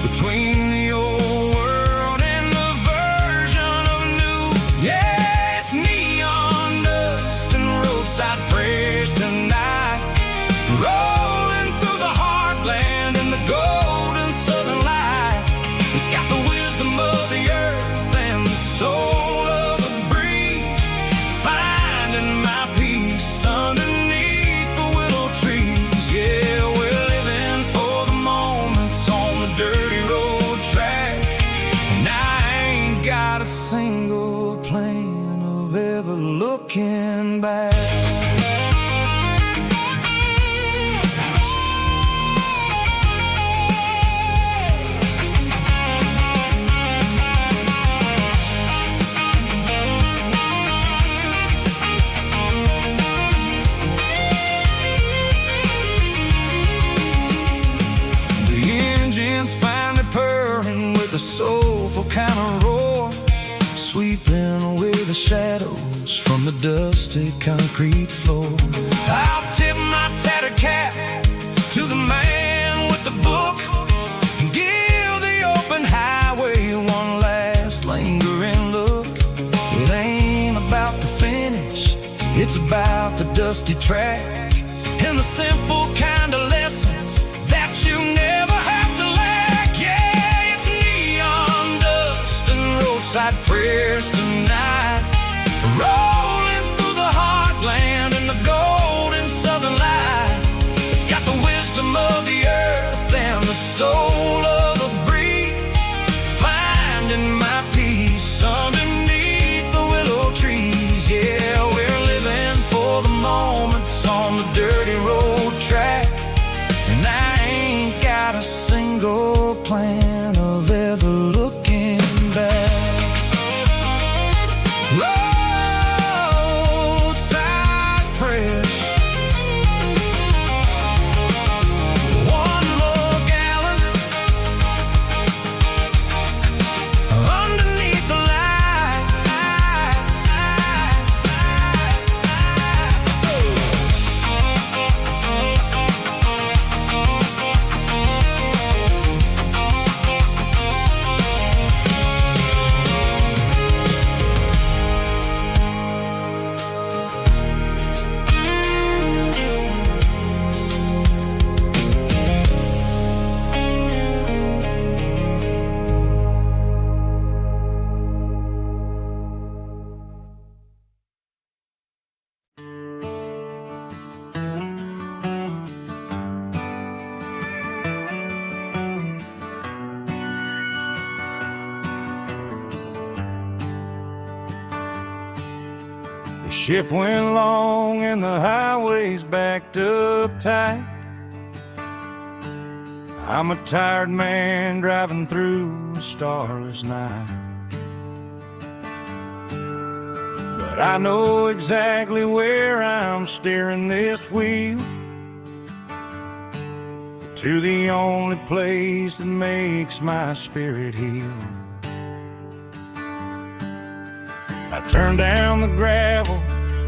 [SPEAKER 1] between the old world and the version of new. Yeah, it's neon dust and roadside prayers tonight, rolling through the heartland in the golden southern light. It's got the wisdom of the earth and the soul of the breeze, finding my peace underneath the willow trees. Yeah, we're living for the moments on the dirty road track, and I ain't got a single plan of ever looking back. A soulful kind of roar, sweeping away the shadows from the dusty concrete floor. I'll tip my tattered cap to the man with the book and give the open highway one last lingering look. It ain't about the finish, it's about the dusty track and the simple kind of lessons that you never have to lack. Yeah, it's neon dust and roadside prayers tonight, rolling through the heartland in the golden southern light. It's got the wisdom of the earth and the soul of the breeze, finding my peace underneath the willow trees. Yeah, we're living for the moments on the dirty road track, and I ain't got a single plan of ever looking back. Roadside prayers, one more gallon underneath the light. The shift went long and the highway's backed up tight. I'm a tired man driving through a starless night, but I know exactly where I'm steering this wheel, to the only place that makes my spirit heal. I turn down the gravel,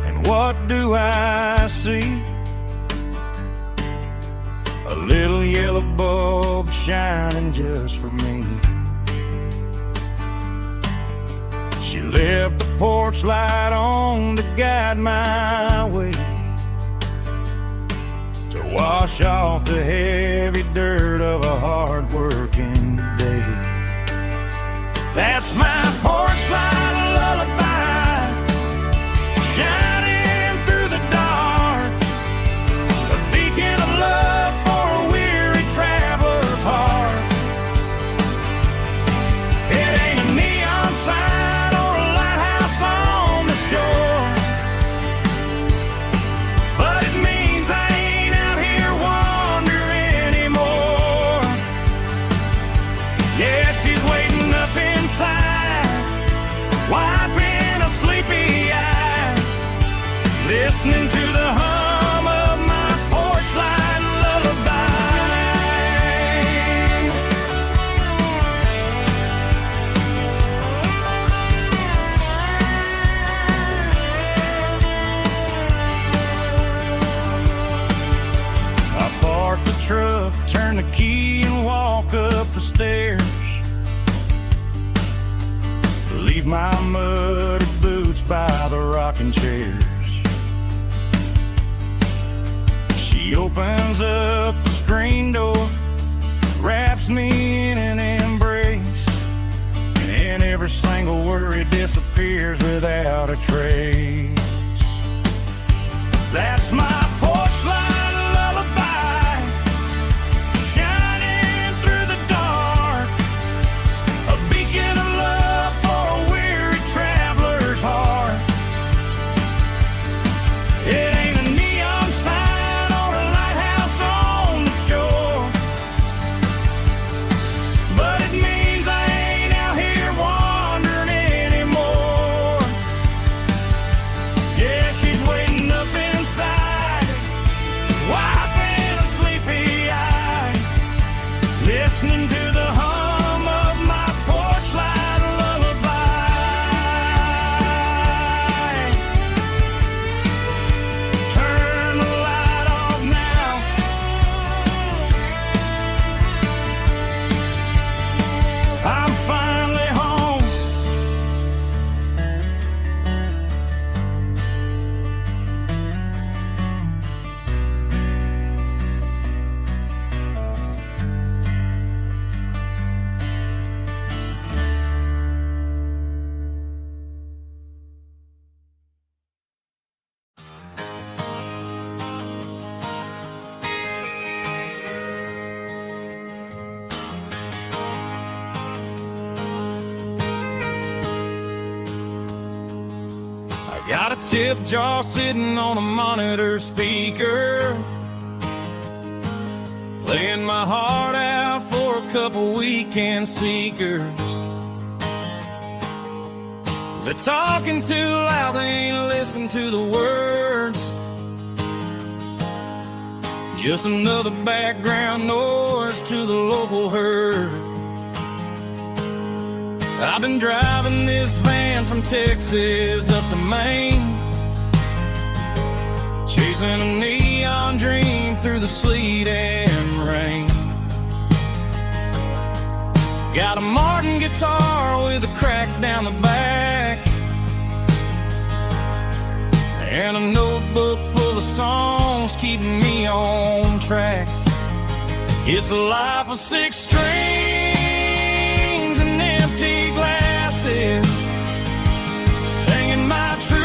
[SPEAKER 1] and what do I see? A little yellow bulb shining just for me. She left the porch light on to guide my way, to wash off the heavy dirt of a hard-working day. That's my porch light lullaby, shining through the dark, a beacon of love for a weary traveler's heart. It ain't a neon sign or a lighthouse on the shore, but it means I ain't out here wandering anymore. Yeah, she's waiting up inside, wiping a sleepy eye, listening to the hum of my porch light lullaby. I park the truck, turn the key and walk up the stairs, leave my muddy boots by the rocking chairs. She opens up the screen door, wraps me in an embrace, and every single worry disappears without a trace. That's my porch light lullaby, shining through the dark, a beacon of love for a weary traveler's heart. It ain't a neon sign or a lighthouse on the shore, but it means I ain't out here wandering anymore. Yeah, she's waiting up inside, wiping a sleepy eye, listening to the hum of my porch light lullaby. Turn the light off now, I'm finally home. I got a tip jar sitting on a monitor speaker, playing my heart out for a couple weekend seekers. They're talking too loud, they ain't listen to the words, just another background noise to the local herd. I've been driving this van from Texas up to Maine, chasing a neon dream through the sleet and rain. Got a Martin guitar with a crack down the back, and a notebook full of songs keeping me on track. It's a life of 6 strings and empty glasses, singing my truth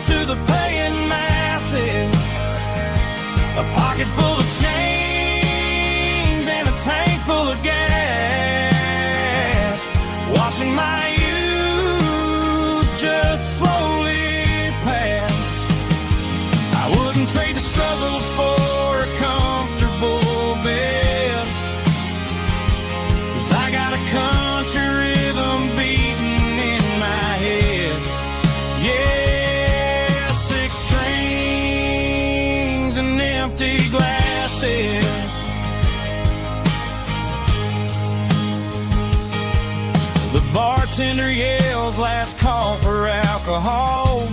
[SPEAKER 1] to the paying masses. A pocket full of change and a tank full of gas, watching my youth just slowly pass. I wouldn't trade the struggle for a comfortable bed, 'cause I got a country rhythm beating in my head. Yeah, 6 strings and empty glasses. The bartender yells last call for alcohol.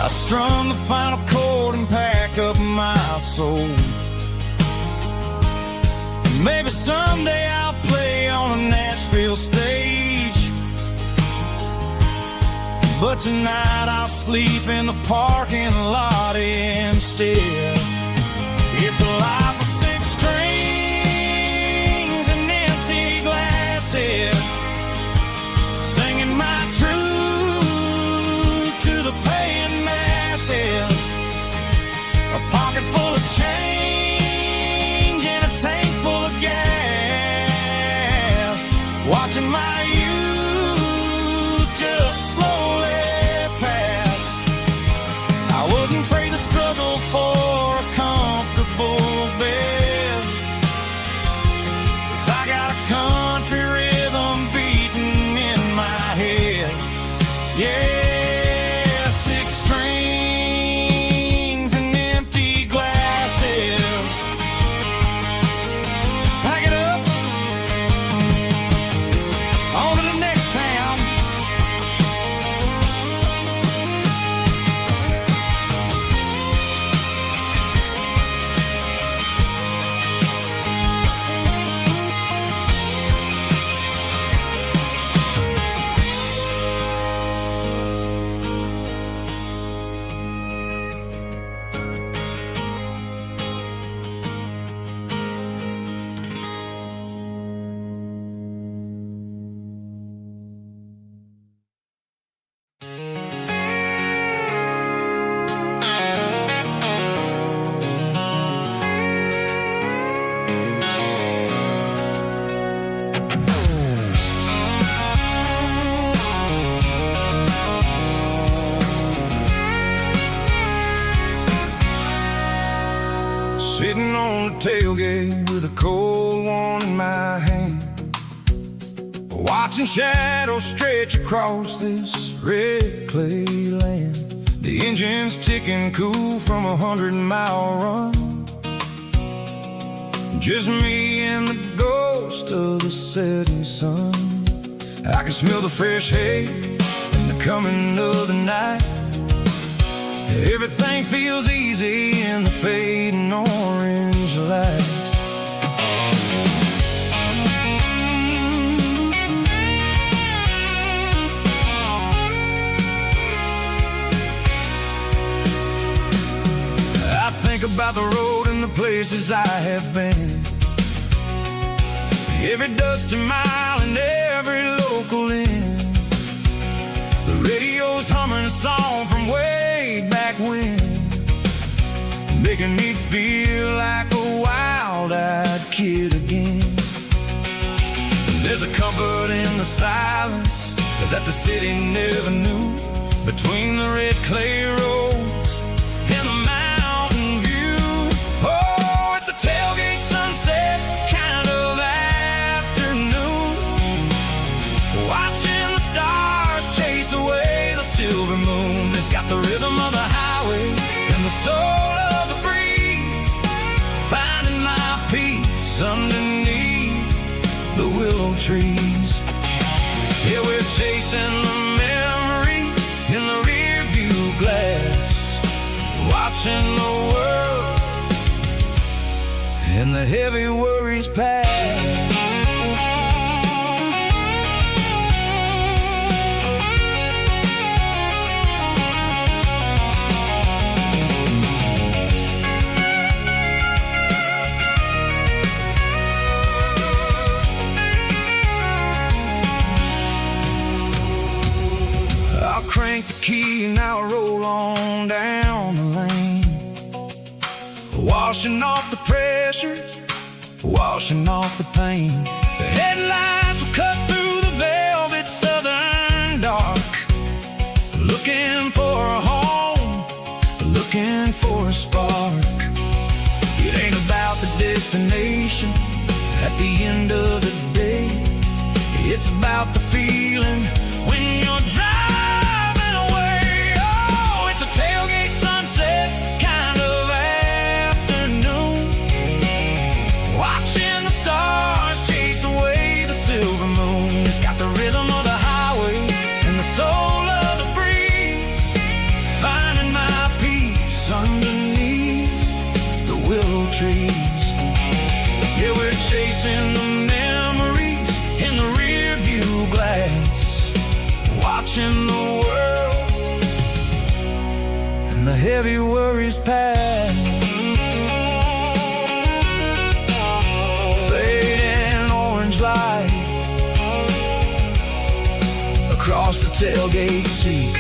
[SPEAKER 1] I strum the final chord and pack up my soul. Maybe someday I'll play on a Nashville stage, but tonight I'll sleep in the parking lot instead. It's a watching my youth just slowly pass. I wouldn't trade the struggle for a comfortable bed, 'cause I got a country rhythm beating in my head. Yeah, 6 strings and empty glasses. Pack it up, on to the next town. Sitting on the tailgate with a cold one in my hand, watching shadows stretch across this red clay land. The engine's ticking cool from a 100-mile run. Just me and the ghost of the setting sun. I can smell the fresh hay and the coming of the night. Everything feels easy in the fading orange light. I think about the road and the places I have been, every dusty mile and every local inn. The radio's humming a song from way back when, making me feel like a wild-eyed kid again. There's a comfort in the silence that the city never knew, between the red clay roads and the mountain view. Oh, it's a tailgate sunset kind of afternoon, watching the stars chase away the silver moon. It's got the rhythm of the highway and the soul of the breeze, finding my peace underneath the willow trees. Yeah, we're chasing the memories in the rear view glass, watching the world and the heavy worries pass. Crank the key and I'll roll on down the lane, washing off the pressure, washing off the pain. The headlights will cut through the velvet southern dark, looking for a home, looking for a spark. It ain't about the destination at the end of the day, it's about the feeling when you're driving. Tailgate sunset kind of afternoon, watching the stars chase away the silver moon. It's got the rhythm of the highway and the soul of the breeze, finding my peace underneath the willow trees. Yeah, we're chasing the memories in the rear view glass, watching the world the heavy worries pass. Fading orange light across the tailgate seat.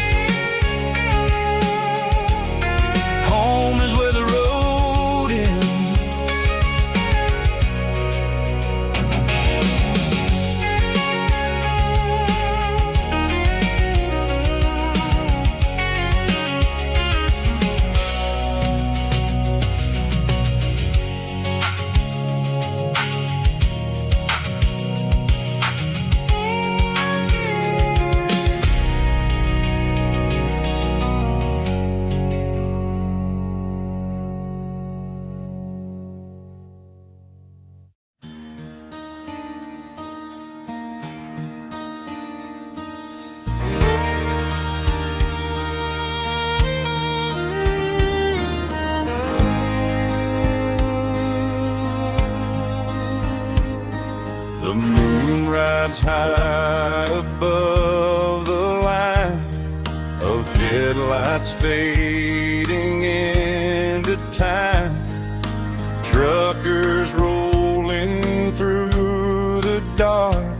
[SPEAKER 1] Home is where the road ends. rides high above the line of headlights fading into time. Truckers rolling through the dark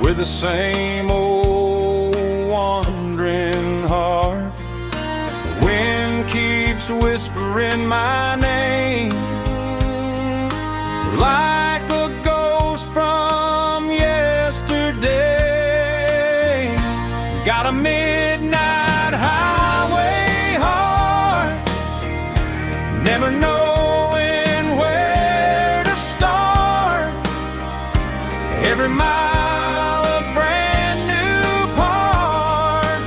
[SPEAKER 1] with the same old wandering heart. The wind keeps whispering my name like a ghost from yesterday. Got a midnight highway heart, never knowing where to start. Every mile a brand new part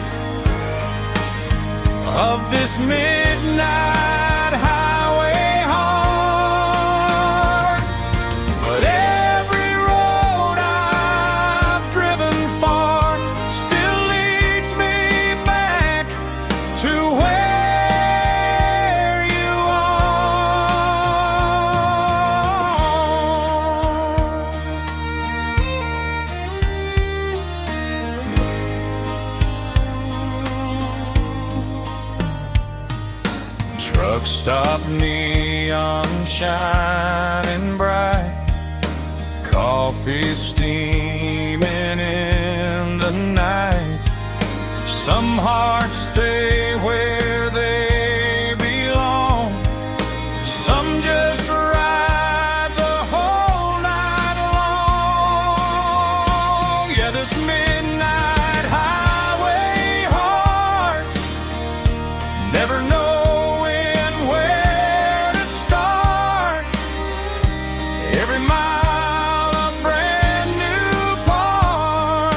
[SPEAKER 1] of this midnight highway heart. But every road I've driven far still leads me back to where you are. Truck stop, neon shining bright, coffee steaming in the night. Some hearts stay where they belong, some just ride the whole night long. Yeah, this midnight highway heart, never knowing where to start. Every mile a brand new part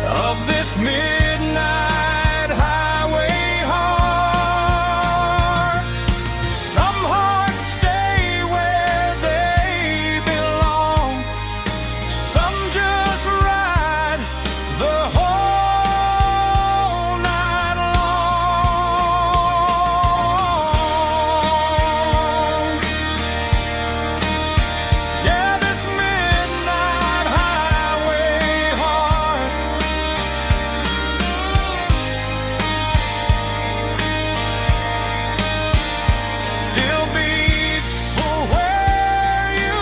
[SPEAKER 1] of this midnight highway heart. Some hearts stay where they belong, some just ride the whole night long. Yeah, this midnight highway heart still beats for where you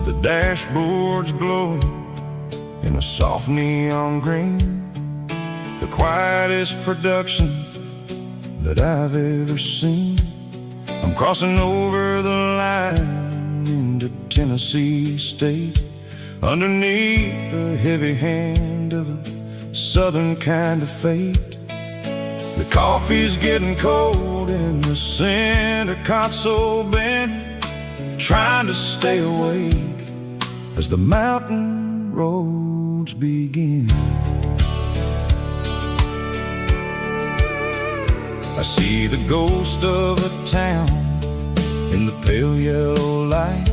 [SPEAKER 1] The dashboard's glowing in a soft neon green, the quietest production that I've ever seen. I'm crossing over the line into Tennessee State, underneath the heavy hand of a southern kind of fate. The coffee's getting cold in the center console bin, trying to stay awake as the mountain roads begin. I see the ghost of a town in the pale yellow light,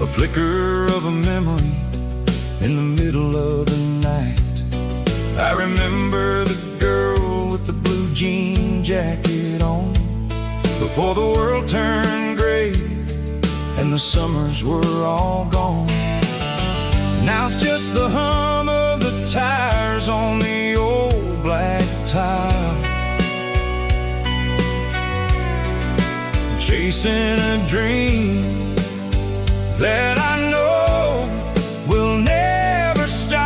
[SPEAKER 1] a flicker of a memory in the middle of the night. I remember the girl with the blue jean jacket on, before the world turned gray and the summers were all gone. Now it's just the hum of the tires on the old black tile, chasing a dream that I know will never stop.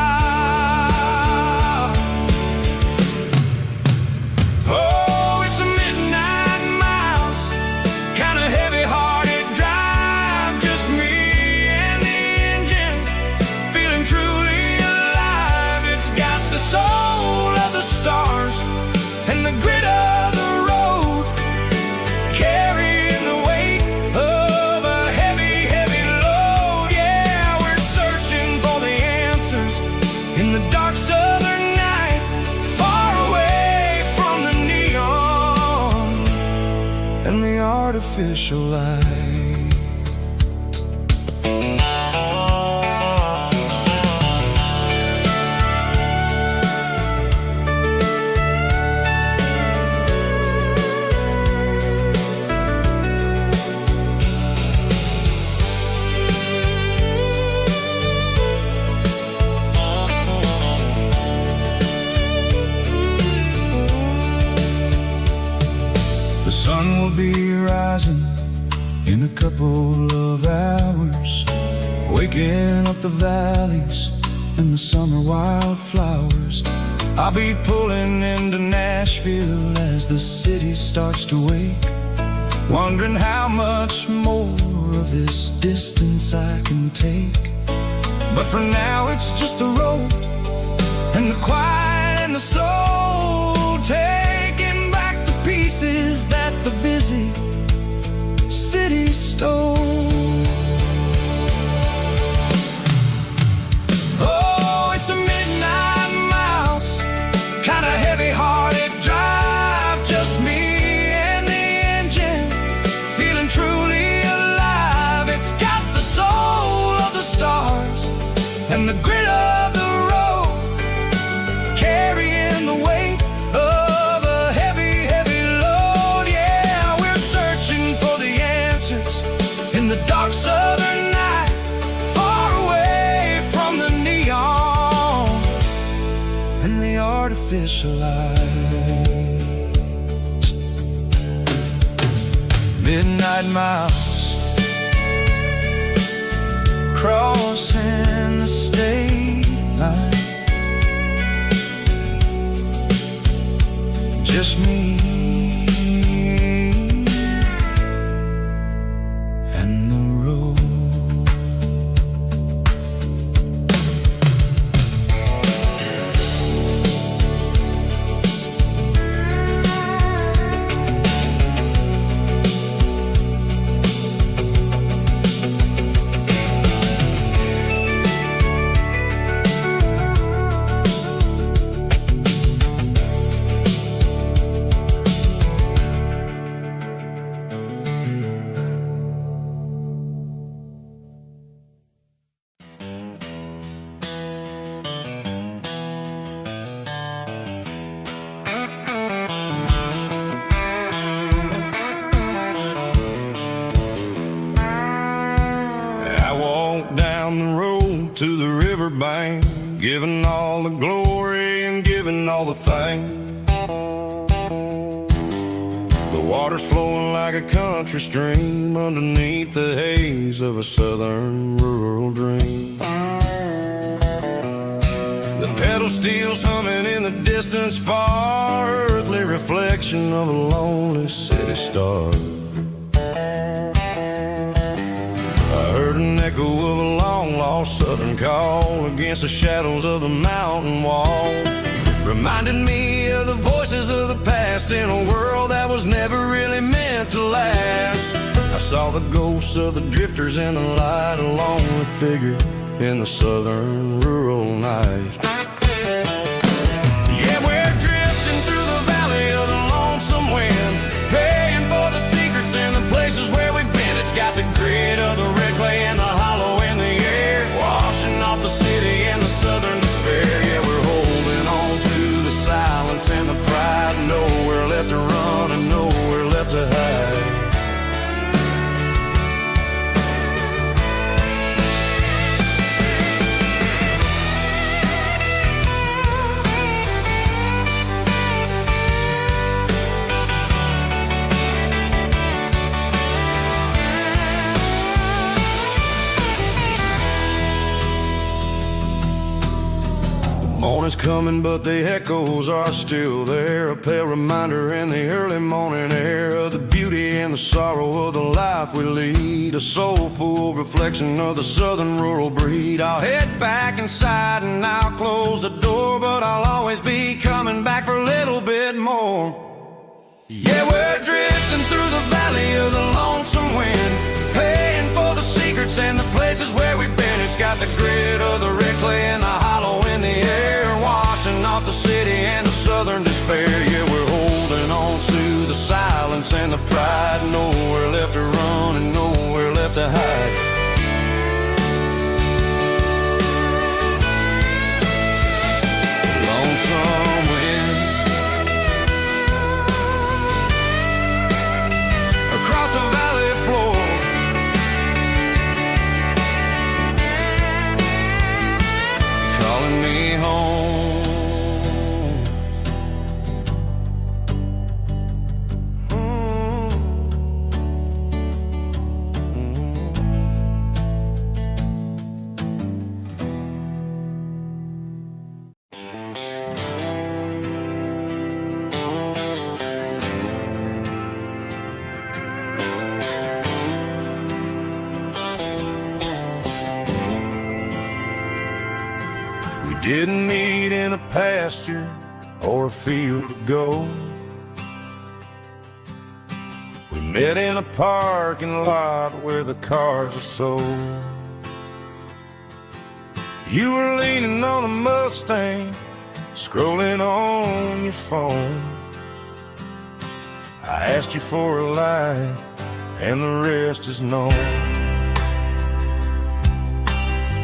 [SPEAKER 1] Oh, it's a midnight mouse, kind of heavy-hearted drive. artificial light. The sun will be rising in a couple of hours, waking up the valleys and the summer wildflowers. I'll be pulling into Nashville as the city starts to wake, wondering how much more of this distance I can take. But for now it's just the road and the quiet and the soul, taking back the pieces that the busy city stole. Oh, it's a midnight mouse, kinda heavy-hearted drive, just me and the engine, feeling truly alive. It's got the soul of the stars and the grit of the road, carrying the weight of a heavy, heavy load. Yeah, we're searching for the answers in the dark southern night, far away from the neon and the artificial lights. Midnight mouse, crossing the state line, just me and the road. I walk down the road to the riverbank, giving all the glory and giving all the thanks. The water's flowing like a country stream underneath the haze of a southern rural dream. The pedal steel's humming in the distance far, earthly reflection of a lonely city star. I heard an echo of a long-lost southern call against the shadows of the mountain wall, reminded me of the voices of the past in a world that was never really meant to last. I saw the ghosts of the drifters in the light, a lonely figure in the southern rural night. Yeah, we're drifting through the valley of the lonesome wind, paying for the secrets and the places where we've been. It's got the grit of the red clay and the hollow in the air, washing off the city and the southern despair. Yeah, we're holding on to the silence and the pride, nowhere left to run and nowhere left to hide. Morning's coming, but the echoes are still there, a pale reminder in the early morning air of the beauty and the sorrow of the life we lead, a soulful reflection of the southern rural breed. I'll head back inside and I'll close the door, but I'll always be coming back for a little bit more. Yeah, we're drifting through the valley of the lonesome wind, paying for the secrets and the places where we've been. It's got the grit of the red clay and the hollow in the air, washing off the city and the southern despair. Yeah, we're holding on to the silence and the pride, nowhere left to hide. Lonesome wind across the valley floor, calling me home. Didn't meet in a pasture or a field of gold. We met in a parking lot where the cars are sold. You were leaning on a Mustang, scrolling on your phone. I asked you for a light, and the rest is known.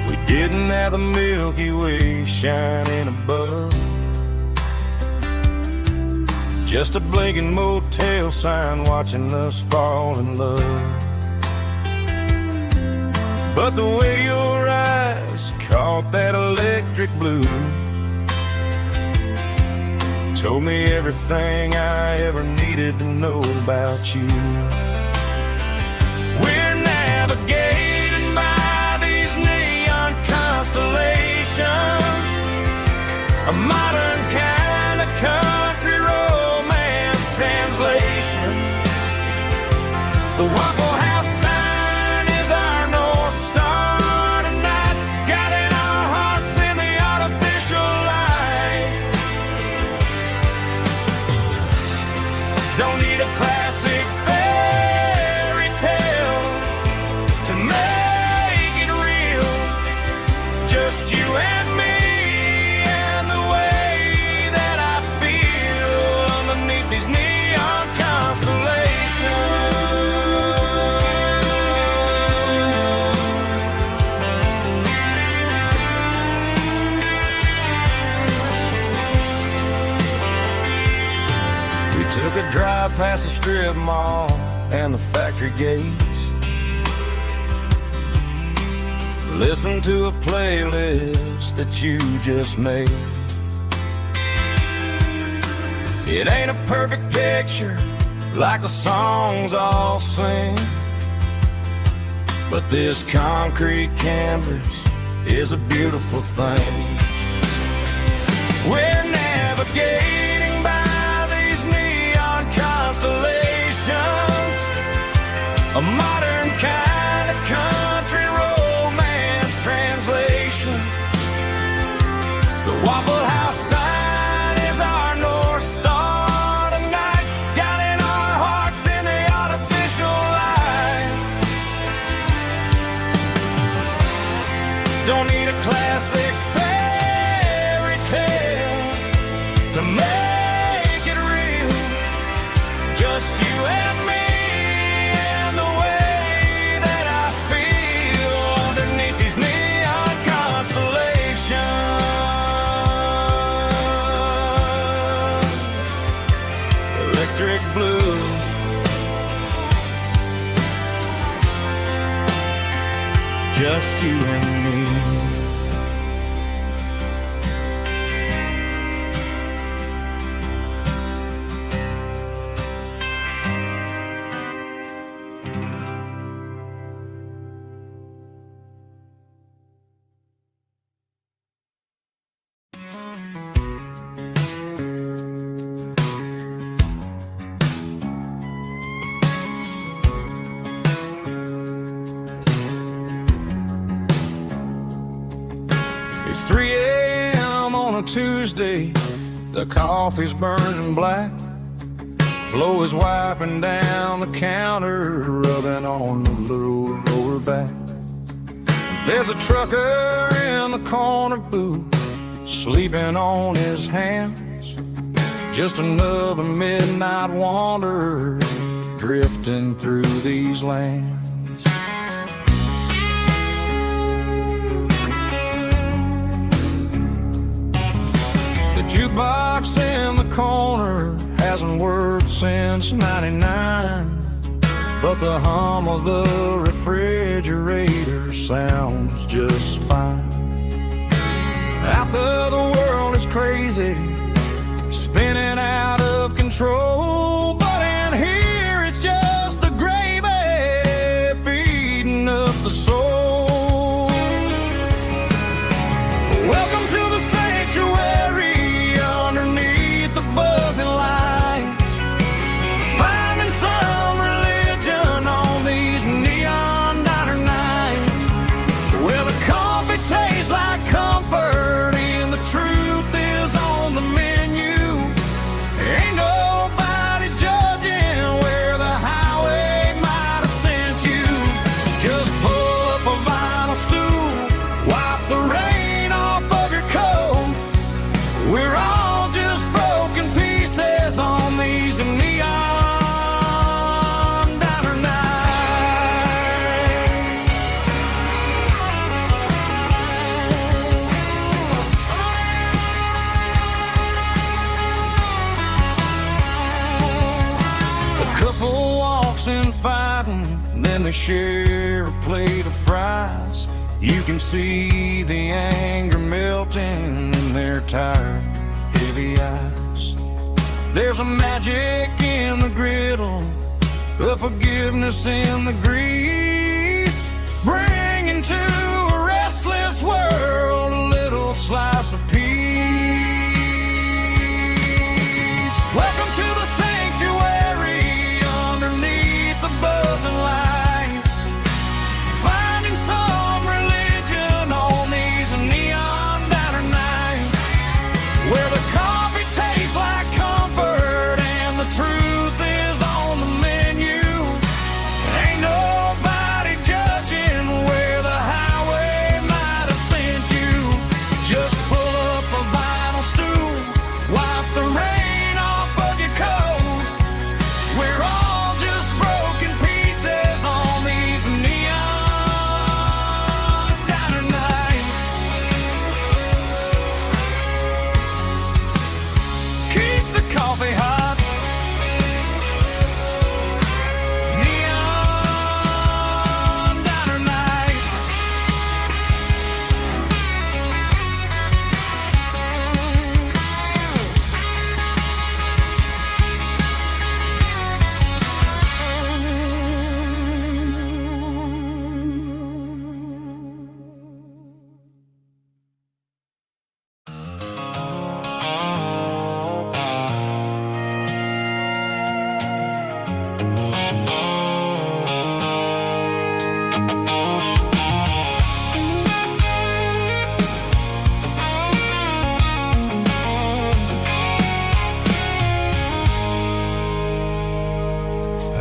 [SPEAKER 1] We didn't have the Milky Way shining above, just a blinking motel sign watching us fall in love. But the way your eyes caught that electric blue told me everything I ever needed to know about you. We're navigating by these neon constellations, a modern kind of country romance translation. The Waffle House sign is our North Star tonight, guiding our hearts in the artificial light. Don't need a classic fairy tale to make it real, just you and me and the way that I feel underneath these neon constellations. We took a drive past the strip mall and the factory gates, listened to a playlist that you just made. It ain't a perfect picture like the songs all sing, but this concrete canvas is a beautiful thing. We're navigating by these neon constellations, a modern kind of country romance translation. The Waffle House sign is our North Star tonight, guiding our hearts in the artificial light. Don't need a classic fairy tale to make it real, just you and me and the way that I feel underneath these neon constellations. Electric blue, just you and me. It's 3 a.m. on a Tuesday, the coffee's burning black. Flo is wiping down the counter, rubbing on the lower back. There's a trucker in the corner booth, sleeping on his hands. Just another midnight wanderer drifting through these lands.
[SPEAKER 2] since '99, but the hum of the refrigerator sounds just fine. Out there the world is crazy, spinning out of control, but in here it's just the gravy feeding up the soul. Welcome to the sanctuary underneath the buzzing lights, finding some religion on these neon diner nights, where the coffee tastes like comfort and the truth is on the menu. Ain't nobody judging where the highway might have sent you. Just pull up a vinyl stool, wipe the rain off of your coat. We're all just broken pieces on these neon diner nights. A couple walks in fighting, then they share a plate of fries. You can see the anger melting in their tired, heavy eyes. There's a magic in the griddle, a forgiveness in the grease, bringing to a restless world a little slice of peace. Welcome to the sanctuary underneath the buzzing lights, finding some religion on these neon diner nights, where the coffee tastes like comfort and the truth is on the menu. Ain't nobody judging where the highway might have sent you. Just pull up a vinyl stool, wipe the rain off of your coat. We're all just broken pieces on these neon diner nights. Keep the coffee hot. Neon diner nights.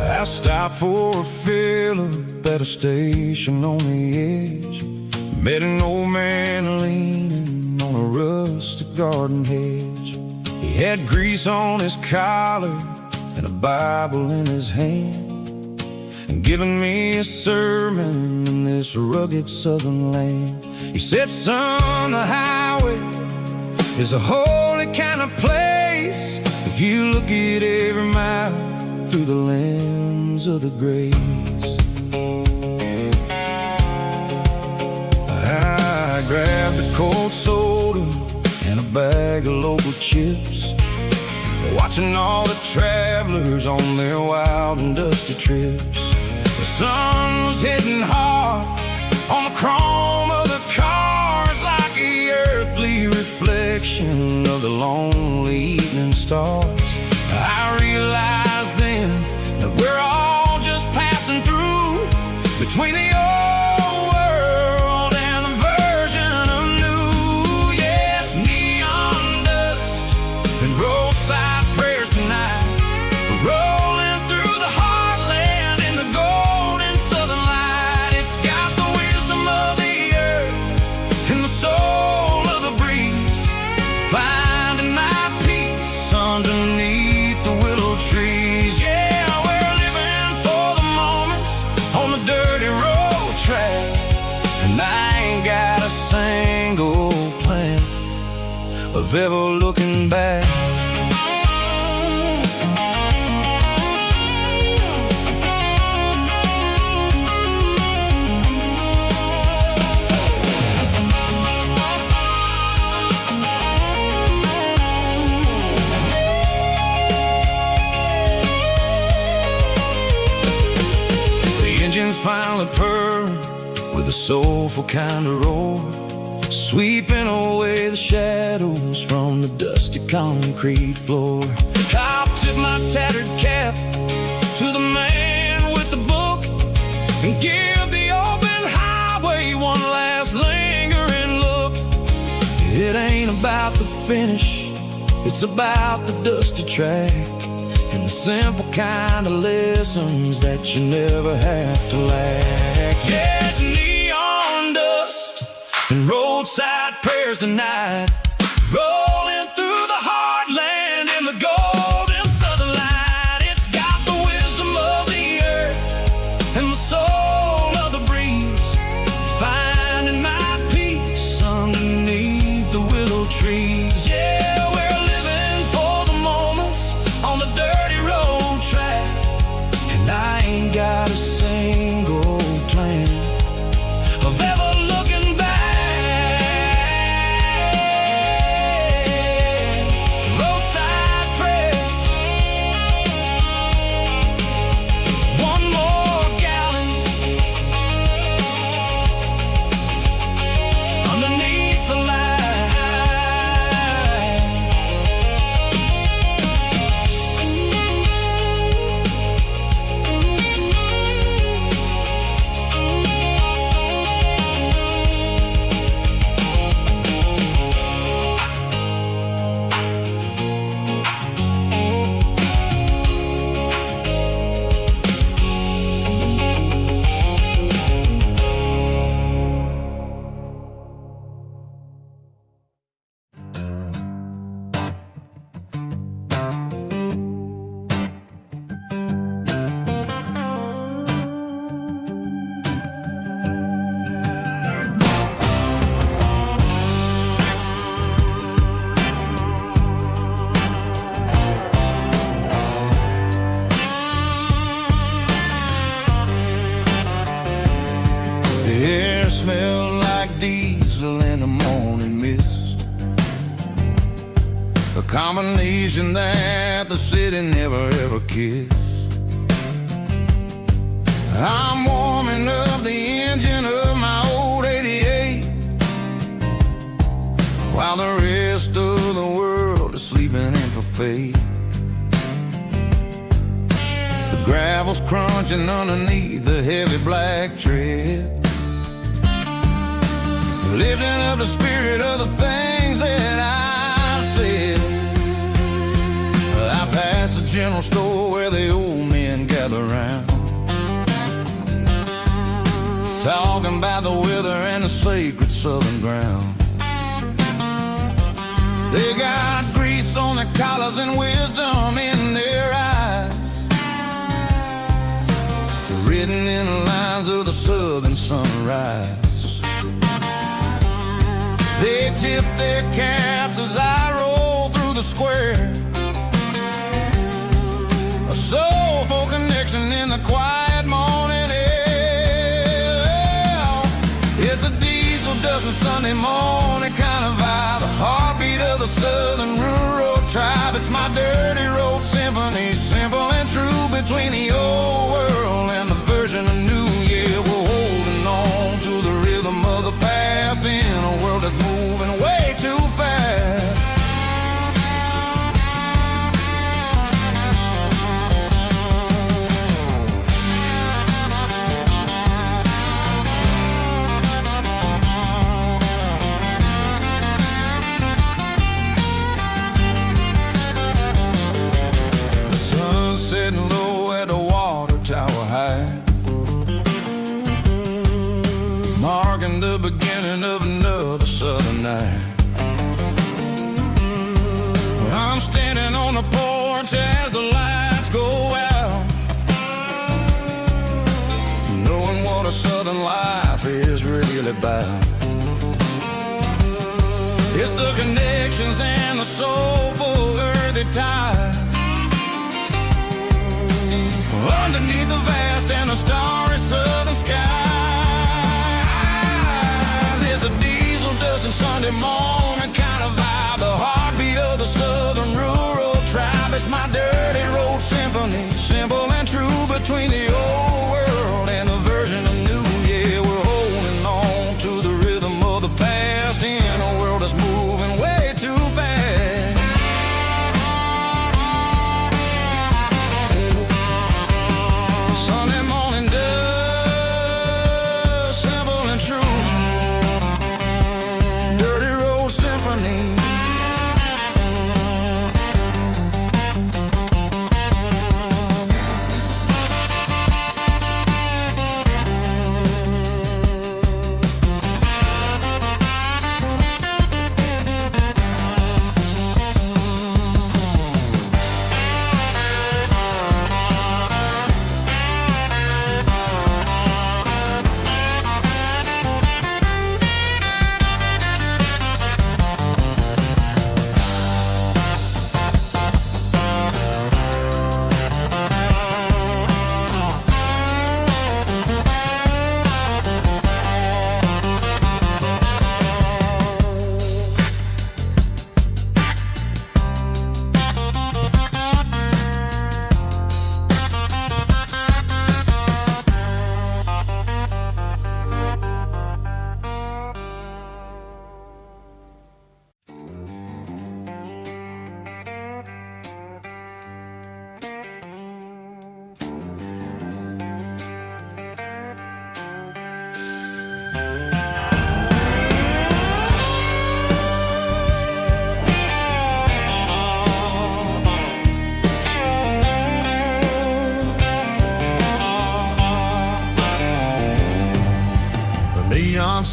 [SPEAKER 1] I stopped for a fill-up at a station on the edge. Met an old man leaning on a rustic garden hedge. He had grease on his collar and a Bible in his hand, and giving me a sermon in this rugged southern land. He said, son, the highway is a holy kind of place if you look at every mile through the lens of the grace. I grabbed a cold soda and a bag of local chips, watching all the travelers on their wild and dusty trips. The sun was hitting hard on the chrome of the cars, like the earthly reflection of the lonely evening stars. I realized then that we're all just passing through between the old world and the version of new. Yeah, it's neon dust and roadside prayers tonight, rolling through the heartland in the golden southern light. It's got the wisdom of the earth and the soul of the breeze, finding my peace underneath the willow trees. Yeah, we're living for the moments on the dirty road track, and I ain't got a single plan of ever looking back. with a soulful kind of roar, sweeping away the shadows from the dusty concrete floor. I'll tip my tattered cap to the man with the book and give the open highway one last lingering look. It ain't about the finish, it's about the dusty track and the simple kind of lessons that you never have to lack. Yeah, it's neon dust and roadside prayers tonight, rolling through the heartland in the golden southern light. It's got the wisdom of the earth and the soul of the breeze, finding my peace underneath the willow trees. Yeah, we're living for the moments on the dirty road track, and I ain't got a single plan of ever looking back. Roadside prayers, one more gallon underneath the light. The air smelled like diesel in the morning mist, a combination that the city never ever kissed. I'm warming up the engine of my old 88, while the rest of the world is sleeping in for fate. The gravel's crunching underneath the heavy black tread, lifting up the spirit of the things that I've said. I pass the general store where the old men gather round, talking about the weather and the sacred southern ground. They got grease on their collars and wisdom in their eyes, written in the lines of the southern sunrise. They tip their caps as I roll through the square, a soulful connection in the quiet morning air. It's a diesel dust and Sunday morning kind of vibe, a heartbeat of the southern rural tribe. It's my dirty road symphony, simple and true, between the old world and the version of new. Yeah, we're holding on to the rhythm of the past in a world that's moving way too fast. The sun's setting low at the water tower high, marking the beginning of another southern night. I'm standing on the porch as the lights go out, knowing what a southern life is really about. It's the connections and the soulful earthy tide, underneath the vast and the starry southern skies. It's a diesel dust and Sunday morning kind of vibe, the heartbeat of the southern rural tribe. It's my dirty road symphony, simple and true, between the old world and the version of new. Yeah, we're holding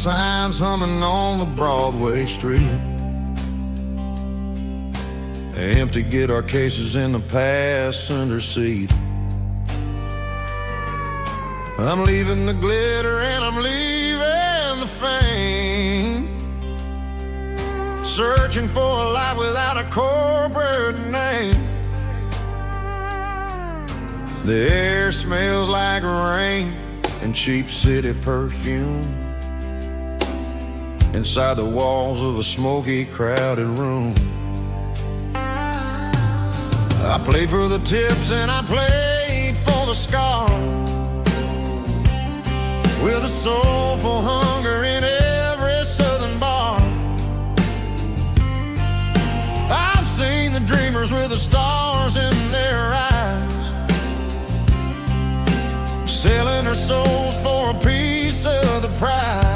[SPEAKER 1] signs humming on the Broadway street. Empty guitar cases in the passenger seat. I'm leaving the glitter and I'm leaving the fame, searching for a life without a corporate name. The air smells like rain and cheap city perfume inside the walls of a smoky, crowded room. I played for the tips and I played for the scars, with a soulful hunger in every southern bar. I've seen the dreamers with the stars in their eyes, selling their souls for a piece of the prize.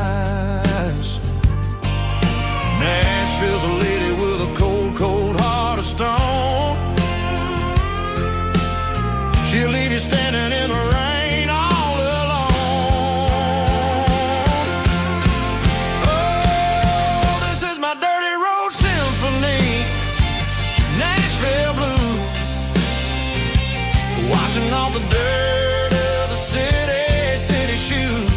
[SPEAKER 1] Nashville's a lady with a cold, cold heart of stone. She'll leave you standing in the rain all alone. Oh, this is my dirty road symphony, Nashville blues, washing off the dirt of the city shoes.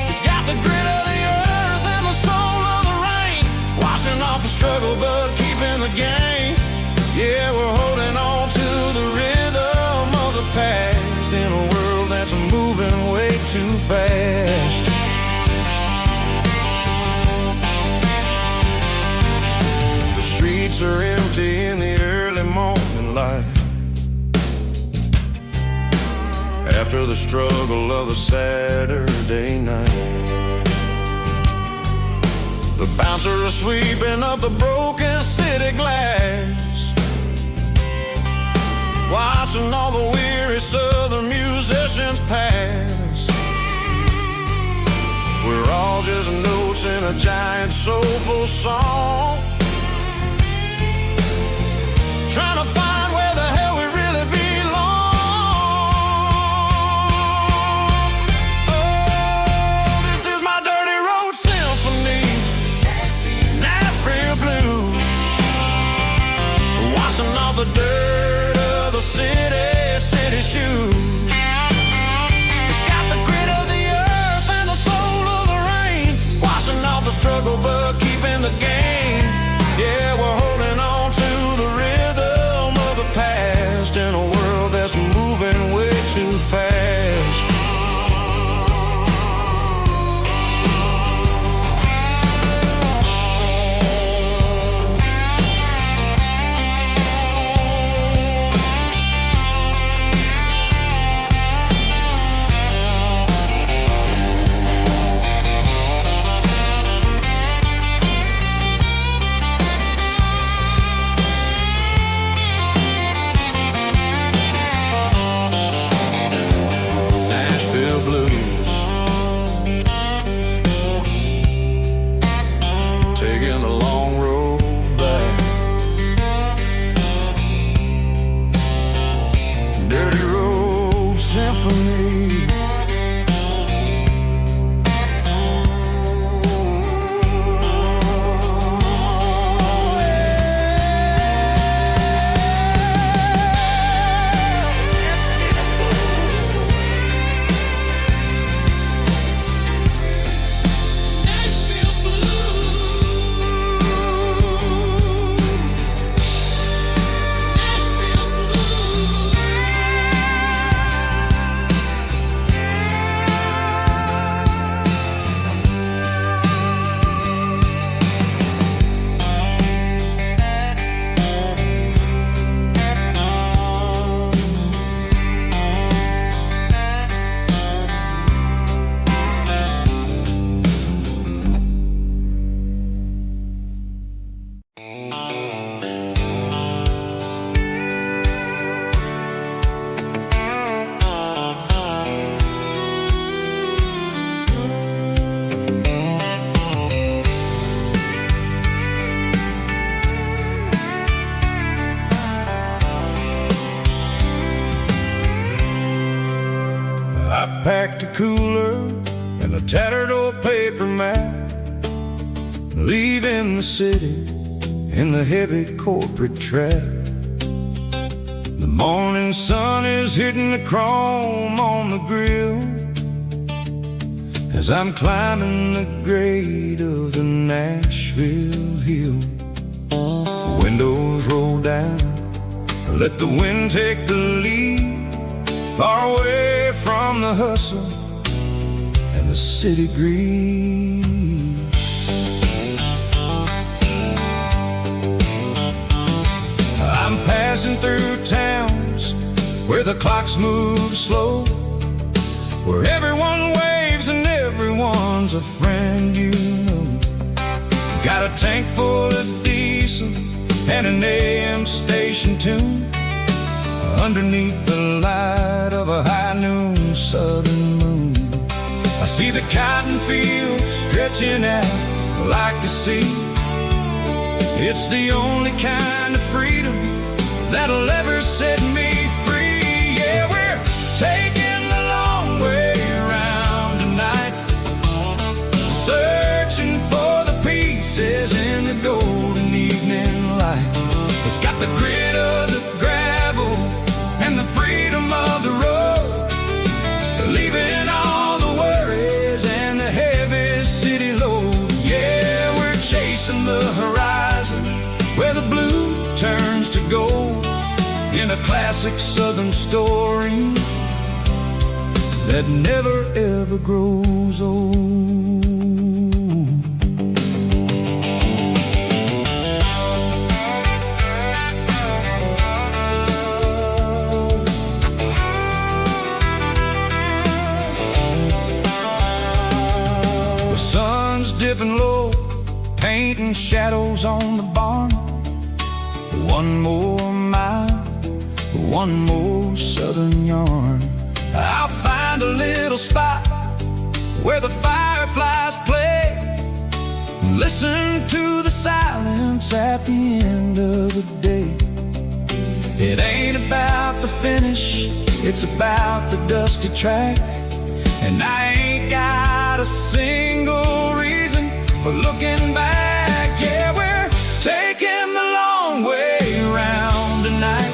[SPEAKER 1] It's got the grit of the earth and the soul of the rain, washing off the struggle but keeping the game. Yeah, we're holding on to the rhythm of the past in a world that's moving way too fast. The streets are empty in the early morning light, after the struggle of the Saturday night. The bouncer is sweeping up the broken city glass, watching all the weary southern musicians pass. We're all just notes in a giant soulful song, trying to find where the hell we really belong. Oh, this is my dirty road symphony, Nashville blues, washing off the dirt of the city shoes. It's got the grit of the earth and the soul of the rain, washing off the struggle but keeping the game. Yeah, we're holding on to the rhythm paper map, leaving the city in the heavy corporate trap. The morning sun is hitting the chrome on the grill as I'm climbing the grade of the Nashville hill. Windows roll down, let the wind take the lead, far away from the hustle and the city greed. I'm passing through towns where the clocks move slow, where everyone waves and everyone's a friend you know. Got a tank full of diesel and an AM station tune underneath the light of a high noon southern moon. I see the cotton fields stretching out like a sea. It's the only kind of freedom that'll ever set me free. Yeah, we're taking the long way around tonight, searching for the pieces in the golden evening light. It's got the grit of the gravel and the freedom of the road, leaving all the worries and the heavy city load. Yeah, we're chasing the horizon where the blue turns to gold, in a classic southern story that never ever grows old. The sun's dipping low, painting shadows on the barn. One more mile, one more southern yarn. I'll find a little spot where the fireflies play, listen to the silence at the end of the day. It ain't about the finish, it's about the dusty track, and I ain't got a single reason for looking back. Yeah, we're taking the long way around tonight,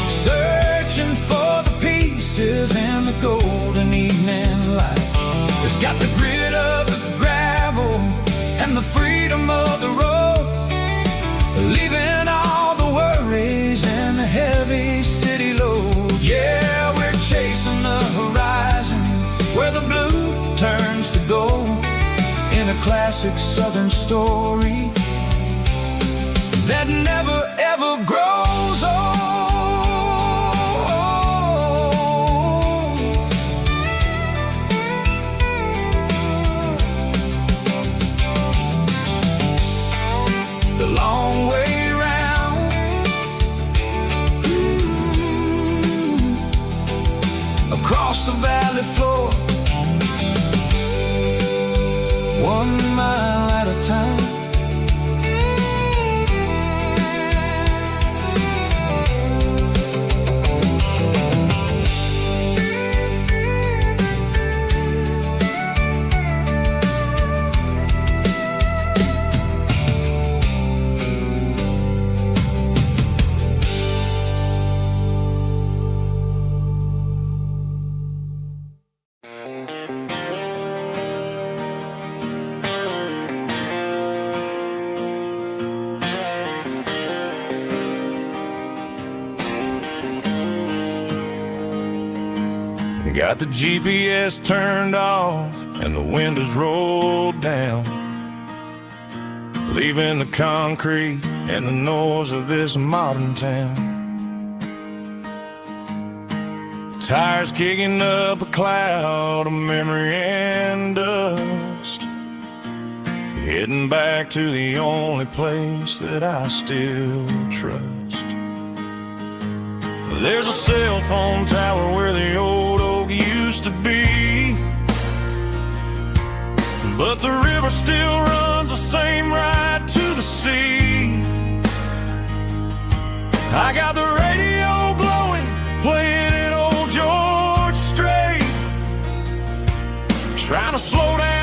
[SPEAKER 1] searching for the pieces in the golden evening light. It's got the grit of the gravel and the freedom of the road, leaving all the worries and the heavy city load. Yeah, we're chasing the horizon where the blue turns to gold, in a classic southern story that never ever grows old. The long way round, across the valley floor, 1 mile at a time. Got the GPS turned off and the windows rolled down, leaving the concrete and the noise of this modern town. Tires kicking up a cloud of memory and dust, heading back to the only place that I still trust. There's a cell phone tower where the old oak used to be, but the river still runs the same right to the sea. I got the radio glowing, playing it old George Strait, trying to slow down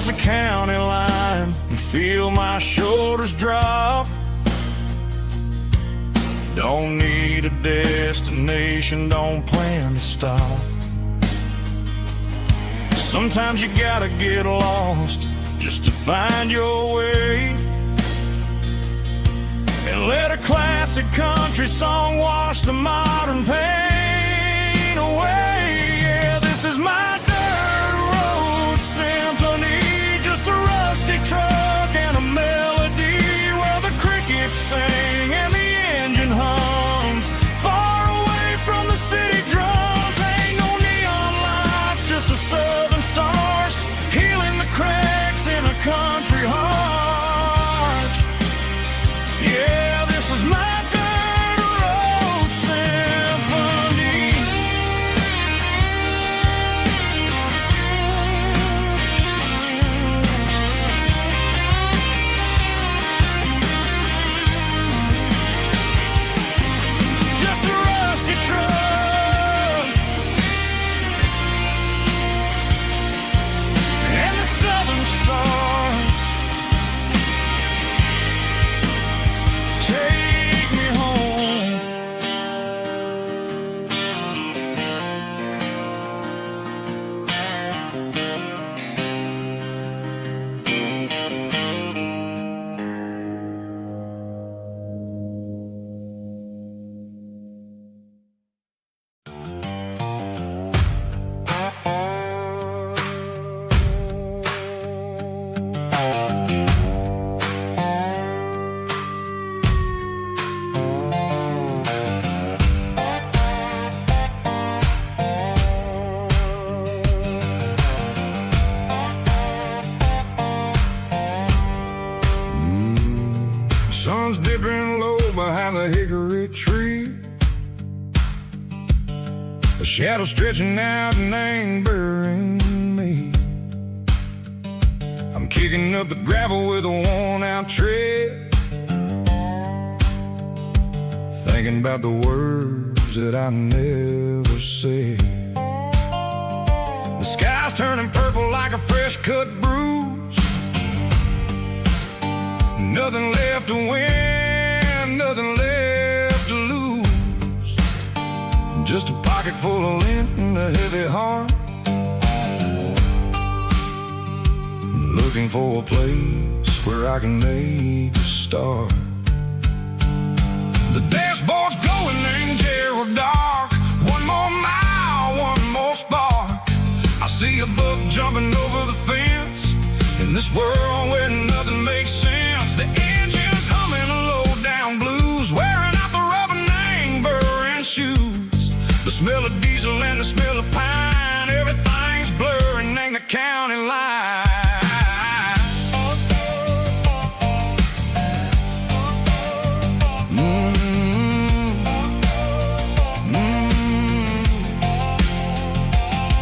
[SPEAKER 2] past the county line and feel my shoulders drop. Don't need a destination, don't plan to stop. Sometimes you gotta get lost just to find your way, and let a classic country song wash the modern pain away. Yeah, this is my dirt road symphony, just a rusty truck and a melody where the crickets sing and the engine hums, far away from the city drums. Ain't no neon lights, just the southern stars healing the cracks in a country heart. Yeah, this is my dirt road symphony. Just a rusty truck and the southern stars take me home.
[SPEAKER 1] Sun's dipping low behind the hickory tree, a shadow stretching out and angering me. I'm kicking up the gravel with a worn-out tread, thinking about the words that I never said. The sky's turning purple like a fresh-cut bruise. Nothing left to win, nothing left to lose. Just a pocket full of lint and a heavy heart, looking for a place where I can make a start. The dashboard's glowing in Geralkyo dark. One more mile, one more spark. I see a buck jumping over the fence in this world where nothing makes sense. The engine's humming a low-down blues, wearing out the rubber name burring shoes. The smell of diesel and the smell of pine, everything's blurring in the county line.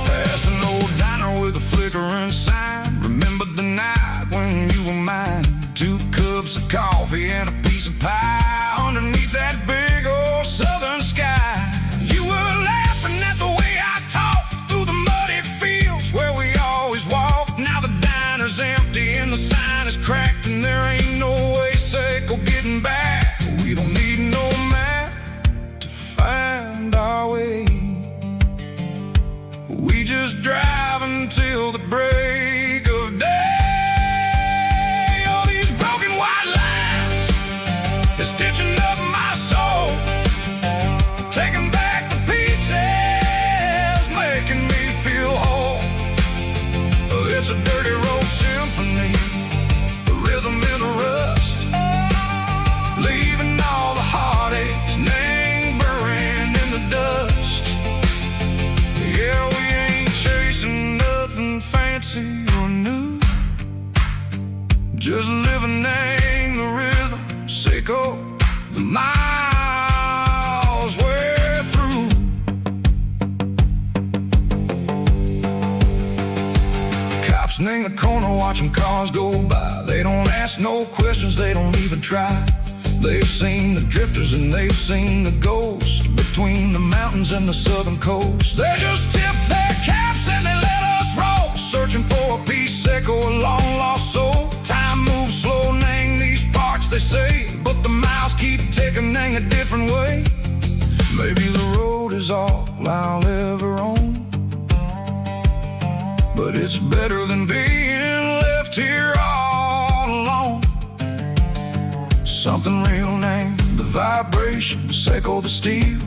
[SPEAKER 1] Past an old diner with a flickering sign. Remember the night when you were mine? 2 cups of coffee and a piece of pie underneath that big old southern sky. You were laughing at the way I talked through the muddy fields where we always walked. Now the diner's empty and the sign is cracked, and there ain't no way safe or getting back. We don't need no map to find our way. We just drive until the break of day. Stitching up my soul, taking back the pieces, making me feel whole. It's a dirty road symphony, the rhythm in the rust, leaving all the heartaches, name burning in the dust. Yeah, we ain't chasing nothing fancy or new, just living in the rhythm. Sicko, the miles we're through. Cops in the corner watching cars go by. They don't ask no questions, they don't even try. They've seen the drifters and they've seen the ghosts between the mountains and the southern coast. They just tip their caps and they let us roll, searching for a piece, echo, a different way. Maybe the road is all I'll ever own, but it's better than being left here all alone. Something real named the vibrations echo the steel.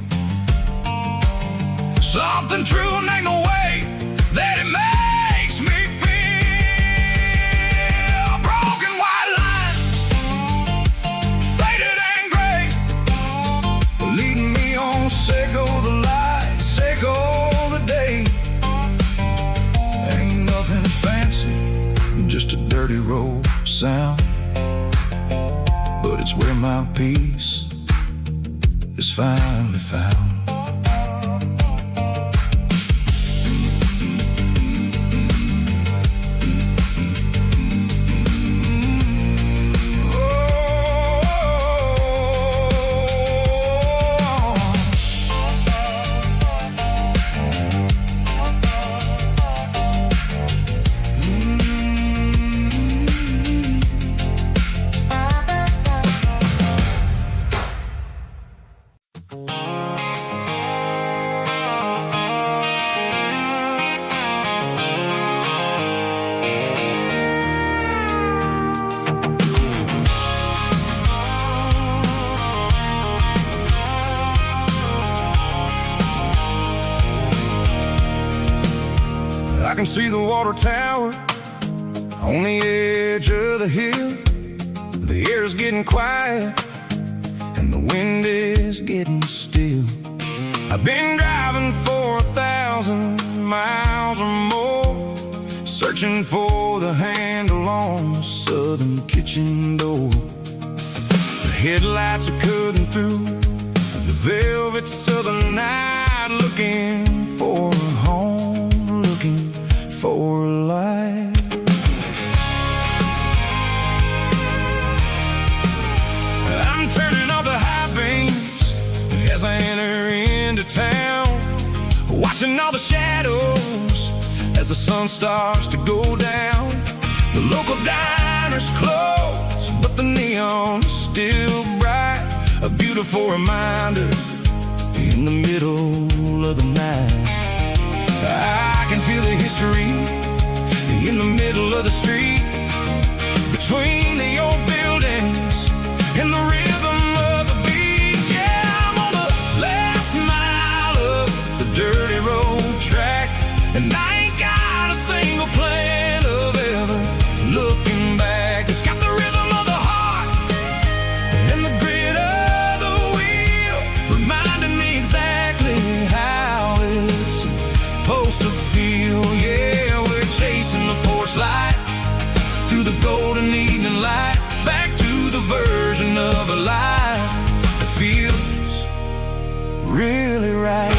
[SPEAKER 1] Something true named the way that it makes me feel. Broken white lines, faded and gray, leading me on, say go the light, say go the day. Ain't nothing fancy, just a dirty road sound, but it's where my peace is finally found. I can see the water tower on the edge of the hill. The air's getting quiet and the wind is getting still. I've been driving for 1,000 miles or more, searching for the handle on the southern kitchen door. The headlights are cutting through the velvet southern night, looking for a home, looking for life. I'm turning off the high beams as I enter into town, watching all the shadows as the sun starts to go down. The local diner's closed, but the neon is still bright, a beautiful reminder in the middle of the night. I can feel the history in the middle of the street, between the old buildings and the rhythm of the beats. Yeah, I'm on the last mile of the dirty road track, and I ain't got a single plan of ever looking back. It's got the rhythm of the heart and the grit of the wheel, reminding me exactly how it's supposed to feel. Yeah, we're chasing the porch light through the golden evening light, back to the version of a life that feels really right.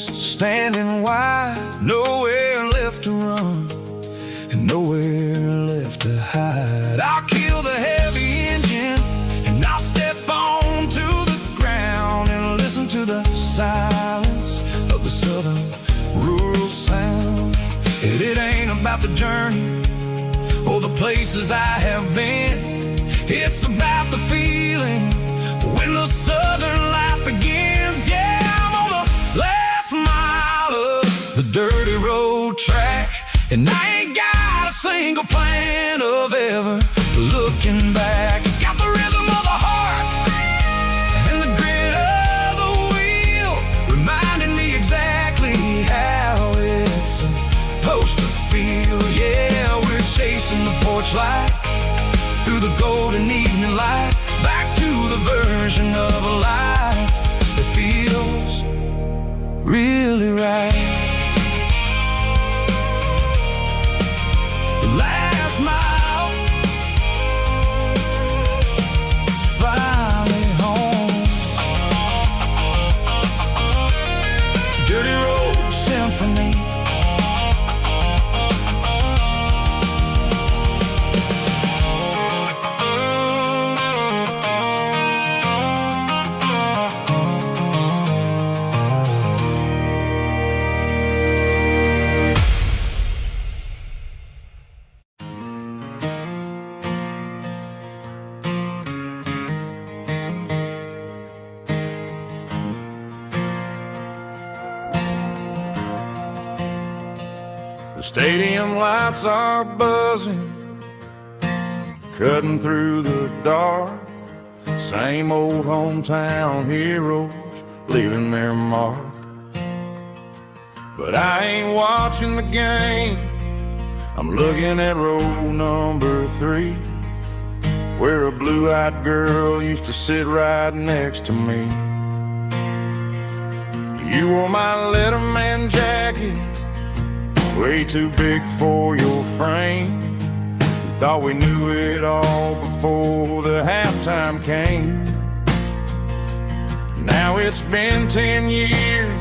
[SPEAKER 1] Standing wide, nowhere left to run and nowhere left to hide. I'll kill the heavy engine and I'll step onto the ground and listen to the silence of the southern rural sound. And it ain't about the journey or the places I have been, it's about the feeling when the southern life begins. Yeah, I'm on the last mile of the dirty road track, and I ain't got a single plan of ever looking back. It's got the rhythm of the heart and the grit of the wheel, reminding me exactly how it's supposed to feel. Yeah, we're chasing the porch light through the golden evening light, back to the version of a life that feels really right. The last mile, finally home. Dirty road symphony, Stadium lights are buzzing, cutting through the dark. Same old hometown heroes leaving their mark. But I ain't watching the game, I'm looking at row number 3, where a blue-eyed girl used to sit right next to me. You wore my Letterman jacket, way too big for your frame. We thought we knew it all before the halftime came. Now it's been 10 years,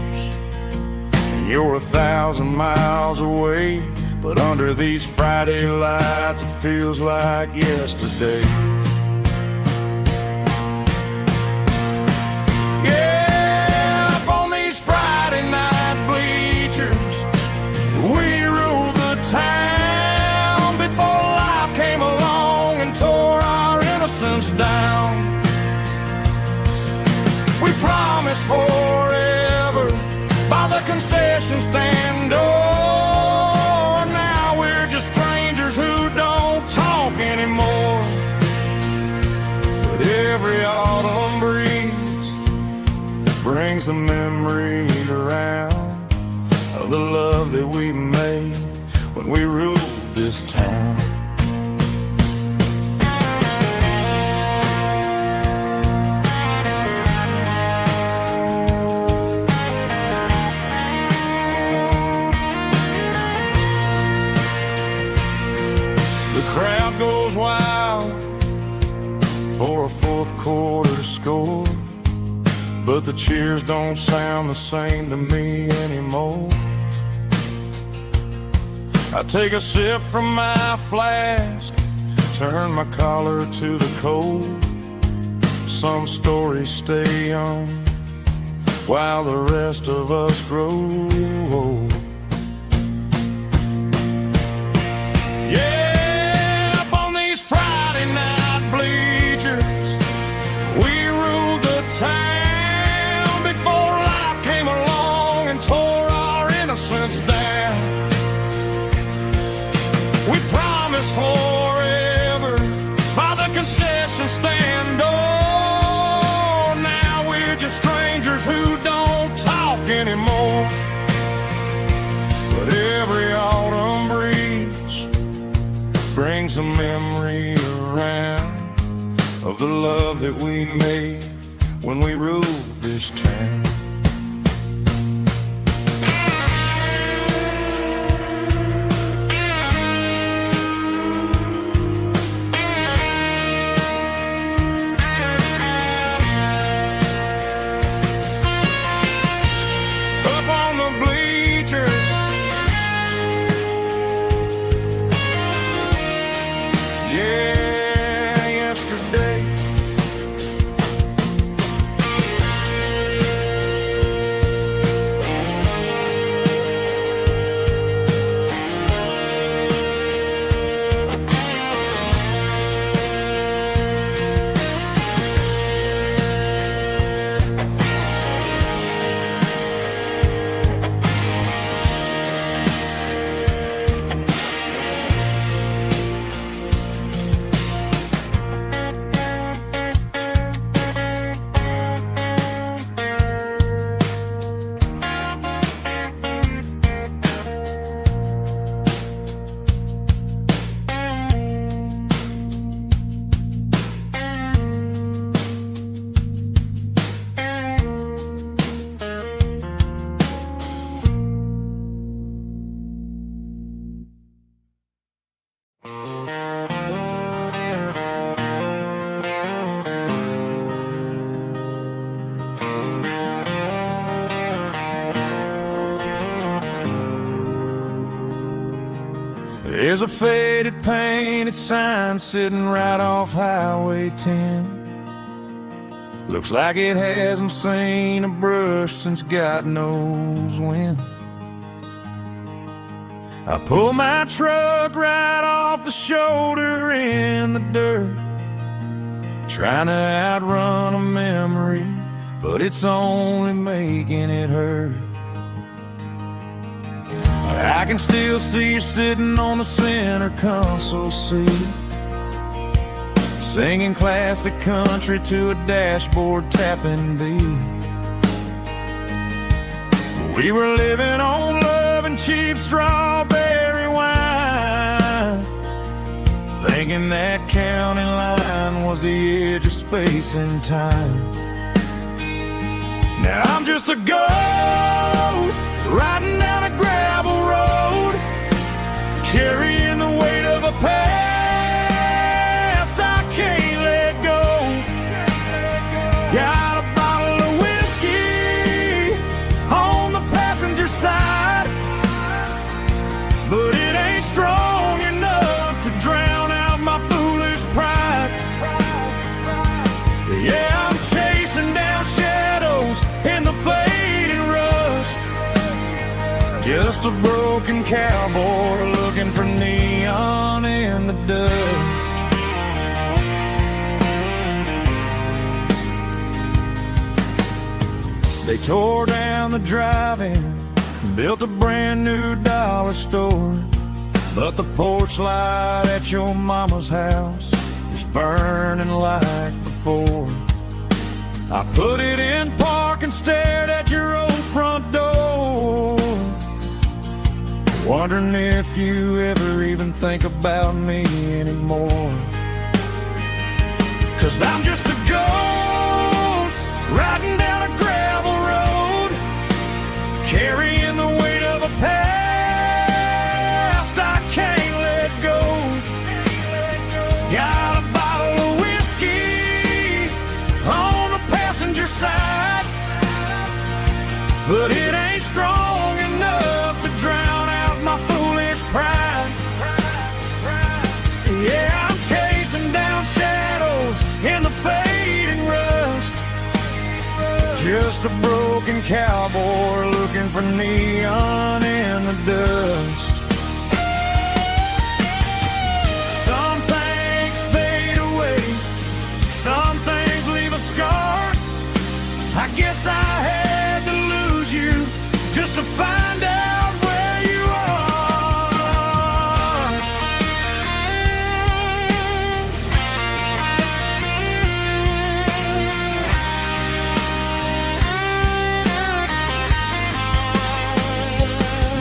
[SPEAKER 1] and you're 1,000 miles away. But under these Friday lights, it feels like yesterday. Yeah, up on these Friday night bleachers, we ruled the town before life came along and tore our innocence down. We promised forever by the concession stand door. Now we're just strangers who don't talk anymore. But every autumn breeze brings the memory around of the love that we made when we ruled this town. The crowd goes wild for a fourth quarter score, but the cheers don't sound the same to me anymore. I take a sip from my flask, turn my collar to the cold. Some stories stay young while the rest of us grow old. Yeah, up on these Friday night bleachers, we ruled the town before life came along and tore our innocence down. We promised forever by the concession stand door. Now we're just strangers who don't talk anymore. But every autumn breeze brings a memory around of the love that we made when we ruled this town. There's a faded painted sign sitting right off Highway 10. Looks like it hasn't seen a brush since God knows when. I pull my truck right off the shoulder in the dirt, trying to outrun a memory, but it's only making it hurt. I can still see you sitting on the center console seat, singing classic country to a dashboard tapping beat. We were living on love and cheap strawberry wine, thinking that county line was the edge of space and time. Now I'm just a ghost riding down a gravel road, carrying the weight of a past I can't let go. Got a bottle of whiskey on the passenger side, but it ain't strong enough to drown out my foolish pride. Yeah, I'm chasing down shadows in the fading rust, just a broken cowboy looking for neon in the dust. They tore down the drive-in, built a brand new dollar store, but the porch light at your mama's house is burning like before. I put it in park and stared at your old front door, wondering if you ever even think about me anymore. 'Cause I'm just a ghost riding down a gravel road, carrying the weight of a past I can't let go. Got a bottle of whiskey on the passenger side, but it ain't strong enough to drown out my foolish pride. Yeah, I'm chasing down shadows in the fading rust, just a broken cowboy looking for neon in the dust. Some things fade away, some things leave a scar. I guess I had to lose you just to find out where you are.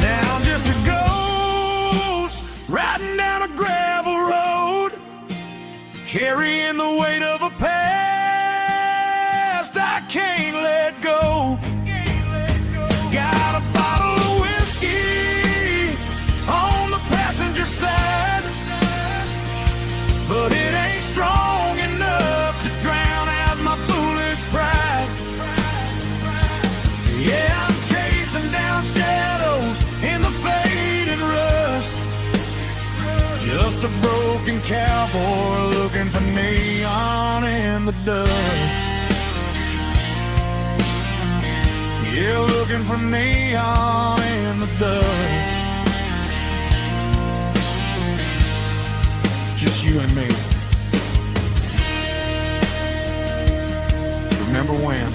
[SPEAKER 1] Now I'm just a ghost riding down a gravel road, carrying the weight of a past I can't let go. Got a bottle of whiskey on the passenger side, but it ain't strong enough to drown out my foolish pride. Yeah, I'm chasing down shadows in the fading rust, just a broken cowboy looking for neon in the dust. Yeah, looking for neon in the dust. Just you and me. Remember when?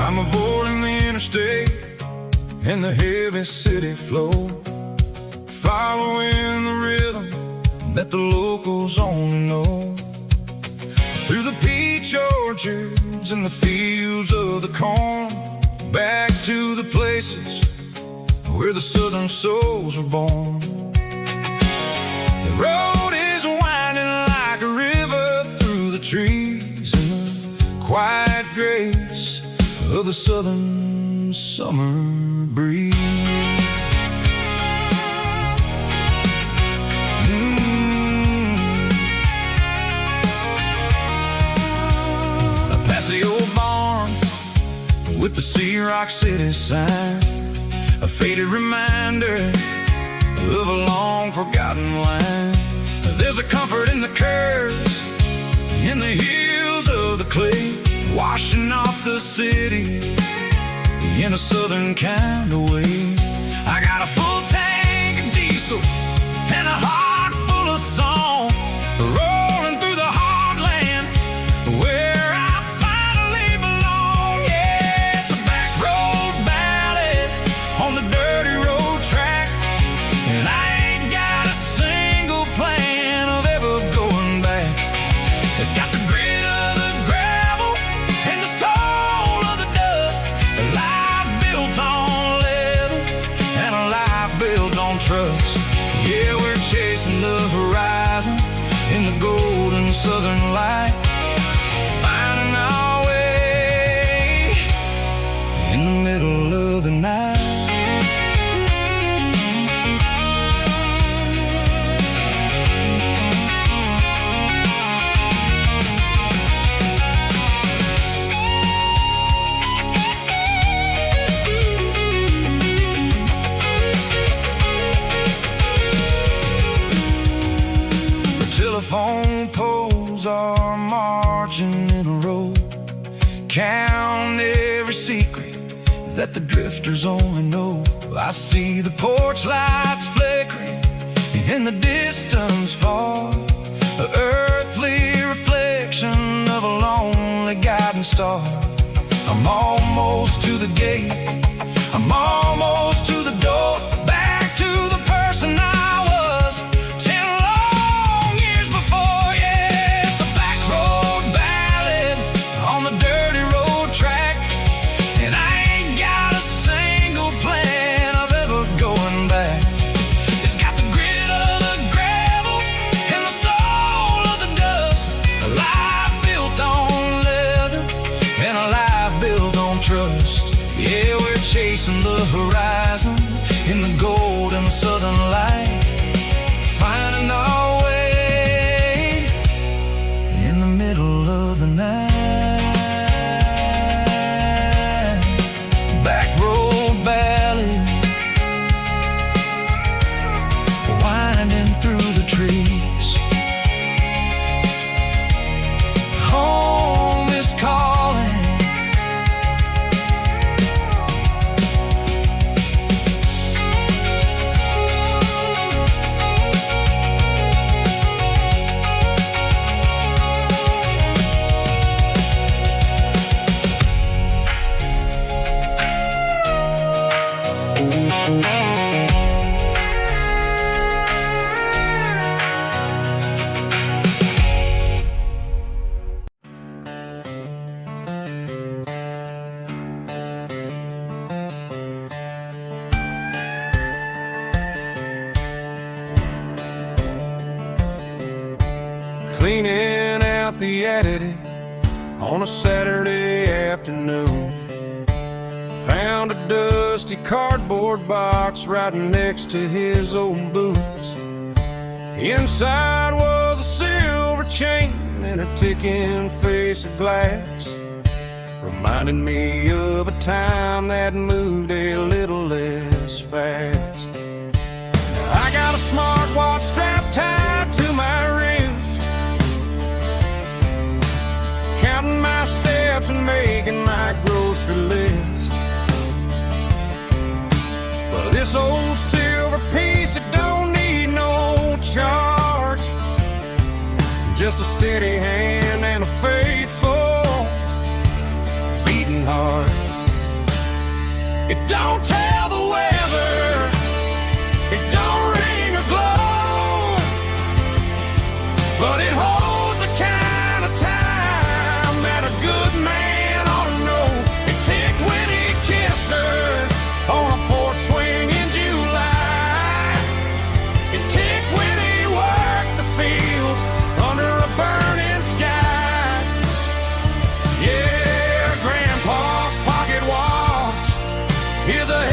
[SPEAKER 1] I'm avoiding the interstate and the heavy city flow, following the rhythm that the locals only know. Through the peach orchards and the fields of the corn, back to the places where the southern souls were born. The road is winding like a river through the trees in the quiet grace of the southern summer breeze. with the Sea Rock City sign, a faded reminder of a long forgotten line. There's a comfort in the curves, in the hills of the clay, washing off the city in a southern kind of way. I got a full tank of diesel and a heart full of song, rolling through the heartland where I finally belong. Yeah, it's a back road ballad on the dirty road track, and I ain't got a single plan of ever going back. It's got the grit of the gravel and the soul of the dust, a life built on leather and a life built on trust. Yeah, we're chasing the horizon in the golden southern light, finding our way in the middle of the night. Telephone poles are marching in a row, count every secret that the drifters only know. I see the porch lights flickering in the distance far, an earthly reflection of a lonely guiding star. I'm almost to the gate, I'm almost to the door, back to the person I was 10 long years before. Yeah, it's a back road ballad on the dirty road track, and I ain't got a single plan of ever going back. It's got the grit of the gravel and the soul of the dust, a life built on leather and a life built on trust. Yeah, we're chasing the horizon in the golden southern light, finding our way in the middle of the night. Back road ballad, winding through the trees. Home is calling.
[SPEAKER 2] Cleaning out the attic on a Saturday afternoon, found a dusty cardboard box right next to his old boots. Inside was a silver chain and a ticking face of glass, reminding me of a time that moved a little less fast. Now I got a smartwatch strapped tied to my wrist, counting my steps and making my grocery list. But this old silver piece, it don't need no charge, just a steady hand and a faithful beating heart. It don't tell the weather, it don't ring or glow, but it holds the kind of time that a good man ought to know. It ticked when he kissed her on a porch swing in July. It ticked when he worked the fields under a burning sky. Yeah, Grandpa's pocket watch is a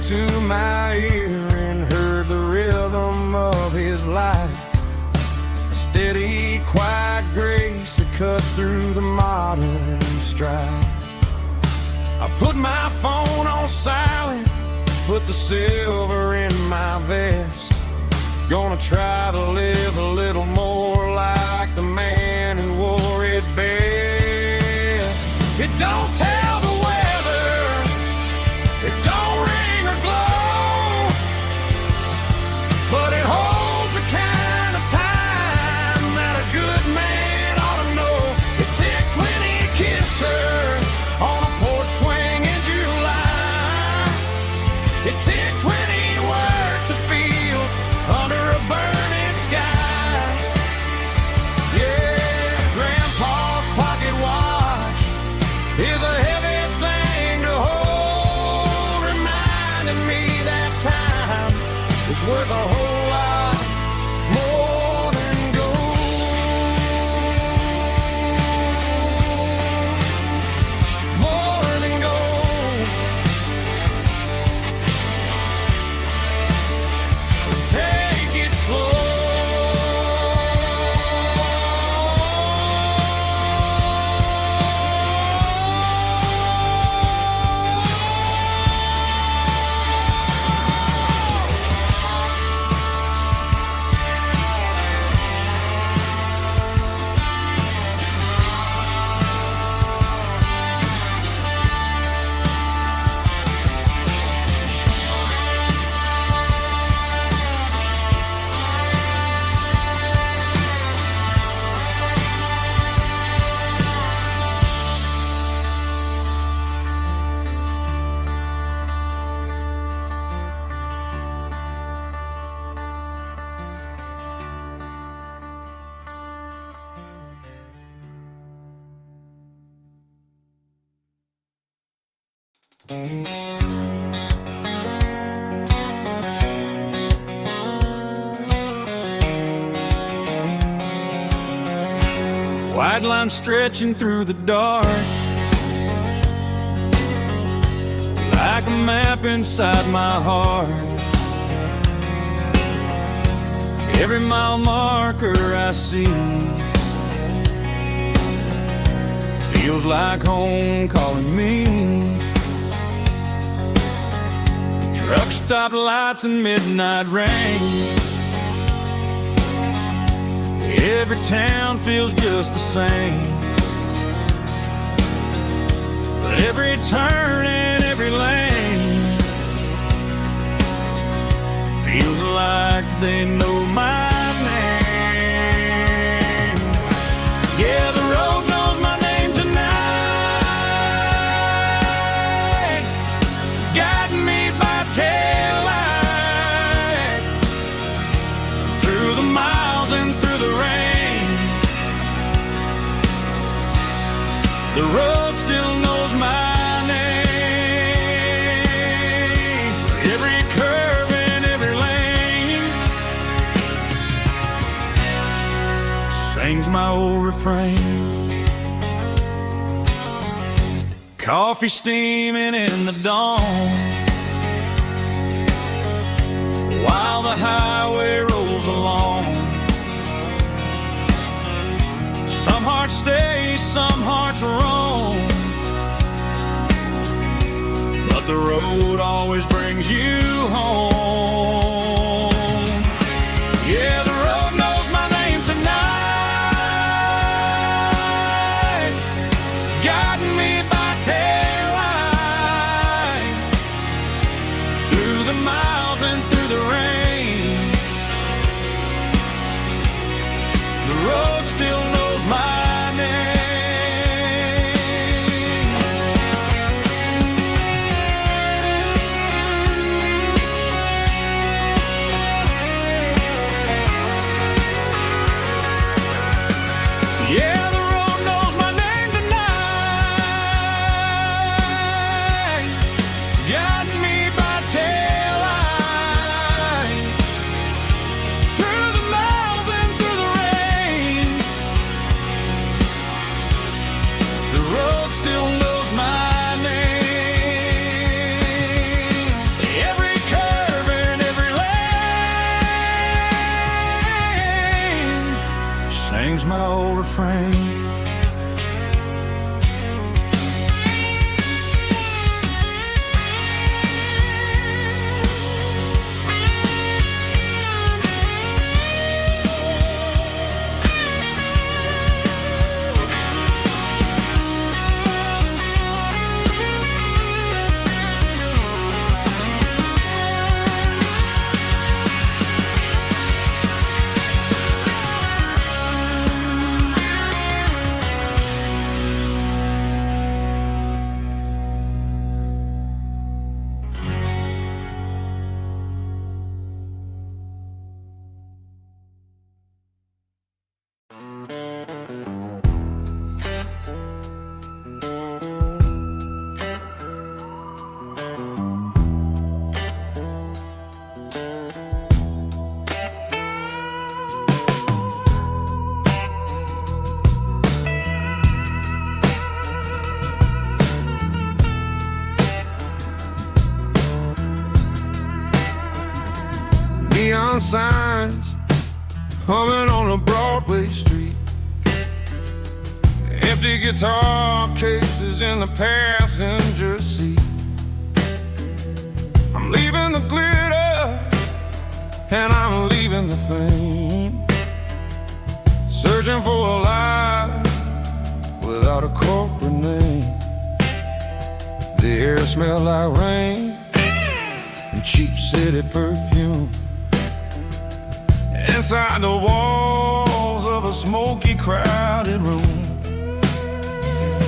[SPEAKER 1] to my ear and heard the rhythm of his life. A steady, quiet grace that cut through the modern strife. I put my phone on silent, put the silver in my vest. Gonna try to live a little more like the man who wore it best. It don't tell the weather, it don't ring or glow, but it holds the kind of time that a good man ought to know. It ticked when he kissed her on a porch swing in July. It ticked when he worked the fields under a burning sky. Yeah, Grandpa's pocket watch is a heavy thing to hold, reminding me that time is worth a whole lot more than gold. More than gold. Take it slow.
[SPEAKER 2] White line stretching through the dark, like a map inside my heart. Every mile marker I see feels like home calling me. Truck stop lights and midnight rain. Every town feels just the same, but every turn and every lane feels like they know my name. Yeah, the road knows my name tonight, guiding me by taillight through the miles and through the rain. The road still knows my name. Every curve and every lane sings my old refrain. Coffee steaming in the dawn, while the highway rolls along. Some hearts stay, some hearts roam, but the road always brings you home. Yeah, the road knows my name tonight, guiding me by taillight through the miles and through the rain. The road still knows my name. Yeah, the road knows my name tonight, guiding me by taillight through the miles and through the rain. The road still knows my name. Every
[SPEAKER 1] refrain. Neon signs humming on a Broadway street, empty guitar cases in the passenger seat. I'm leaving the glitter and I'm leaving the fame, searching for a life without a corporate name. The air smells like rain and cheap city perfume. Inside the walls of a smoky, crowded room,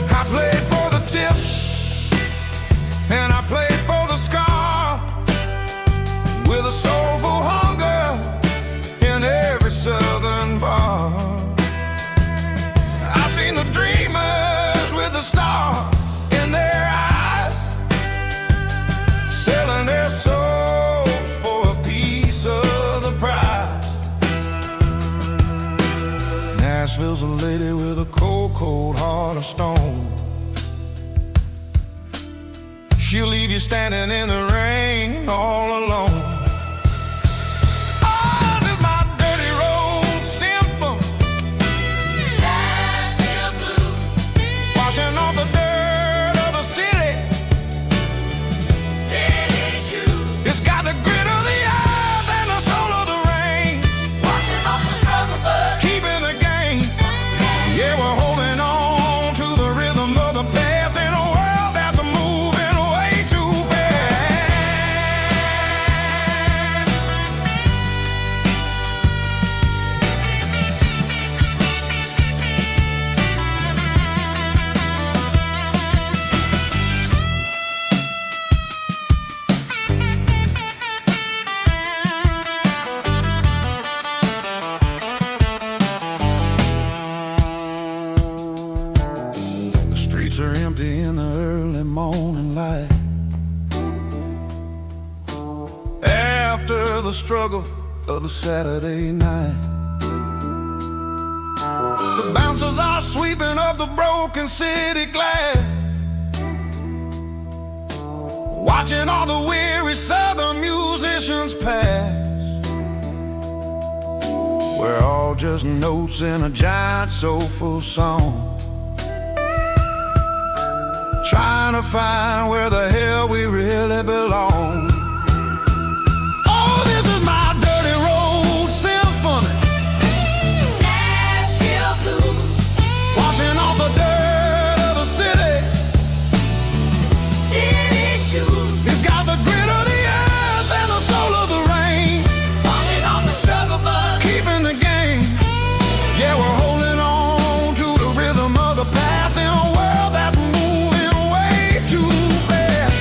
[SPEAKER 1] I played for the tips and I played for the scar, with a soulful hunger in every southern bar. I've seen the dreamers with the stars in their eyes, selling their souls for a piece of the prize. Nashville's a lady with a cold, cold heart of stone. She'll leave you standing in the rain all alone. Oh, this is my dirty road symphony, Nashville blues, washing off the dirt of the city, city shoes. It's got the grit of the earth and the soul of the rain, washing off the struggle but keeping the game. Yeah, we're holding on to the rhythm of the past in a world that's moving way too fast. The streets are empty in the early morning light, after the struggle of the Saturday night. The bouncers are sweeping up the broken city glass, watching all the weary southern musicians pass. We're all just notes in a giant soulful song, trying to find where the hell we really belong. Oh, this is my dirty road symphony, Nashville blues, washing off the dirt of the city, city shoes. It's got the grit of the earth and the soul of the rain, washing off the struggle but keeping the game. Yeah, we're holding on to the rhythm of the past in a world that's moving way too fast.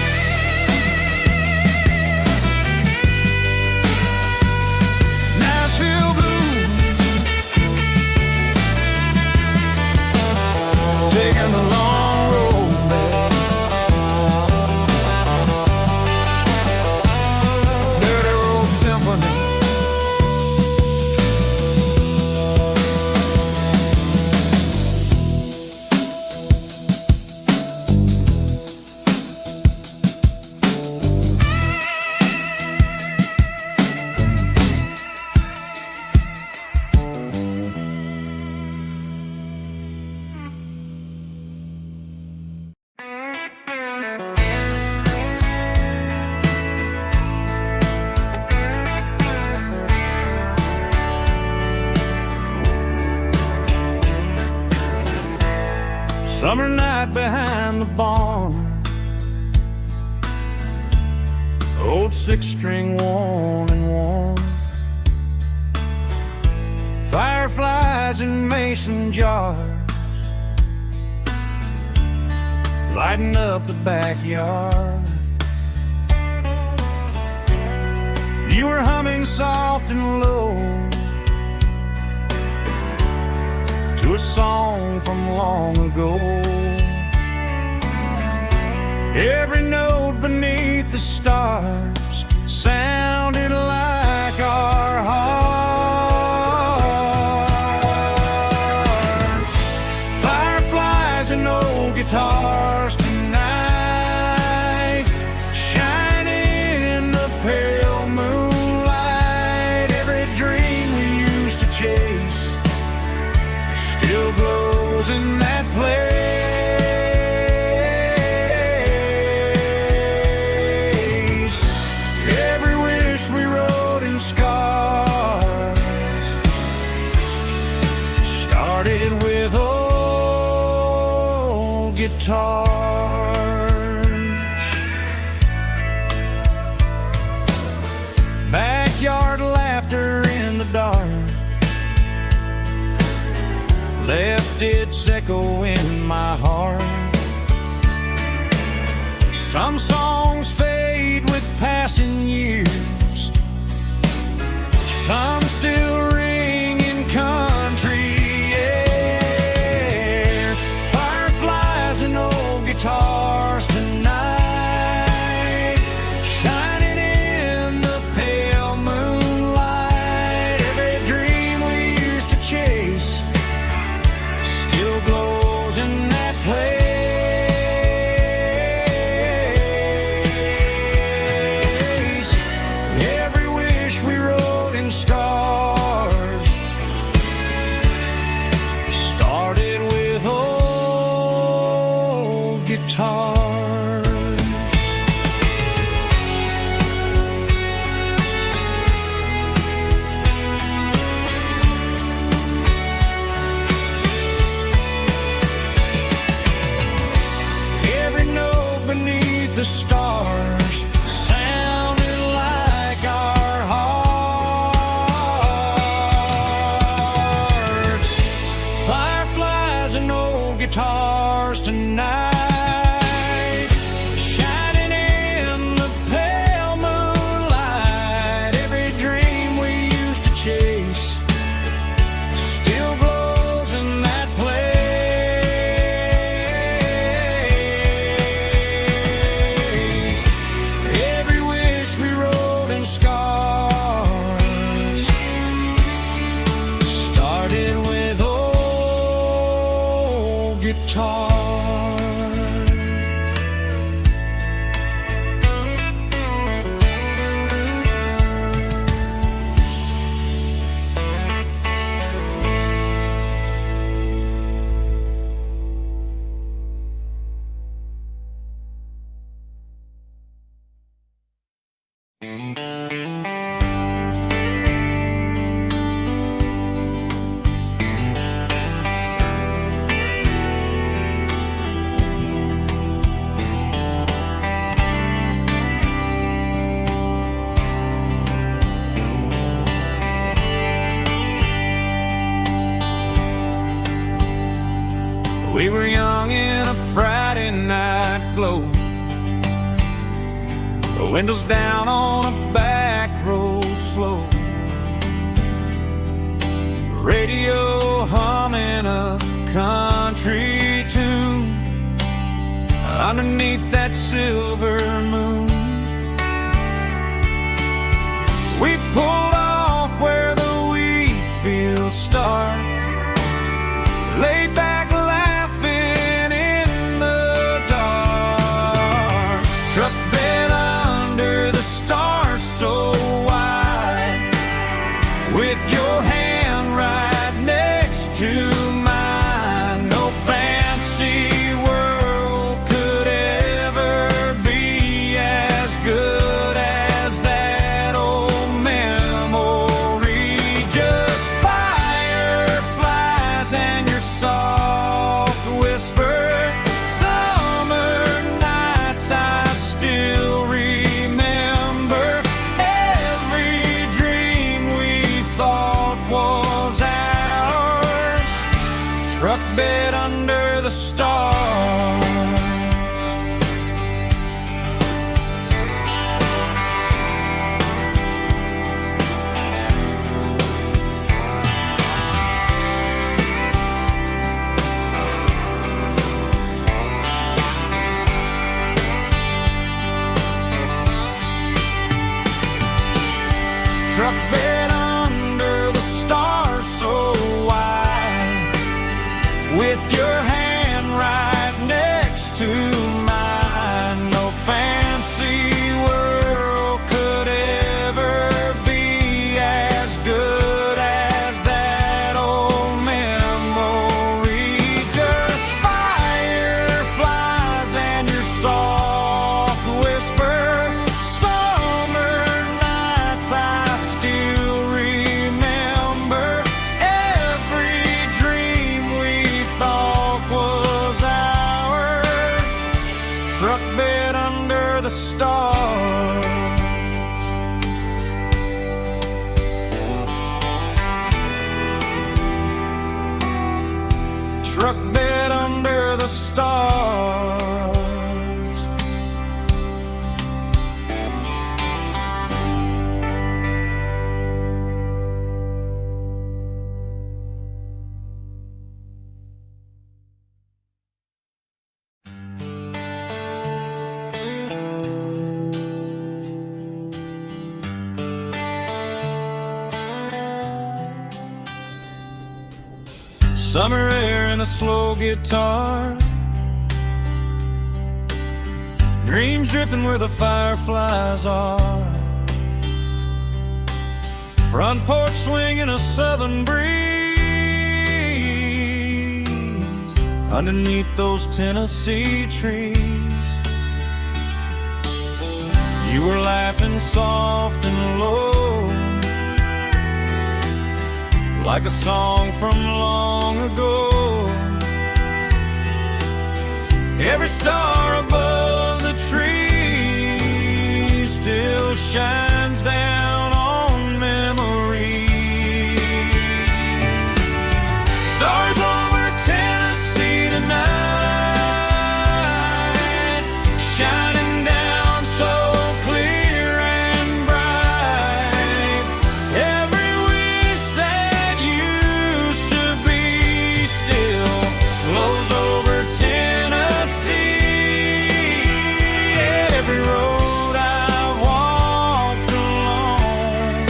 [SPEAKER 2] Summer night behind the barn, old six-string worn and worn. Fireflies in mason jars, lighting up the backyard. You were humming soft and low to a song from long ago. Every note beneath the stars sounded like our hearts. Fireflies and old guitars tonight, shining in the pale moonlight. Every dream we used to chase still glows in that place. Every wish we wrote in scars started with old guitars. Backyard laughter in the dark left its echo in my heart. Some songs fade with passing years, some still ring in country air. Fireflies and old guitars tonight, shining in the pale moonlight. Every dream we used to chase still glows in that place. Every wish we wrote in scars started with old guitars. Every note beneath the stars sounded like our hearts. Fireflies and old guitars tonight, shining in the pale moonlight. Every dream we used to chase still glows in that place. Every wish we wrote in scars started with old guitars. We were young in a Friday night glow, the windows down on a back road slow, radio humming a country tune underneath that silver moon. We pulled off where the wheat fields start, laid back laughing in the dark. Truck bed under the stars so wide, with your hand right next to mine. No fancy world could ever be
[SPEAKER 1] Truck bed under the stars so wide, with your hand right next to mine. No fancy world could ever be as good as that old memory. Just fireflies and your soft whisper. Summer nights I still remember. Every dream we thought was ours. Truck bed under the stars. Truck bed under the stars. Summer air and a slow guitar, dreams drifting where the fireflies are. Front porch swinging a southern breeze underneath those Tennessee trees. You were laughing soft and low, like a song from long ago. Every star above the tree still shines down on memories. Stars over Tennessee tonight, shining down so clear and bright. Every wish that used to be still glows over Tennessee. Every road I walked along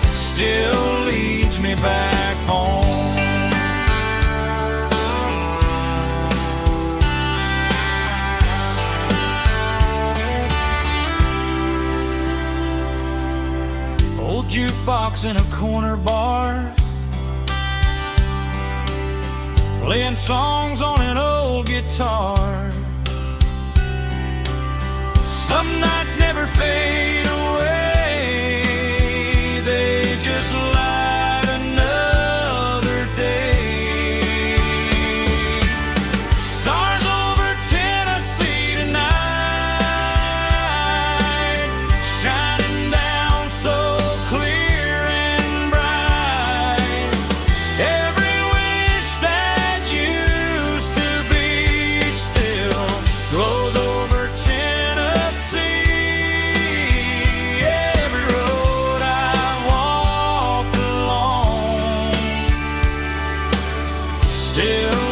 [SPEAKER 1] still leads me back home. Old jukebox in a corner bar, playing songs on an old guitar. Some nights never fade away, they just light another day. Stars over Tennessee tonight, shining down so clear and bright. Every wish that used to be still glows over Tennessee. Every road I walk along still